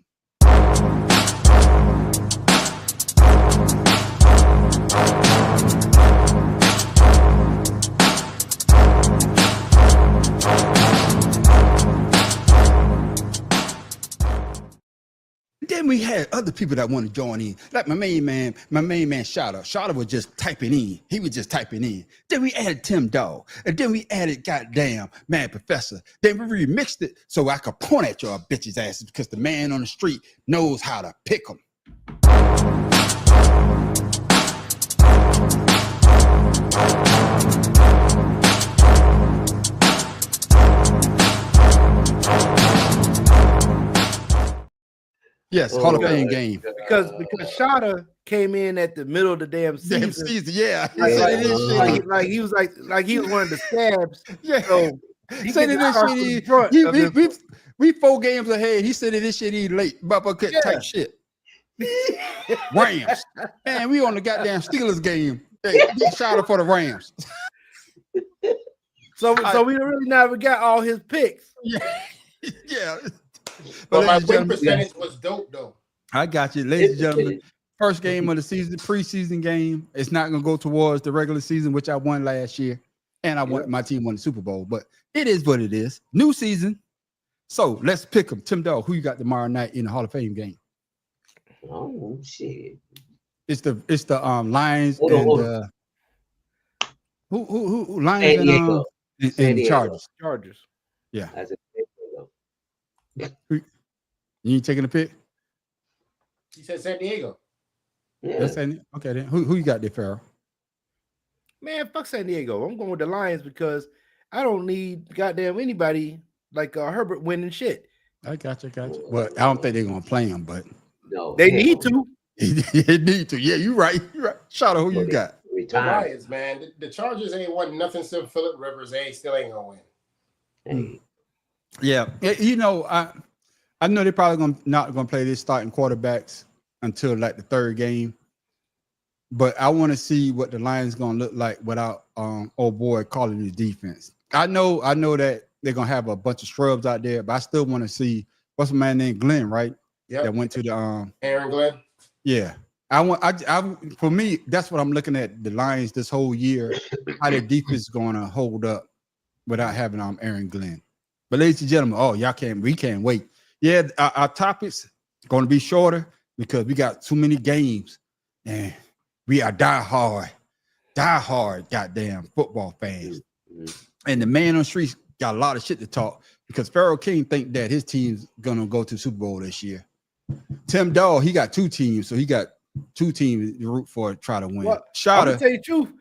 Then we had other people that want to join in, like my main man Shada. Shada was just typing in. He was just typing in. Then we added Tim Dog, and then we added goddamn Mad Professor. Then we remixed it so I could point at y'all bitches' asses because the man on the street knows how to pick them. Yes, Hall of Fame game. Because Shada came in at the middle of the damn season. Yeah. Like he was one of the scabs. Yeah. So he Say could that start this from shit the front of this- we 4 games ahead. He said that this shit he late. Bubba couldn't type shit. Rams. Man, we on the goddamn Steelers game. Hey, shout out for the Rams. So we really never got all his picks. Yeah. But my ladies and win gentlemen, percentage was dope though. I got you, ladies and gentlemen. First game of the season, preseason game. It's not gonna go towards the regular season, which I won last year, and my team won the Super Bowl. But it is what it is. New season. So let's pick them. Tim Dog, who you got tomorrow night in the Hall of Fame game? Oh shit! It's the Lions Hold on, and hold on. who Lions San Diego. and San Diego. Chargers. Yeah. That's it. You ain't taking a pick? He said San Diego. Yeah. That's San Diego. Okay, then who you got there, Pharaoh? Man, fuck San Diego. I'm going with the Lions because I don't need goddamn anybody like Herbert winning shit. I got you. Well, I don't think they're gonna play him, but No, They hell need to. they need to. Yeah, you're right. Shout out who you got. The Retire. Lions, man. The Chargers ain't won nothing since Phillip Rivers. They still ain't gonna win. Hey, Yeah, you know, I know they're probably not gonna play this starting quarterbacks until like the 3rd game, but I want to see what the Lions gonna look like without old boy calling the defense. I know that they're gonna have a bunch of scrubs out there, but I still want to see what's a man named Glenn, right? Yeah. That went to the Aaron Glenn. Yeah. For me, that's what I'm looking at the Lions this whole year, how their defense is gonna hold up without having Aaron Glenn. But ladies and gentlemen, we can't wait. Yeah, our topics gonna be shorter because we got too many games and we are die hard goddamn football fans. And the man on the streets got a lot of shit to talk because Pharaoh King think that his team's gonna go to the Super Bowl this year. Tim Dawg, he got 2 teams, so he got 2 teams to root for, try to win. Well, I'm Shada, gonna tell you the truth.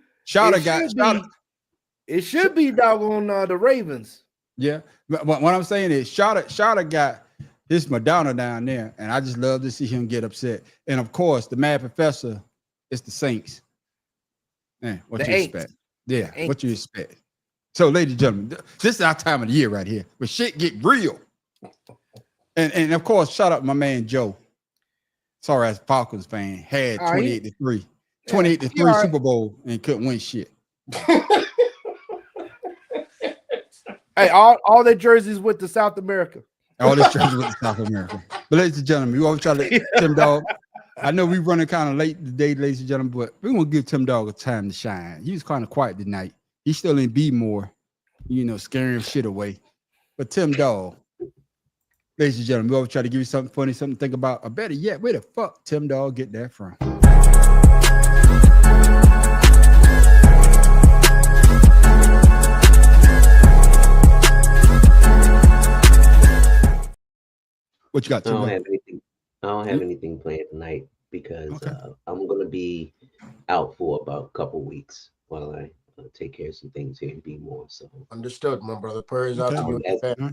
It should be doggone the Ravens. Yeah, but what I'm saying is Shada got his Madonna down there, and I just love to see him get upset. And of course, the Mad Professor is the Saints. Man, what The you Aints. expect? Yeah, Aints. what you expect? So, ladies and gentlemen, this is our time of the year right here, where shit get real. And of course, shout out my man Joe. Sorry, as Falcons fan, had 28-3, 28-3 Super Bowl and couldn't win shit. Hey, all their jerseys with the South America. All this treasure with South America. But ladies and gentlemen, you always try to let Tim Dawg. I know we running kind of late today, ladies and gentlemen, but we're gonna give Tim Dog a time to shine. He was kind of quiet tonight. He's still in B more, scaring shit away. But Tim Dog, ladies and gentlemen, we always try to give you something funny, something to think about. Or better yet, where the fuck Tim Dog get that from? What you got? I don't have anything planned tonight because I'm gonna be out for about a couple weeks while I take care of some things here and be more. So understood, my brother. Prayers out to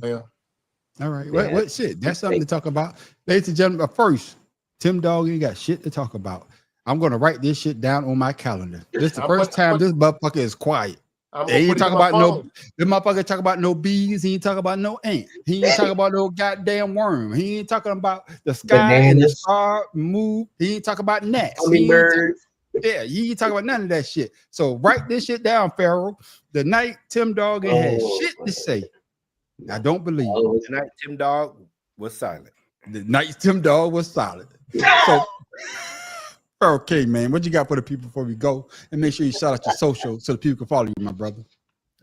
you. All right. What shit? That's something to talk about, ladies and gentlemen. First, Tim Dog ain't got shit to talk about. I'm gonna write this shit down on my calendar. This is the first time this motherfucker is quiet. He ain't talking about the motherfucker talk about no bees. He ain't talking about no ant. He ain't talking about no goddamn worm. He ain't talking about the sky and the star move. He ain't talking about gnats. He ain't talking about none of that shit. So write this shit down, Pharaoh. The night Tim Dog ain't had shit to say. I don't believe it. The night Tim Dog was silent. The night Tim Dog was silent. So okay, man, what you got for the people before we go? And make sure you shout out your social so the people can follow you, my brother.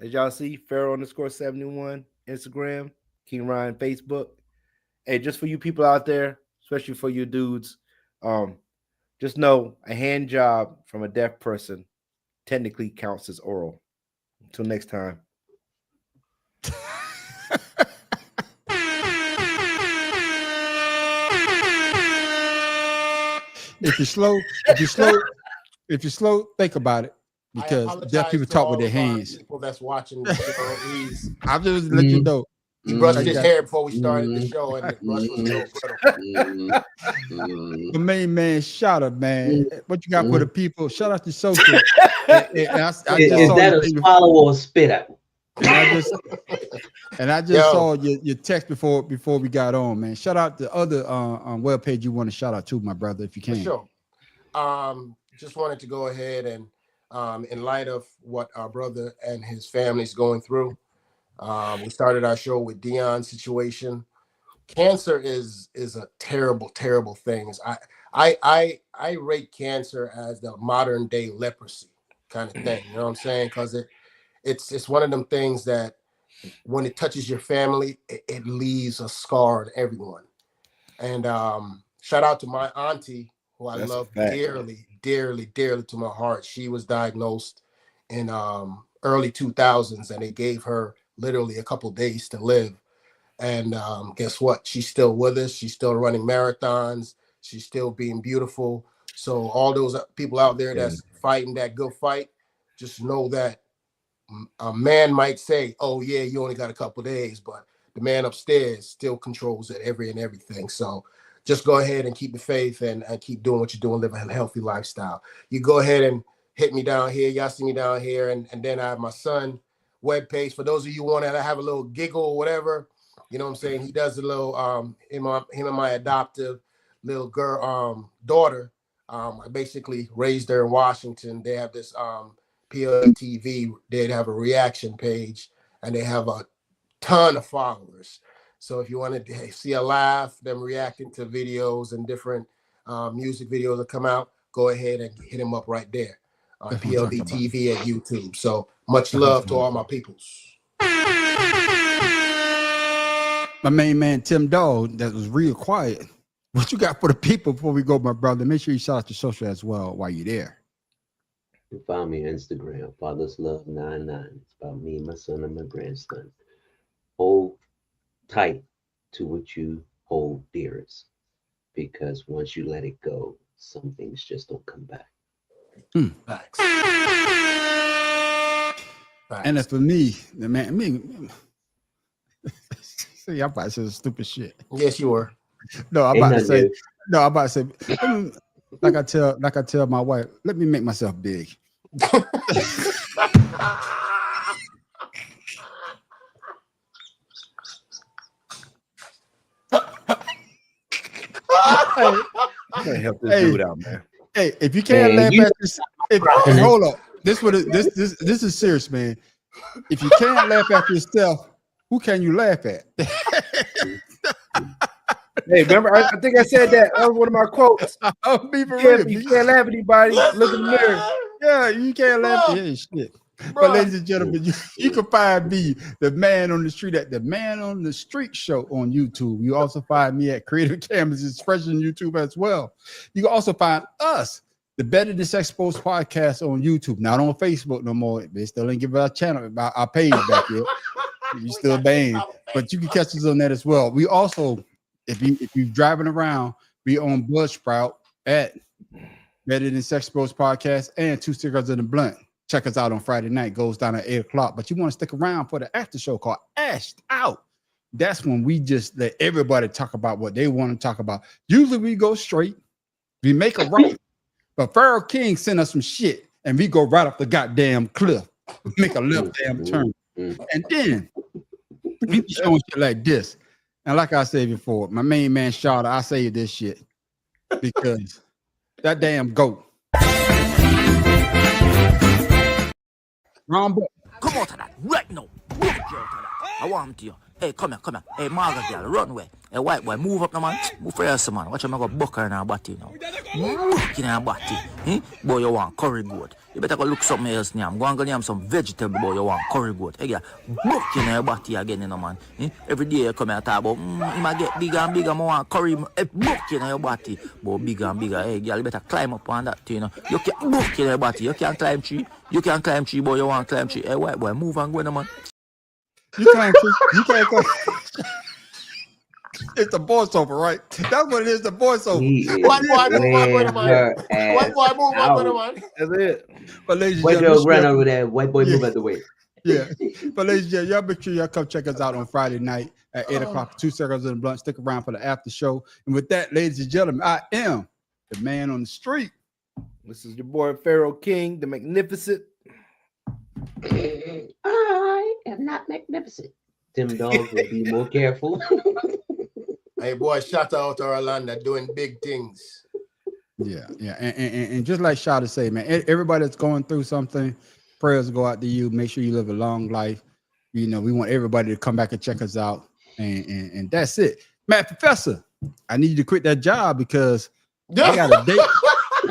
As y'all see, Pharaoh_71 Instagram, King Ryan Facebook. Hey, just for you people out there, especially for you dudes, just know a hand job from a deaf person technically counts as oral. Until next time. If you're slow, think about it, because deaf people talk with their hands. People that's watching, I'm just let you know. He brushed his hair before we started the show, and the brush was The main man, shout out, man. What you got for the people? Shout out to social. Is that a swallow or a spit out? And I just saw your text before we got on, man. Shout out the other web page you want to shout out to, my brother, if you can. For sure. Just wanted to go ahead and in light of what our brother and his family's going through, we started our show with Dion's situation. Cancer is a terrible, terrible thing. I rate cancer as the modern day leprosy kind of thing. You know what I'm saying? Because it's one of them things that when it touches your family, it leaves a scar on everyone. And shout out to my auntie, who I love dearly, dearly, dearly to my heart. She was diagnosed in early 2000s, and they gave her literally a couple days to live. And guess what? She's still with us. She's still running marathons. She's still being beautiful. So all those people out there that's fighting that good fight, just know that a man might say, oh yeah, you only got a couple days, but the man upstairs still controls it, everything. So just go ahead and keep the faith and keep doing what you're doing, living a healthy lifestyle. You go ahead and hit me down here. Y'all see me down here. And then I have my son webpage. For those of you who want to have a little giggle or whatever, you know what I'm saying? He does a little, him and my adoptive little girl, daughter. I basically raised her in Washington. They have this PLTV, they'd have a reaction page, and they have a ton of followers. So if you want to see a laugh, them reacting to videos and different music videos that come out, go ahead and hit him up right there on PLD TV at YouTube. So much love to all my peoples. My main man, Tim Dog, that was real quiet. What you got for the people before we go, my brother? Make sure you shout out your social as well while you're there. You can find me on Instagram, Father's Love 99. It's about me, my son, and my grandson. Hold tight to what you hold dearest, because once you let it go, some things just don't come back. Facts. And as for me, the man, see, I'm about to say stupid shit. Yes, you were. No, I'm about to say, like I tell my wife, let me make myself big. Help this dude out, man. Hey, if you can't laugh at this, hold up. This is serious, man. If you can't laugh at yourself, who can you laugh at? Hey, remember? I think I said that. That was one of my quotes. I'll be for real. You can't laugh at anybody. Look in the mirror. Yeah, you can't laugh at his shit. But ladies and gentlemen, you can find me, the Man on the Street, at the Man on the Street show on YouTube. You also find me at Creative Canvas Expression YouTube as well. You can also find us, the Better Than Sex Post podcast on YouTube, not on Facebook no more. They still ain't give our channel, our page back yet. We still banned, but you can catch us on that as well. We also, if you're driving around, we on Buzzsprout at Better Than Sex Post podcast and 2 Cigarettes in the Blunt. Check us out on Friday night. Goes down at 8 o'clock. But you want to stick around for the after show called Ashed Out. That's when we just let everybody talk about what they want to talk about. Usually we go straight, we make a right. But Pharaoh King sent us some shit, and we go right up the goddamn cliff, make a left damn turn, and then we be showing shit like this. And like I said before, my main man Shada, I say this shit because that damn goat. Wrong boy. Come out of that right now. Move out of that. I want to you. Hey, come here. Hey, Margaret girl, run away. Hey, white boy, move up now, man. Move for yourself, man. Watch him go buck her in her body now. Move in her body. Boy, you want curry goat. You better go look something else now. Go and go name some vegetable, boy. You want curry goat. Hey, girl, buck in her body again, you know, man. Every day you come here and talk about, you might get bigger and bigger. I want curry. Hey, buck in her body. Boy, bigger and bigger. Hey, girl, you better climb up on that, you know. You can't buck in her body. You can't climb tree. You can't climb tree, boy. You want climb tree. Hey, white boy, move and go now, man. You can't go. It's the voiceover, right? That's what it is, the voiceover. White boy, move on with him, man. White boy, move on with him, man. That's it. But ladies and White gentlemen, girl run over there. White boy, move out the way. Yeah. But ladies and gentlemen, y'all make sure y'all come check us out on Friday night at 8 o'clock, 2 Cigarettes in the Blunt. Stick around for the after show. And with that, ladies and gentlemen, I am the Man on the Street. This is your boy Pharaoh King, the Magnificent. I am not magnificent. Them dogs will be more careful. Hey, boy, shout out to Orlando doing big things. Yeah. And just like Shada say, man, everybody that's going through something, prayers go out to you. Make sure you live a long life. You know, we want everybody to come back and check us out. And that's it. Man, Professor, I need you to quit that job because I got a date.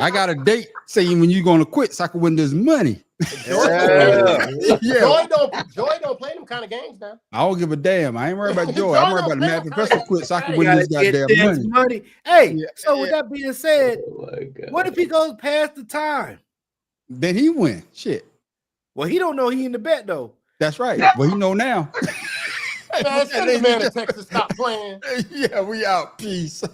I got a date saying when you're gonna quit so I can win this money. Yeah. Joy don't play them kind of games now. I don't give a damn. I ain't worried about Joy. I'm worried about the Mad Professor quit so I can win this goddamn money. Hey, so with that being said, what if he goes past the time? Then he win. Shit. Well, he don't know he in the bet though. That's right. Well, he know now. Man, send the man to Texas stop playing. Yeah, we out. Peace.